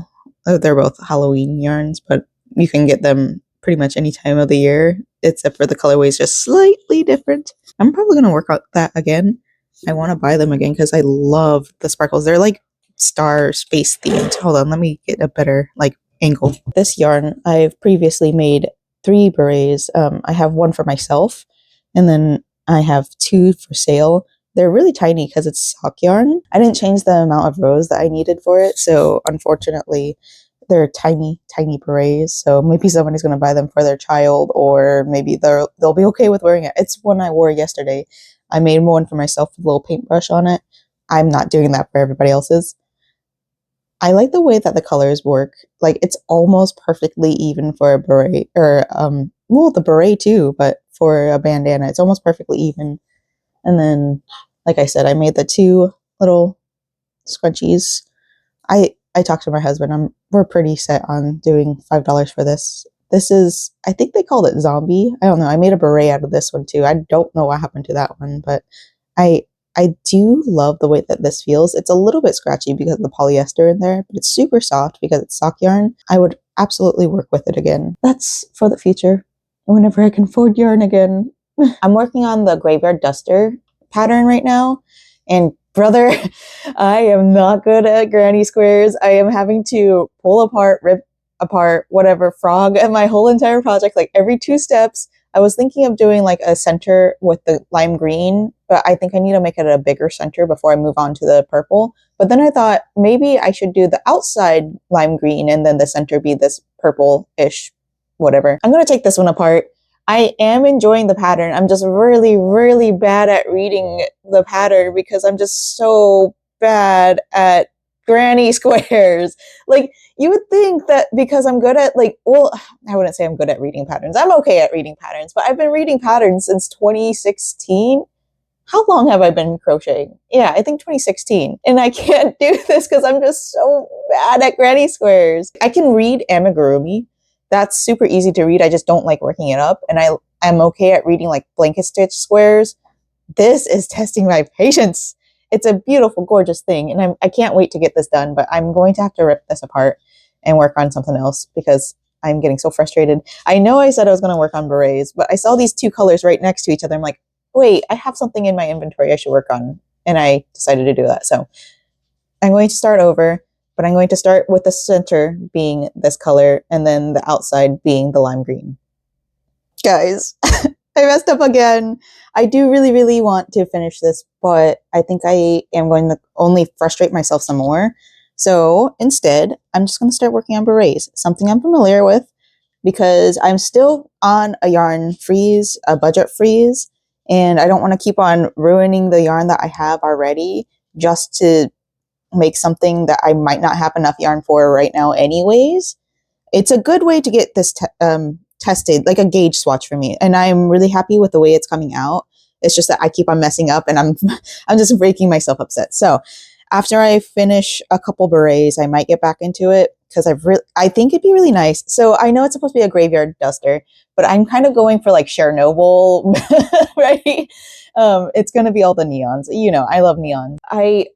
They're both Halloween yarns, but you can get them pretty much any time of the year, except for the colorway is just slightly different. I'm probably going to work on that again. I want to buy them again because I love the sparkles. They're like star space themed. Hold on, let me get a better like angle. This yarn, I've previously made 3 berets. I have 1 for myself, and then I have 2 for sale. They're really tiny because it's sock yarn. I didn't change the amount of rows that I needed for it, so unfortunately, they're tiny, tiny berets. So maybe somebody's going to buy them for their child, or maybe they'll be okay with wearing it. It's one I wore yesterday. I made one for myself with a little paintbrush on it. I'm not doing that for everybody else's. I like the way that the colors work. Like, it's almost perfectly even for a beret, or well, the beret too, but for a bandana, it's almost perfectly even. And then, like I said, I made the 2 little scrunchies. I talked to my husband. We're pretty set on doing $5 for this. This is, I think they called it zombie. I don't know. I made a beret out of this one too. I don't know what happened to that one, but I do love the way that this feels. It's a little bit scratchy because of the polyester in there, but it's super soft because it's sock yarn. I would absolutely work with it again. That's for the future, whenever I can afford yarn again. I'm working on the graveyard duster pattern right now, and brother, I am not good at granny squares. I am having to pull apart, rip apart, whatever, frog and my whole entire project, like every 2 steps. I was thinking of doing like a center with the lime green, but I think I need to make it a bigger center before I move on to the purple. But then I thought maybe I should do the outside lime green and then the center be this purple-ish, whatever. I'm going to take this one apart. I am enjoying the pattern. I'm just really, really bad at reading the pattern because I'm just so bad at granny squares. Like, you would think that because I'm good at like, well, I wouldn't say I'm good at reading patterns. I'm okay at reading patterns, but I've been reading patterns since 2016. How long have I been crocheting? Yeah, I think 2016. And I can't do this because I'm just so bad at granny squares. I can read amigurumi. That's super easy to read. I just don't like working it up. And I'm okay at reading like blanket stitch squares. This is testing my patience. It's a beautiful, gorgeous thing. And I can't wait to get this done, but I'm going to have to rip this apart and work on something else because I'm getting so frustrated. I know I said I was going to work on berets, but I saw these 2 colors right next to each other. I'm like, wait, I have something in my inventory I should work on. And I decided to do that. So I'm going to start over, but I'm going to start with the center being this color and then the outside being the lime green. Guys, I messed up again. I do really, really want to finish this, but I think I am going to only frustrate myself some more. So instead, I'm just going to start working on berets, something I'm familiar with because I'm still on a yarn freeze, a budget freeze, and I don't want to keep on ruining the yarn that I have already just to make something that I might not have enough yarn for right now anyways. It's a good way to get this tested, like a gauge swatch for me. And I'm really happy with the way it's coming out. It's just that I keep on messing up and I'm I'm just making myself upset. So after I finish a couple berets, I might get back into it because I think it'd be really nice. So I know it's supposed to be a graveyard duster, but I'm kind of going for like Chernobyl, right? It's going to be all the neons. You know, I love neon. I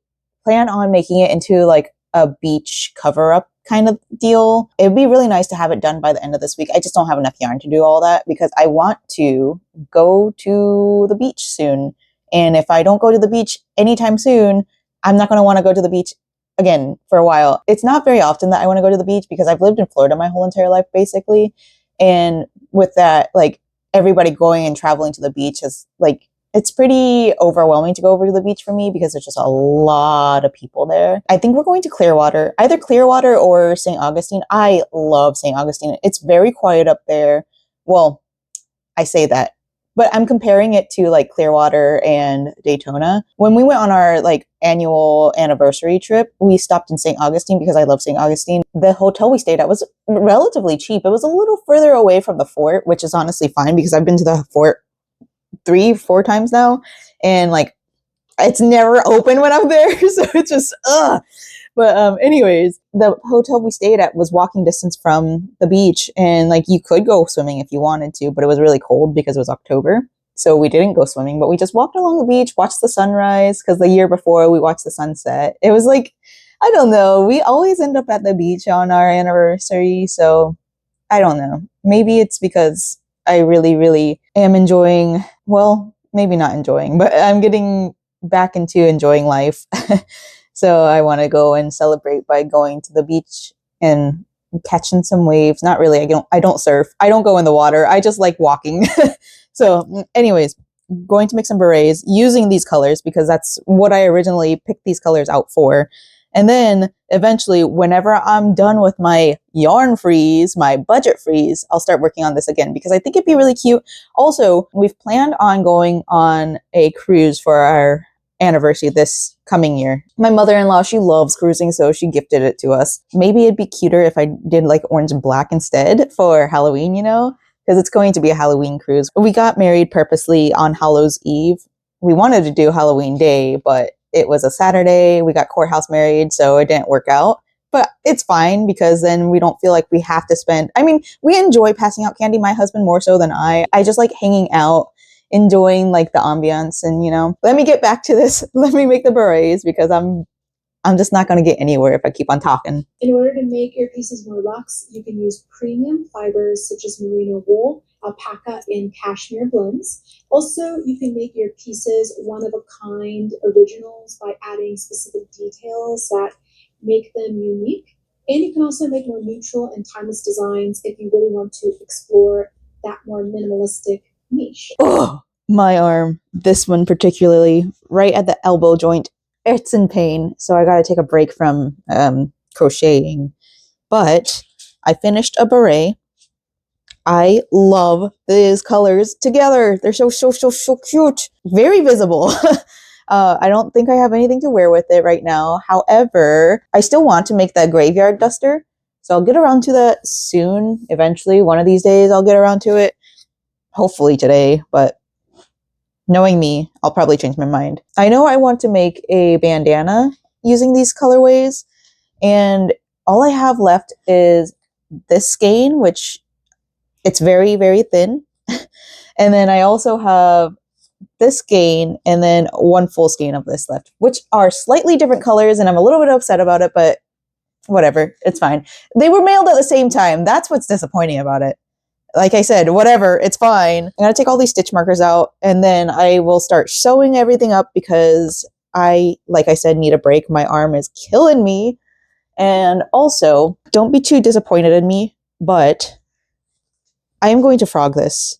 plan on making it into like a beach cover up kind of deal. It'd be really nice to have it done by the end of this week. I just don't have enough yarn to do all that because I want to go to the beach soon. And if I don't go to the beach anytime soon, I'm not going to want to go to the beach again for a while. It's not very often that I want to go to the beach because I've lived in Florida my whole entire life, basically. And with that, like everybody going and traveling to the beach is like, it's pretty overwhelming to go over to the beach for me because there's just a lot of people there. I think we're going to Clearwater, either Clearwater or St. Augustine. I love St. Augustine. It's very quiet up there. Well, I say that, but I'm comparing it to like Clearwater and Daytona. When we went on our like annual anniversary trip, we stopped in St. Augustine because I love St. Augustine. The hotel we stayed at was relatively cheap. It was a little further away from the fort, which is honestly fine because I've been to the fort 3-4 times now, and like it's never open when I'm there, so it's just But anyways, the hotel we stayed at was walking distance from the beach, and like you could go swimming if you wanted to, but it was really cold because it was October. So we didn't go swimming, but we just walked along the beach, watched the sunrise, because the year before we watched the sunset. It was like, I don't know, we always end up at the beach on our anniversary, so I don't know. Maybe it's because I really, really am enjoying, well, maybe not enjoying, but I'm getting back into enjoying life. So I want to go and celebrate by going to the beach and catching some waves. Not really. I don't surf. I don't go in the water. I just like walking. So anyways, going to make some berets using these colors because that's what I originally picked these colors out for. And then eventually, whenever I'm done with my yarn freeze, my budget freeze, I'll start working on this again because I think it'd be really cute. Also, we've planned on going on a cruise for our anniversary this coming year. My mother-in-law, she loves cruising, so she gifted it to us. Maybe it'd be cuter if I did like orange and black instead for Halloween, you know, because it's going to be a Halloween cruise. We got married purposely on Hallows Eve. We wanted to do Halloween Day, but it was a Saturday. We got courthouse married, so it didn't work out. But it's fine because then we don't feel like we have to spend. I mean, we enjoy passing out candy, my husband more so than I. I just like hanging out, enjoying like the ambiance, and you know. Let me get back to this. Let me make the berets because I'm just not going to get anywhere if I keep on talking. In order to make your pieces more luxe, you can use premium fibers such as merino wool, alpaca, and cashmere blends. Also, you can make your pieces one-of-a-kind originals by adding specific details that make them unique. And you can also make more neutral and timeless designs if you really want to explore that more minimalistic niche. Oh, my arm. This one particularly, right at the elbow joint. It's in pain, so I got to take a break from crocheting. But I finished a beret. I love these colors together. They're so cute. Very visible. I don't think I have anything to wear with it right now. However, I still want to make that graveyard duster. So I'll get around to that soon. Eventually, one of these days, I'll get around to it. Hopefully today, but knowing me, I'll probably change my mind. I know I want to make a bandana using these colorways, and all I have left is this skein, which it's very, very thin. And then I also have this skein and then one full skein of this left, which are slightly different colors, and I'm a little bit upset about it, but whatever, it's fine. They were mailed at the same time. That's what's disappointing about it. Like I said, whatever, it's fine. I'm going to take all these stitch markers out, and then I will start sewing everything up because I, like I said, need a break. My arm is killing me. And also, don't be too disappointed in me, but I am going to frog this.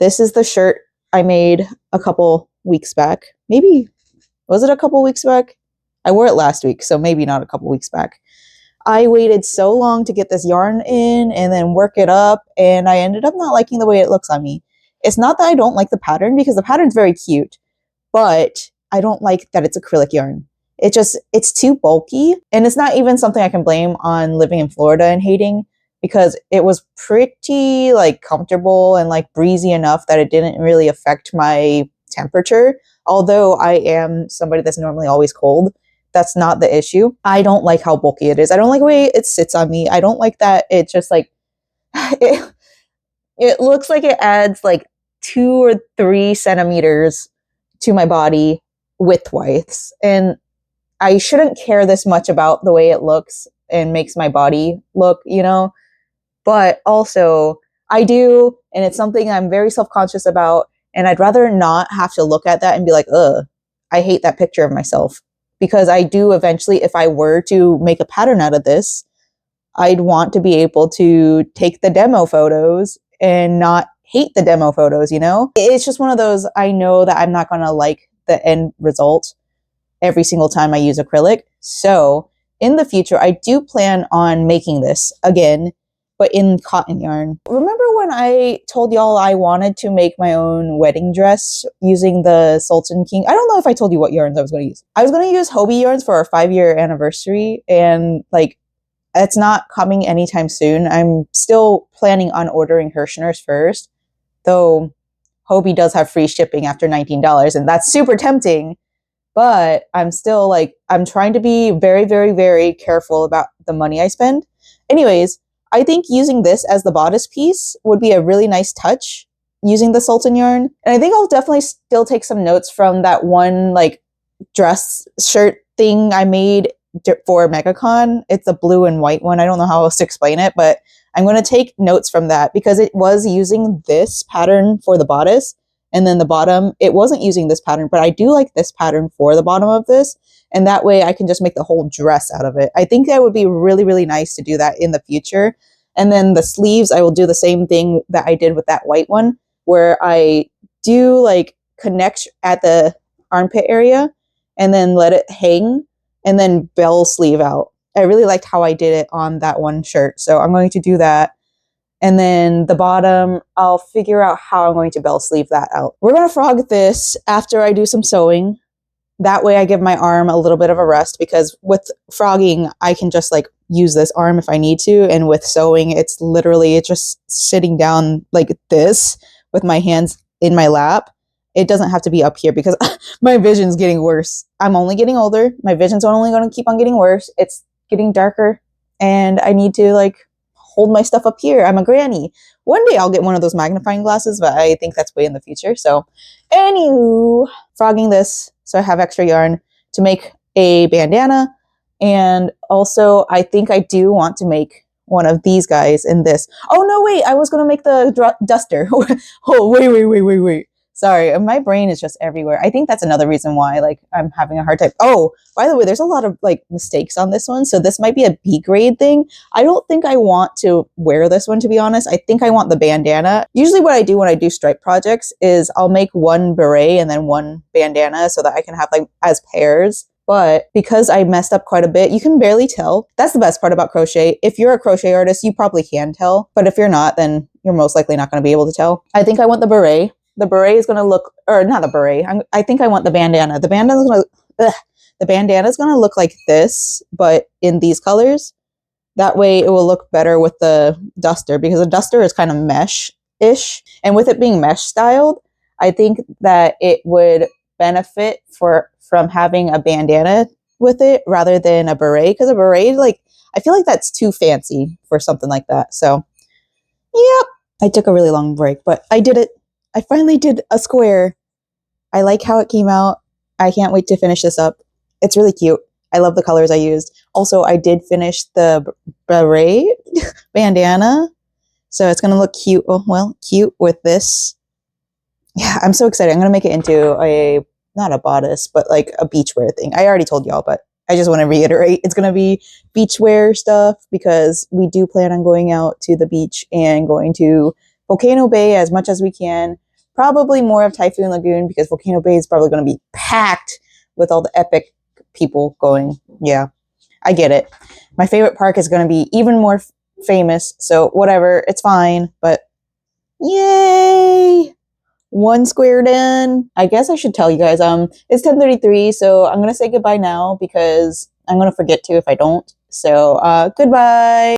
This is the shirt I made a couple weeks back. Maybe, was it a couple weeks back? I wore it last week, so maybe not a couple weeks back. I waited so long to get this yarn in and then work it up, and I ended up not liking the way it looks on me. It's not that I don't like the pattern, because the pattern's very cute, but I don't like that it's acrylic yarn. It's too bulky, and it's not even something I can blame on living in Florida and hating, because it was pretty like comfortable and like breezy enough that it didn't really affect my temperature. Although I am somebody that's normally always cold, that's not the issue. I don't like how bulky it is. I don't like the way it sits on me. I don't like that it just like, it looks like it adds like 2 or 3 centimeters to my body width-wise. And I shouldn't care this much about the way it looks and makes my body look, you know? But also, I do, and it's something I'm very self-conscious about, and I'd rather not have to look at that and be like, ugh, I hate that picture of myself. Because I do eventually, if I were to make a pattern out of this, I'd want to be able to take the demo photos and not hate the demo photos, you know? It's just one of those, I know that I'm not going to like the end result every single time I use acrylic. So in the future, I do plan on making this again, but in cotton yarn. Remember when I told y'all I wanted to make my own wedding dress using the Sultan King? I don't know if I told you what yarns I was going to use. I was going to use Hobie yarns for our 5-year anniversary, and like, it's not coming anytime soon. I'm still planning on ordering Hirschner's first, though Hobie does have free shipping after $19, and that's super tempting. But I'm still like, I'm trying to be very, very, very careful about the money I spend. Anyways, I think using this as the bodice piece would be a really nice touch using the Sultan yarn. And I think I'll definitely still take some notes from that one like dress shirt thing I made for MegaCon. It's a blue and white one. I don't know how else to explain it, but I'm going to take notes from that because it was using this pattern for the bodice. And then the bottom, it wasn't using this pattern, but I do like this pattern for the bottom of this. And that way I can just make the whole dress out of it. I think that would be really, really nice to do that in the future. And then the sleeves, I will do the same thing that I did with that white one, where I do like connect at the armpit area and then let it hang and then bell sleeve out. I really liked how I did it on that one shirt. So I'm going to do that. And then the bottom, I'll figure out how I'm going to bell sleeve that out. We're going to frog this after I do some sewing. That way I give my arm a little bit of a rest, because with frogging, I can just like use this arm if I need to. And with sewing, it's just sitting down like this with my hands in my lap. It doesn't have to be up here because my vision's getting worse. I'm only getting older. My vision's only going to keep on getting worse. It's getting darker and I need to like hold my stuff up here. I'm a granny. One day I'll get one of those magnifying glasses, but I think that's way in the future. So anywho, frogging this so I have extra yarn to make a bandana. And also I think I do want to make one of these guys in this. Oh no, wait, I was going to make the duster. Oh, wait. Sorry, my brain is just everywhere. I think that's another reason why like I'm having a hard time. Oh, by the way, there's a lot of like mistakes on this one. So this might be a B grade thing. I don't think I want to wear this one, to be honest. I think I want the bandana. Usually what I do when I do stripe projects is I'll make one beret and then one bandana so that I can have like as pairs. But because I messed up quite a bit, you can barely tell. That's the best part about crochet. If you're a crochet artist, you probably can tell. But if you're not, then you're most likely not going to be able to tell. I think I want the beret. The beret is going to look, or not the beret. I think I want the bandana. The bandana is going to look like this, but in these colors. That way it will look better with the duster, because the duster is kind of mesh-ish. And with it being mesh styled, I think that it would benefit from having a bandana with it rather than a beret, because a beret, like, I feel like that's too fancy for something like that. So, yep. I took a really long break, but I did it. I finally did a square. I like how it came out. I can't wait to finish this up. It's really cute. I love the colors I used. Also, I did finish the beret bandana. So it's going to look cute. Oh, well, cute with this. Yeah, I'm so excited. I'm going to make it into not a bodice, but like a beachwear thing. I already told y'all, but I just want to reiterate. It's going to be beachwear stuff because we do plan on going out to the beach and going to Volcano Bay as much as we can. Probably more of Typhoon Lagoon because Volcano Bay is probably going to be packed with all the epic people going. Yeah, I get it. My favorite park is going to be even more famous, so whatever, it's fine, but yay! 1 squared in. I guess I should tell you guys, it's 10:33, so I'm going to say goodbye now because I'm going to forget to if I don't. So, goodbye!